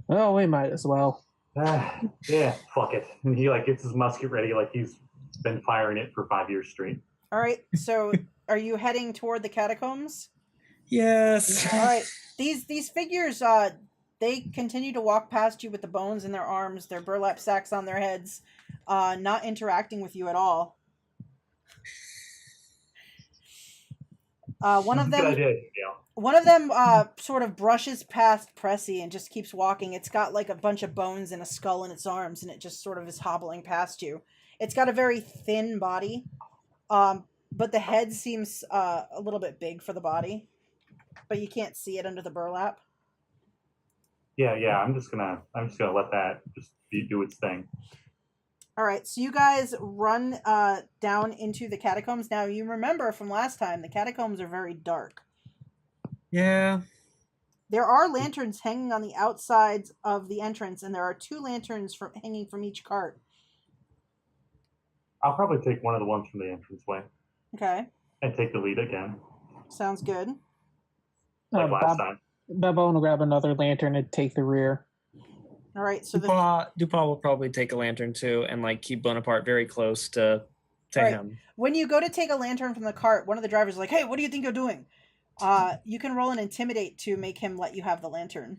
Oh, we might as well. Yeah, fuck it. And he like gets his musket ready, like he's been firing it for 5 years straight. All right, so are you heading toward the catacombs? Yes. All right. These figures, they continue to walk past you with the bones in their arms, their burlap sacks on their heads, not interacting with you at all. One of them. Good idea, yeah. One of them sort of brushes past Pressi and just keeps walking. It's got like a bunch of bones and a skull in its arms, and it just sort of is hobbling past you. It's got a very thin body, but the head seems a little bit big for the body, but you can't see it under the burlap. Yeah. I'm just gonna let that just do its thing. All right, so you guys run down into the catacombs. Now, you remember from last time, the catacombs are very dark. Yeah. There are lanterns hanging on the outsides of the entrance, and there are 2 lanterns hanging from each cart. I'll probably take one of the ones from the entranceway. Okay. And take the lead again. Sounds good. Like last time. Babin will grab another lantern and take the rear. All right, so Dupois will probably take a lantern too, and like keep Bonaparte very close to him. When you go to take a lantern from the cart, one of the drivers is like, "Hey, what do you think you're doing?" You can roll an intimidate to make him let you have the lantern.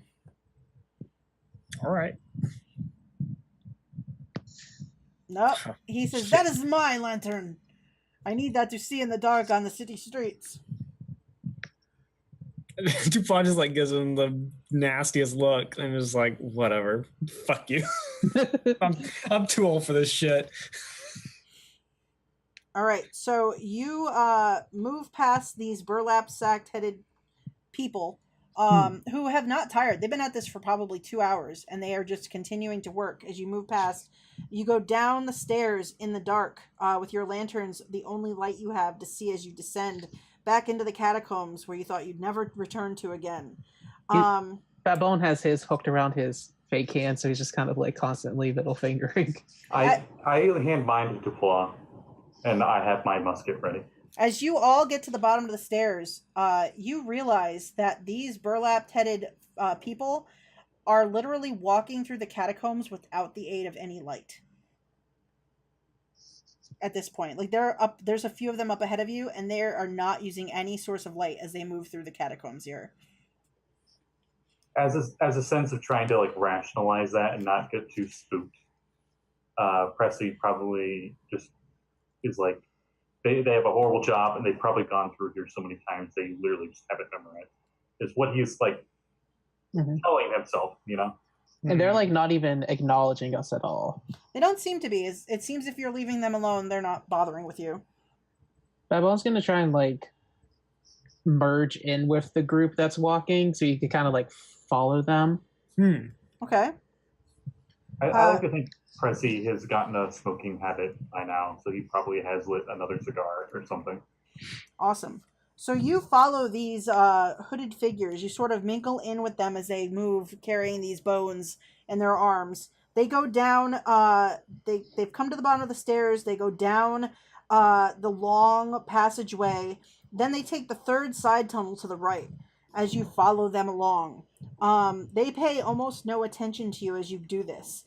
All right. Nope. He says, "That is my lantern. I need that to see in the dark on the city streets." Dupois just like gives him the nastiest look and is like, whatever, fuck you. I'm too old for this shit. All right, so you move past these burlap sacked headed people who have not tired. They've been at this for probably 2 hours, and they are just continuing to work. As you move past, you go down the stairs in the dark with your lanterns, the only light you have to see as you descend back into the catacombs where you thought you'd never return to again. Babin has his hooked around his fake hand, so he's just kind of like constantly middle fingering. I hand mine to Dupois, and I have my musket ready. As you all get to the bottom of the stairs, you realize that these burlap-headed people are literally walking through the catacombs without the aid of any light. At this point, like there's a few of them up ahead of you, and they are not using any source of light as they move through the catacombs here. As a sense of trying to like rationalize that and not get too spooked, Pressi probably just is like they have a horrible job and they've probably gone through here so many times they literally just have it memorized. Is what he's like telling himself, you know. And they're like not even acknowledging us at all. They don't seem to be. It seems if you're leaving them alone, they're not bothering with you. Babin's gonna try and like merge in with the group that's walking, so you can kind of like follow them. Okay. I like to think Pressi has gotten a smoking habit by now, so he probably has lit another cigar or something. Awesome. So you follow these hooded figures. You sort of mingle in with them as they move, carrying these bones in their arms. They go down. They've come to the bottom of the stairs. They go down the long passageway. Then they take the third side tunnel to the right as you follow them along. They pay almost no attention to you as you do this.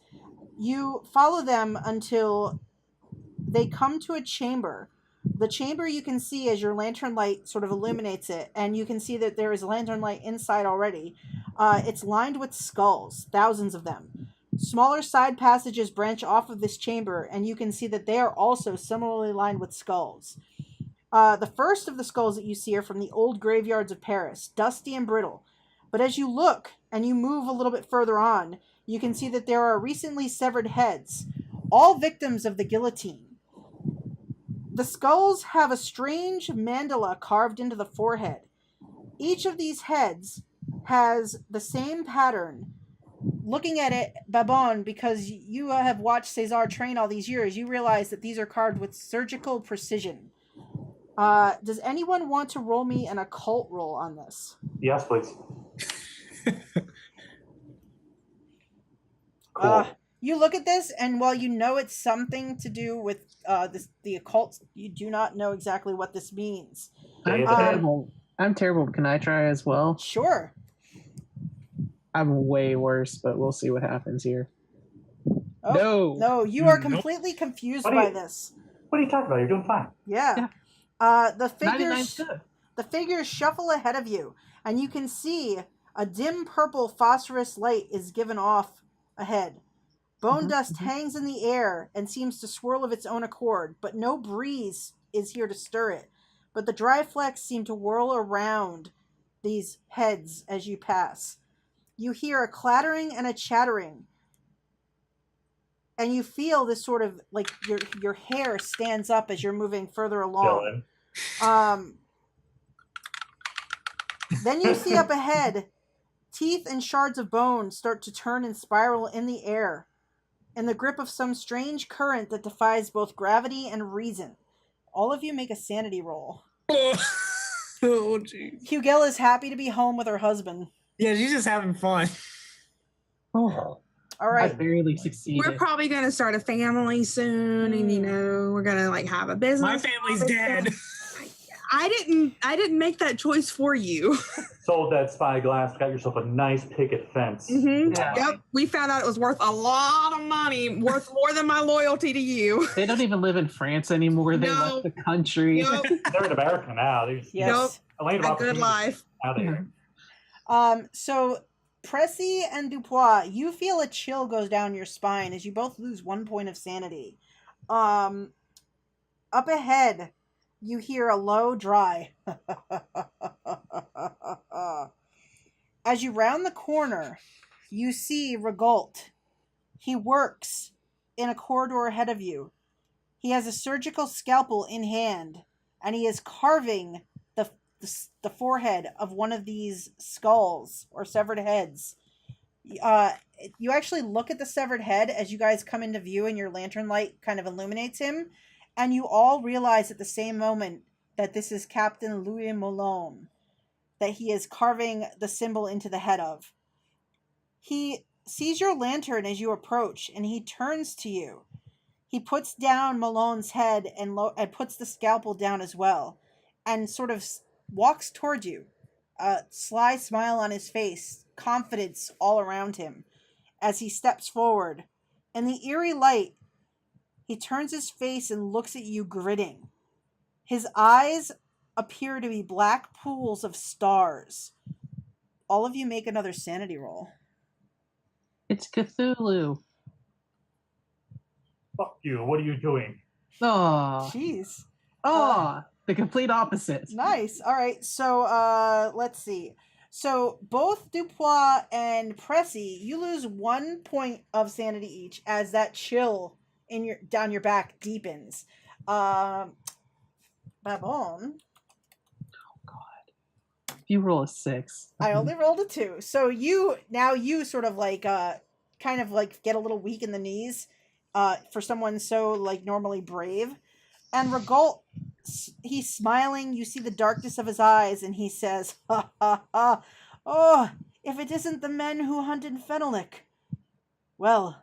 You follow them until they come to a chamber. The chamber you can see as your lantern light sort of illuminates it, and you can see that there is lantern light inside already. It's lined with skulls, thousands of them. Smaller side passages branch off of this chamber, and you can see that they are also similarly lined with skulls. The first of the skulls that you see are from the old graveyards of Paris, dusty and brittle. But as you look and you move a little bit further on, you can see that there are recently severed heads, all victims of the guillotine. The skulls have a strange mandala carved into the forehead. Each of these heads has the same pattern. Looking at it, Babin, because you have watched Cesar train all these years, you realize that these are carved with surgical precision. Does anyone want to roll me an occult roll on this? Yes, please. Cool. You look at this, and while you know it's something to do with the occult, you do not know exactly what this means. I'm terrible. I'm terrible. Can I try as well? Sure. I'm way worse, but we'll see what happens here. Oh, no, you are completely confused by this. What are you talking about? You're doing fine. Yeah. The figures shuffle ahead of you, and you can see a dim purple phosphorus light is given off ahead. Bone dust hangs in the air and seems to swirl of its own accord, but no breeze is here to stir it. But the dry flecks seem to whirl around these heads as you pass. You hear a clattering and a chattering, and you feel this sort of, like, your hair stands up as you're moving further along. Then you see up ahead, teeth and shards of bone start to turn and spiral in the air, in the grip of some strange current that defies both gravity and reason. All of you make a sanity roll. Oh, jeez. Hugel is happy to be home with her husband. Yeah, she's just having fun. Oh, all right. I barely succeeded. We're probably gonna start a family soon, and we're gonna like have a business. My family's dead. I didn't make that choice for you. Sold that spyglass, got yourself a nice picket fence. Yeah. Yep, we found out it was worth a lot of money, worth more than my loyalty to you. They don't even live in France anymore. They left the country. Nope. They're in America now. Yes. A good life. Out of here. So Pressi and Dupois, you feel a chill goes down your spine as you both lose 1 point of sanity. Up ahead, you hear a low, dry. As you round the corner, you see Regault. He works in a corridor ahead of you. He has a surgical scalpel in hand, and he is carving the forehead of one of these skulls or severed heads. You actually look at the severed head as you guys come into view, and your lantern light kind of illuminates him, and you all realize at the same moment that this is Captain Louis Malone, that he is carving the symbol into the head of. He sees your lantern as you approach, and he turns to you. He puts down Malone's head and puts the scalpel down as well, and sort of walks toward you, a sly smile on his face, confidence all around him, as he steps forward. In the eerie light, he turns his face and looks at you, gritting. His eyes appear to be black pools of stars. All of you make another sanity roll. It's Cthulhu. Fuck you. What are you doing? Oh, Jeez. the complete opposite. Nice. All right. So let's see. So both Dupois and Pressi, you lose 1 point of sanity each as that chill in your down your back deepens. Babon. If you roll a 6. I only rolled a 2. So you sort of like kind of like get a little weak in the knees for someone so like normally brave. And Regault, he's smiling. You see the darkness of his eyes, and he says, "Ha ha ha! Oh, if it isn't the men who hunted Fenelic. Well,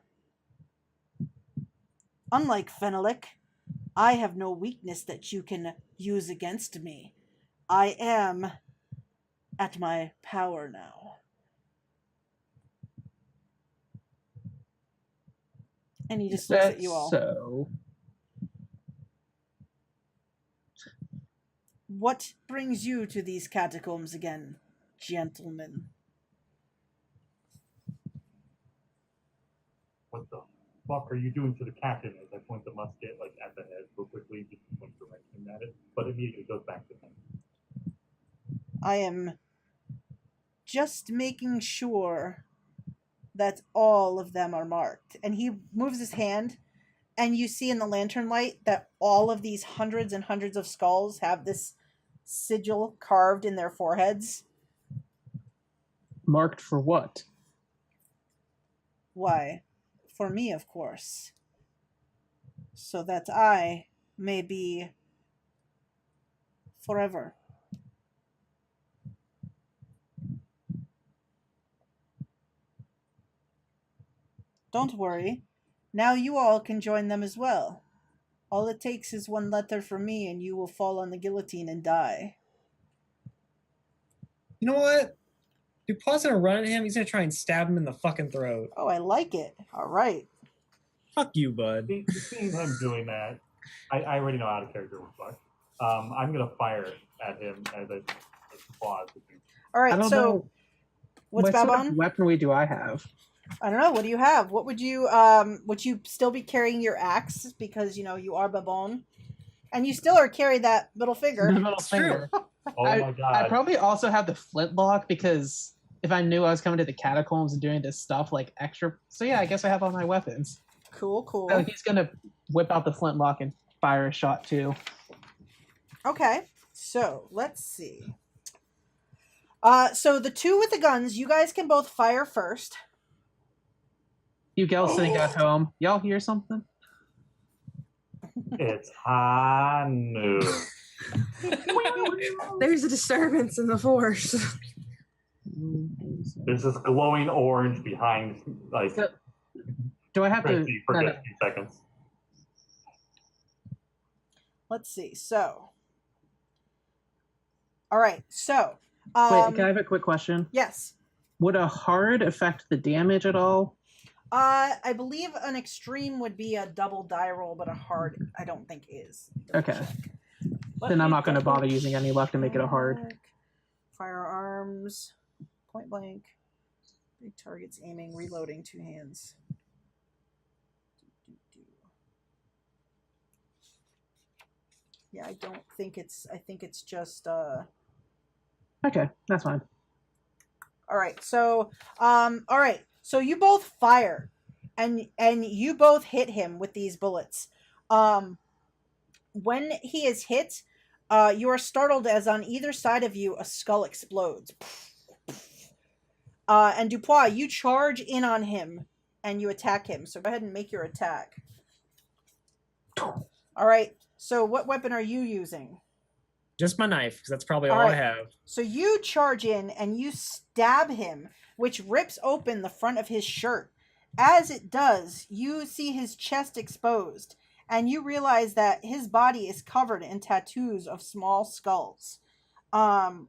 unlike Fenelic, I have no weakness that you can use against me. I am at my power now." And he just looks at you all. So, What brings you to these catacombs again, gentlemen? What the fuck are you doing to the captain? As I point the musket like at the head so quickly, just point direction at it, but immediately goes back to him. I am just making sure that all of them are marked. And he moves his hand, and you see in the lantern light that all of these hundreds and hundreds of skulls have this sigil carved in their foreheads. marked for what? Why? For me, of course. So that I may be forever. Don't worry. Now you all can join them as well. All it takes is one letter from me and you will fall on the guillotine and die. You know what? Dupois gonna run at him. He's gonna try and stab him in the fucking throat. Oh, I like it. All right. Fuck you, bud. Seeing him doing that, I already know how to character reflect. I'm gonna fire at him as I pause. All right. I don't So, know. what's What sort Babon? of weaponry do I have? I don't know. What do you have? What would you still be carrying your axe because you are Babon, and you still are carry that middle finger. The middle It's finger. Oh my god! I'd probably also have the flintlock because if I knew I was coming to the catacombs and doing this stuff like extra. So yeah, I guess I have all my weapons. Cool. So he's gonna whip out the flintlock and fire a shot too. Okay. So let's see. So the two with the guns, you guys can both fire first. You gals sitting at home, y'all hear something? It's Hanu. There's a disturbance in the force. There's this glowing orange behind, like, So, do I have to? Pressi for just a few seconds. Let's see. So, all right. So, Wait, can I have a quick question? yes. Would a hard affect the damage at all? I believe an extreme would be a double die roll, but a hard I don't think is. Okay. Then I'm not going to bother using any luck to make it a hard. Check. Firearms, point blank, big targets, aiming, reloading, two hands. Yeah, I don't think it's. I think it's just. Okay, that's fine. All right. So, all right. So you both fire, and you both hit him with these bullets. When he is hit, you are startled as on either side of you a skull explodes. And Dupois, you charge in on him and you attack him. So go ahead and make your attack. All right. So what weapon are you using? Just my knife, because that's probably All all I right. have. So you charge in and you stab him, which rips open the front of his shirt. As it does, you see his chest exposed, and you realize that his body is covered in tattoos of small skulls. And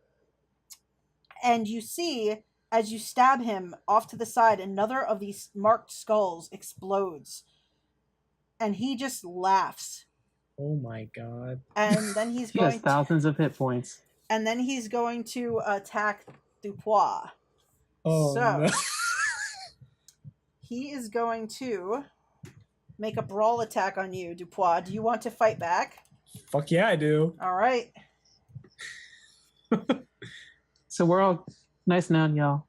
you see, as you stab him off to the side, another of these marked skulls explodes. And he just laughs. Oh my god. And then he's He has going to, thousands of hit points. and then he's going to attack Dupois. Oh So- no. He is going to make a brawl attack on you, Dupois. Do you want to fight back? Fuck yeah, I do. All right. So we're all nice now, y'all.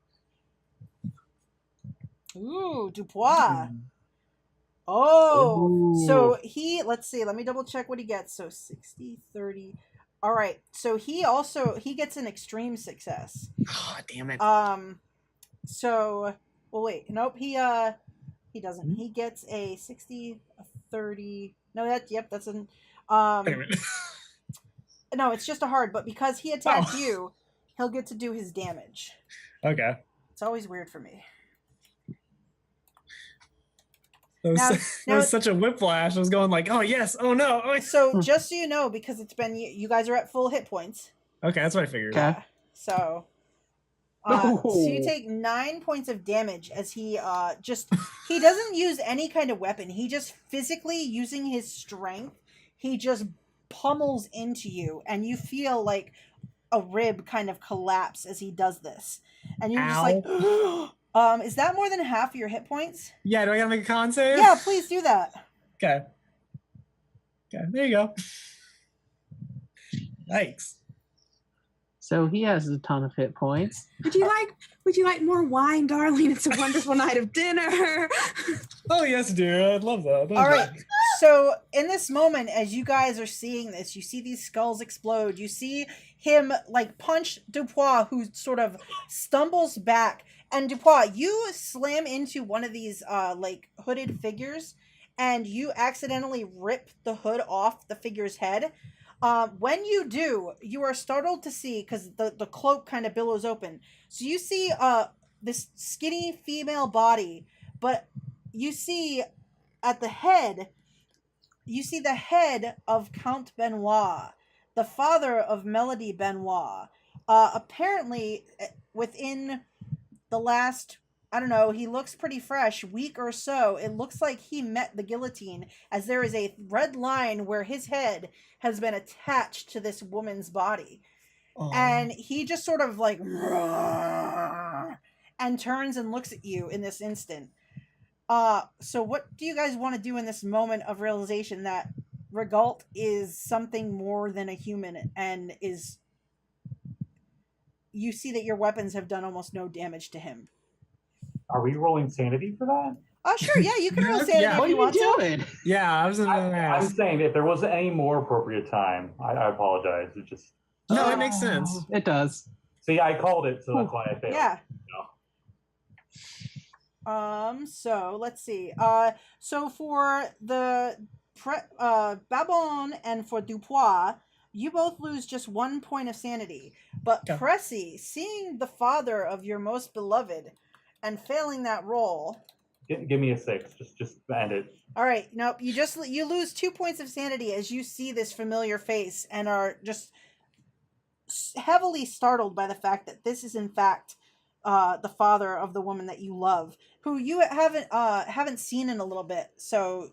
Ooh, Dupois. Oh, so let's see, let me double check what he gets. So 60, 30. All right. So he gets an extreme success. Oh, damn it. So, well, wait, nope, he doesn't. He gets a 60, a 30. No, that's an, Wait a minute. no, it's just a hard, but because he attacked you, he'll get to do his damage. Okay. It's always weird for me. That was such a whiplash. I was going like, oh yes, oh no. Oh. So just so you know, because it's been, you guys are at full hit points. Okay, that's what I figured. Okay. So you take 9 points of damage as he he doesn't use any kind of weapon. He just physically, using his strength, he just pummels into you, and you feel like a rib kind of collapse as he does this. And you're just like, is that more than half your hit points? Yeah, do I gotta make a con save? Yeah, please do that. Okay, there you go. Thanks. So he has a ton of hit points. Would you like more wine, darling? It's a wonderful night of dinner. Oh yes, dear. I'd love that. All right. So in this moment, as you guys are seeing this, you see these skulls explode. You see him like punch Dupois, who sort of stumbles back. And Dupois, you slam into one of these like hooded figures, and you accidentally rip the hood off the figure's head. When you do, you are startled to see, because the cloak kind of billows open. So you see this skinny female body, but you see at the head, you see the head of Count Benoit, the father of Melody Benoit. Apparently, within the last, I don't know, he looks pretty fresh, week or so, it looks like he met the guillotine, as there is a red line where his head has been attached to this woman's body. Aww. And he just sort of like and turns and looks at you in this instant. So what do you guys want to do in this moment of realization that Regault is something more than a human, and is, you see that your weapons have done almost no damage to him? Are we rolling sanity for that? Oh, sure, yeah, you can roll sanity Yeah. if you want to. Yeah, I was I'm saying if there wasn't any more appropriate time, I apologize. It just... No, it makes sense. It does. See, I called it, so that's why I failed. Yeah. No. So let's see. So for the Babin and for Dupois, you both lose just 1 point of sanity. But Okay. Pressi, seeing the father of your most beloved and failing that roll. Give me a 6. Just end it. All right. Nope. You lose 2 points of sanity as you see this familiar face and are just heavily startled by the fact that this is in fact the father of the woman that you love, who you haven't seen in a little bit. So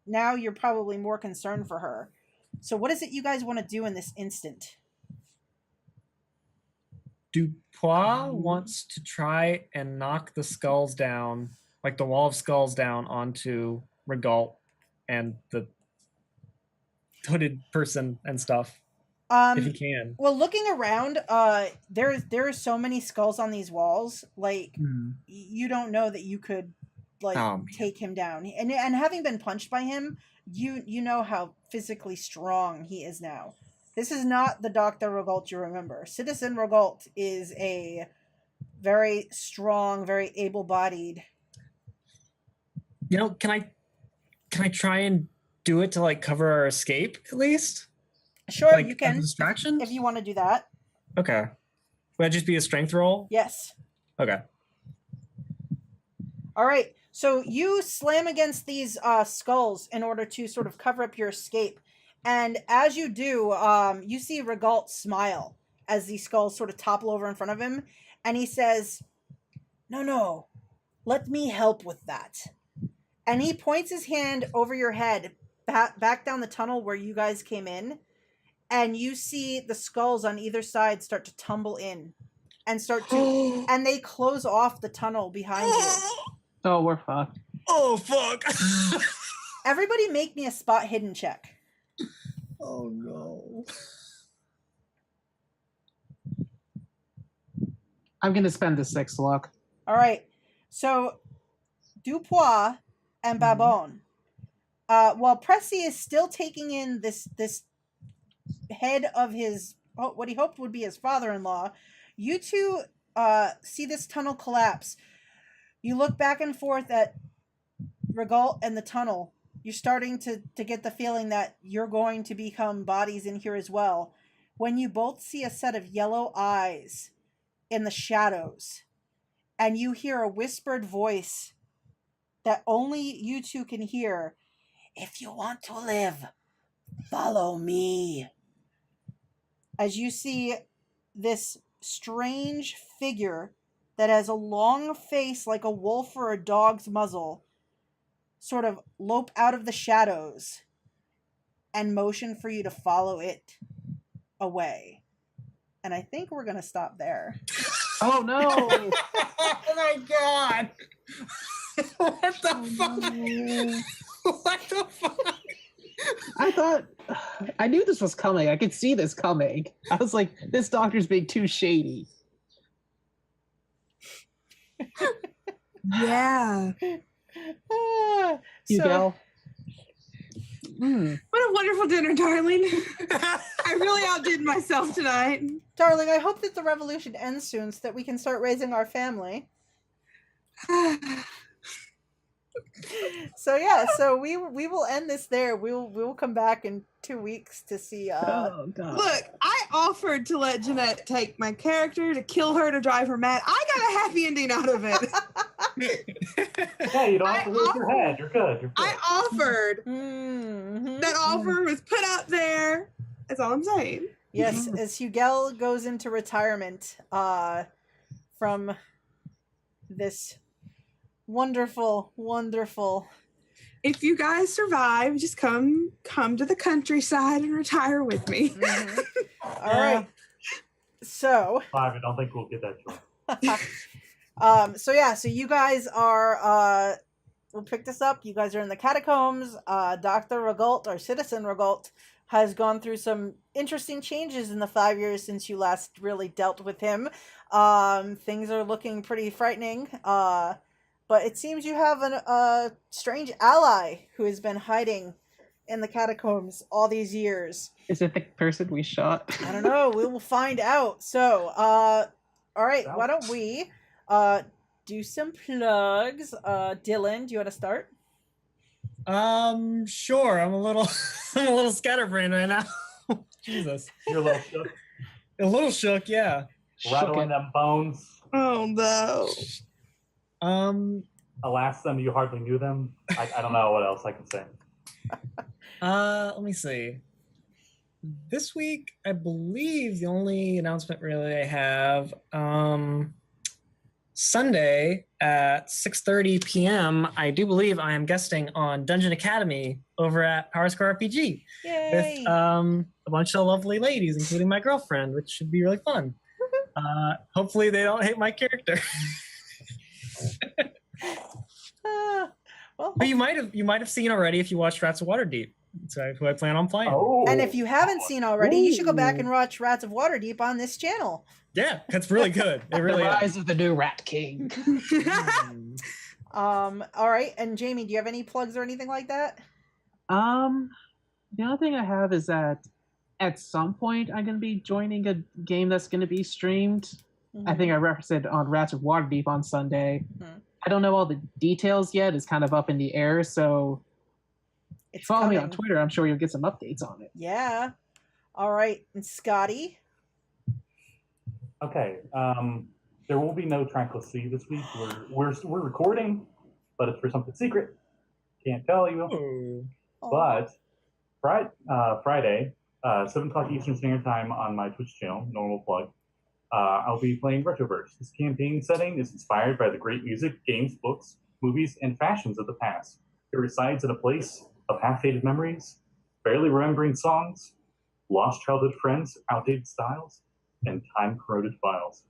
now you're probably more concerned for her. So what is it you guys want to do in this instant? Dupois wants to try and knock the skulls down, like the wall of skulls down onto Regault and the hooded person and stuff. If he can. Well, looking around, there are so many skulls on these walls. Like you don't know that you could take him down. And having been punched by him, you know how physically strong he is now. This is not the Dr. Regault you remember. Citizen Regault is a very strong, very able-bodied. You know, can I try and do it to like cover our escape at least? Sure, like, you can. Distraction? If you want to do that. Okay. Would that just be a strength roll? Yes. Okay. All right. So you slam against these skulls in order to sort of cover up your escape. And as you do, you see Regault smile as these skulls sort of topple over in front of him. And he says, No, let me help with that. And he points his hand over your head, back down the tunnel where you guys came in. And you see the skulls on either side start to tumble in and and they close off the tunnel behind you. Oh, we're fucked. Oh, fuck. Everybody make me a spot hidden check. Oh no. I'm going to spend the 6 luck. All right. So Dupois and Babin. While Pressi is still taking in this head of his what he hoped would be his father-in-law, you two see this tunnel collapse. You look back and forth at Regault and the tunnel. You're starting to get the feeling that you're going to become bodies in here as well. When you both see a set of yellow eyes in the shadows, and you hear a whispered voice that only you two can hear. If you want to live, follow me. As you see this strange figure that has a long face like a wolf or a dog's muzzle sort of lope out of the shadows and motion for you to follow it away. And I think we're going to stop there. Oh, no. Oh my god. What the fuck? No. What the fuck? I knew this was coming. I could see this coming. I was like, this doctor's being too shady. Yeah. Hugel. What a wonderful dinner, darling. I really outdid myself tonight. Darling, I hope that the revolution ends soon so that we can start raising our family. So we will end this there. We will come back in 2 weeks to see Oh, God. Look, I offered to let Jeanette take my character, to kill her, to drive her mad. I got a happy ending out of it. Yeah, you don't have to lose your head. You're good. You're good. I offered. Mm-hmm. That offer was put out there. That's all I'm saying. Yes, as Hugel goes into retirement from this wonderful If you guys survive, just come to the countryside and retire with me. Mm-hmm. All right. So I don't think we'll get that joint. So you guys are we'll pick this up. You guys are in the catacombs. Dr. Regault, or Citizen Regault, has gone through some interesting changes in the 5 years since you last really dealt with him. Things are looking pretty frightening. But it seems you have a strange ally who has been hiding in the catacombs all these years. Is it the person we shot? I don't know. We will find out. So, all right. Why don't we do some plugs? Dylan, do you want to start? Sure. I'm a little scatterbrained right now. Jesus. You're a little shook. A little shook, yeah. Rattling them bones. Oh no. Alas, them you hardly knew them. I don't know what else I can say. Let me see. This week, I believe the only announcement really I have, Sunday at 6:30 p.m. I do believe I am guesting on Dungeon Academy over at Power Square RPG Yay! with a bunch of lovely ladies, including my girlfriend, which should be really fun. Hopefully, they don't hate my character. But you might have seen already if you watched Rats of Waterdeep. That's who I plan on playing. Oh. And if you haven't seen already, you should go back and watch Rats of Waterdeep on this channel. Yeah, that's really good. It really The is. rise of the new Rat King. All right. And Jamey, do you have any plugs or anything like that? The only thing I have is that at some point I'm going to be joining a game that's going to be streamed. I think I referenced it on Rats of Waterdeep on Sunday. I don't know all the details yet. It's kind of up in the air, so It's follow me coming. on Twitter. I'm sure you'll get some updates on it. Yeah. All right. And Scotty? Okay. There will be no Trackless Sea this week. We're recording, but it's for something secret. Can't tell you. But Friday, 7 o'clock Eastern Standard Time on my Twitch channel, normal plug, I'll be playing Retroverse. This campaign setting is inspired by the great music, games, books, movies, and fashions of the past. It resides in a place of half-faded memories, barely remembering songs, lost childhood friends, outdated styles, and time-corroded files.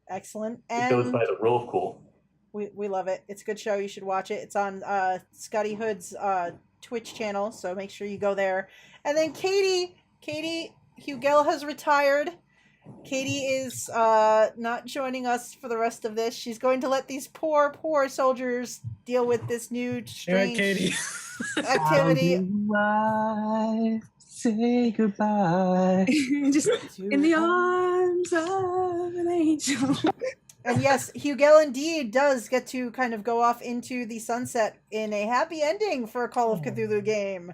Excellent. It goes And by the rule of cool. We love it. It's a good show. You should watch it. It's on Scotty Hood's Twitch channel, so make sure you go there. And then Katy, Hugel has retired. Katy is not joining us for the rest of this. She's going to let these poor soldiers deal with this new strange Katy. activity. Goodbye. Say goodbye. Just in the arms of an angel. And yes, Hugel indeed does get to kind of go off into the sunset in a happy ending for a Call of Cthulhu game.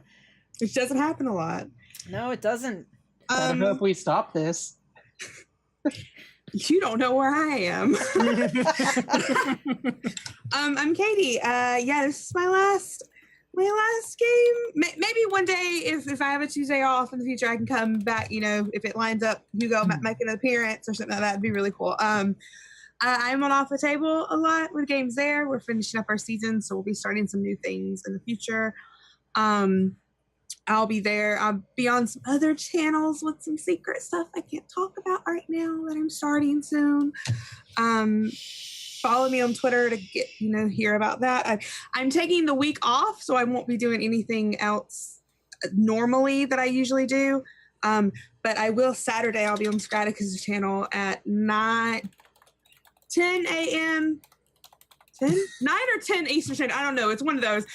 Which doesn't happen a lot. No, it doesn't. I hope we stop this. You don't know where I am. I'm Katy. Yeah, this is my last game. Maybe one day, if I have a Tuesday off in the future, I can come back. If it lines up, Hugel make an appearance or something like that. It'd be really cool. I'm on Off the Table a lot with games there. We're finishing up our season, so we'll be starting some new things in the future. I'll be there. I'll be on some other channels with some secret stuff I can't talk about right now that I'm starting soon. Follow me on Twitter to get hear about that. I'm taking the week off, so I won't be doing anything else normally that I usually do. But I will Saturday. I'll be on Scraticus' channel at 10 a.m. 9 or 10 Eastern Standard. I don't know. It's one of those.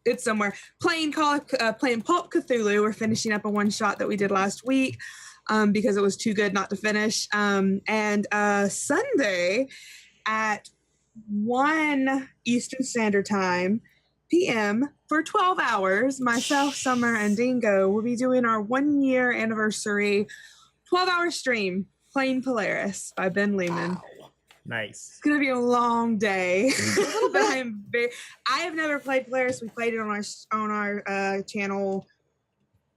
It's somewhere. Playing Pulp Cthulhu. We're finishing up a one shot that we did last week because it was too good not to finish. And Sunday at 1 Eastern Standard Time p.m. for 12 hours, myself, Summer, and Dingo will be doing our 1 year anniversary 12-hour stream playing Polaris by Ben Lehman. Wow. Nice. It's gonna be a long day, but I have never played Polaris. We played it on our channel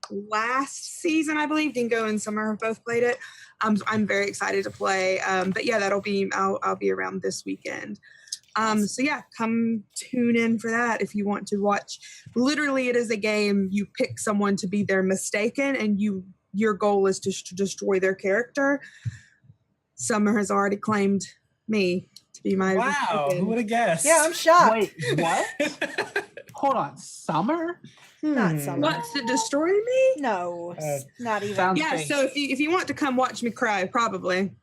last season, I believe. Dingo and Summer have both played it. I'm very excited to play. But yeah, I'll be around this weekend. So yeah, come tune in for that if you want to watch. Literally, it is a game. You pick someone to be their mistaken, and your goal is to destroy their character. Summer has already claimed me to be my Wow, who would have guessed? Yeah, I'm shocked. Wait, what? Hold on, Summer? Not Summer. Wants to destroy me? No, not even. Sounds Yeah, fake. so if you want to come watch me cry, probably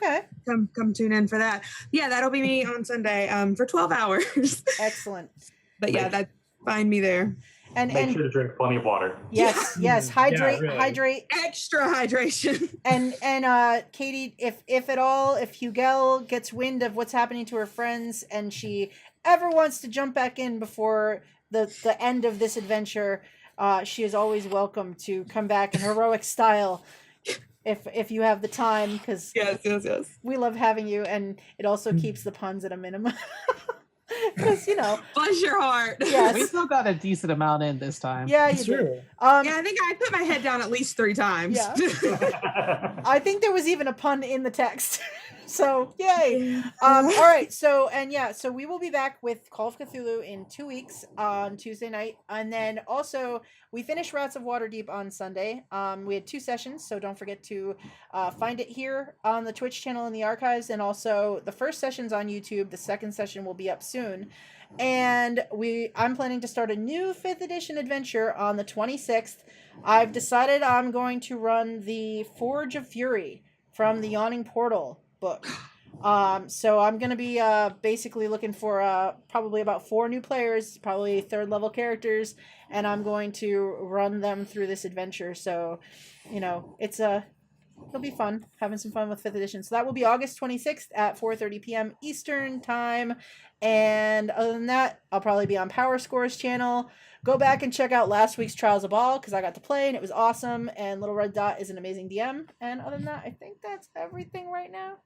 Okay, come tune in for that. Yeah, that'll be me on Sunday for 12 hours. excellent. But yeah, find me there. Make sure to drink plenty of water. Yes, hydrate, really. hydrate. Extra hydration. And Katy, if at all, if Hugel gets wind of what's happening to her friends and she ever wants to jump back in before the end of this adventure, she is always welcome to come back in heroic style if you have the time, because yes. we love having you, and it also keeps the puns at a minimum. Because Bless your heart. yes. We still got a decent amount in this time. Yeah, you It's do. true. Yeah, I think I put my head down at least 3 times. Yeah. I think there was even a pun in the text. So yay. All right. So we will be back with Call of Cthulhu in 2 weeks on Tuesday night. And then also we finished Rats of Waterdeep on Sunday. We had 2 sessions, so don't forget to find it here on the Twitch channel in the archives. And also the first session's on YouTube. The second session will be up soon. And I'm planning to start a new 5th edition adventure on the 26th. I've decided I'm going to run the Forge of Fury from the Yawning Portal book. So I'm going to be basically looking for probably about 4 new players, probably 3rd level characters, and I'm going to run them through this adventure. So, it'll be fun, having some fun with 5th edition. So that will be August 26th at 4:30 p.m. Eastern time. And other than that, I'll probably be on Power Score's channel. Go back and check out last week's Trials of Ball, because I got to play and it was awesome. And Little Red Dot is an amazing DM. And other than that, I think that's everything right now.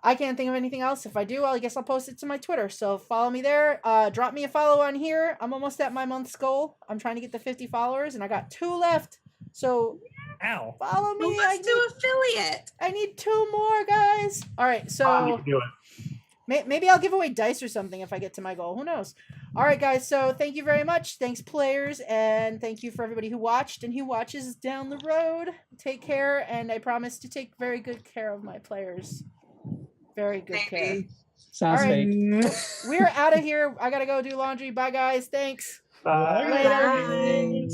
I can't think of anything else. If I do, I guess I'll post it to my Twitter. So follow me there. Drop me a follow on here. I'm almost at my month's goal. I'm trying to get to 50 followers, and I got 2 left. So Ow. follow me. Well, let's do affiliate. I need 2 more, guys. All right, You so can do it. maybe I'll give away dice or something if I get to my goal. Who knows? All right, guys. So thank you very much. Thanks, players, and thank you for everybody who watched and who watches down the road. Take care, and I promise to take very good care of my players. Very good care. Sounds All right. fake. We're out of here. I gotta go do laundry. Bye, guys. Thanks. Bye. Later. Bye.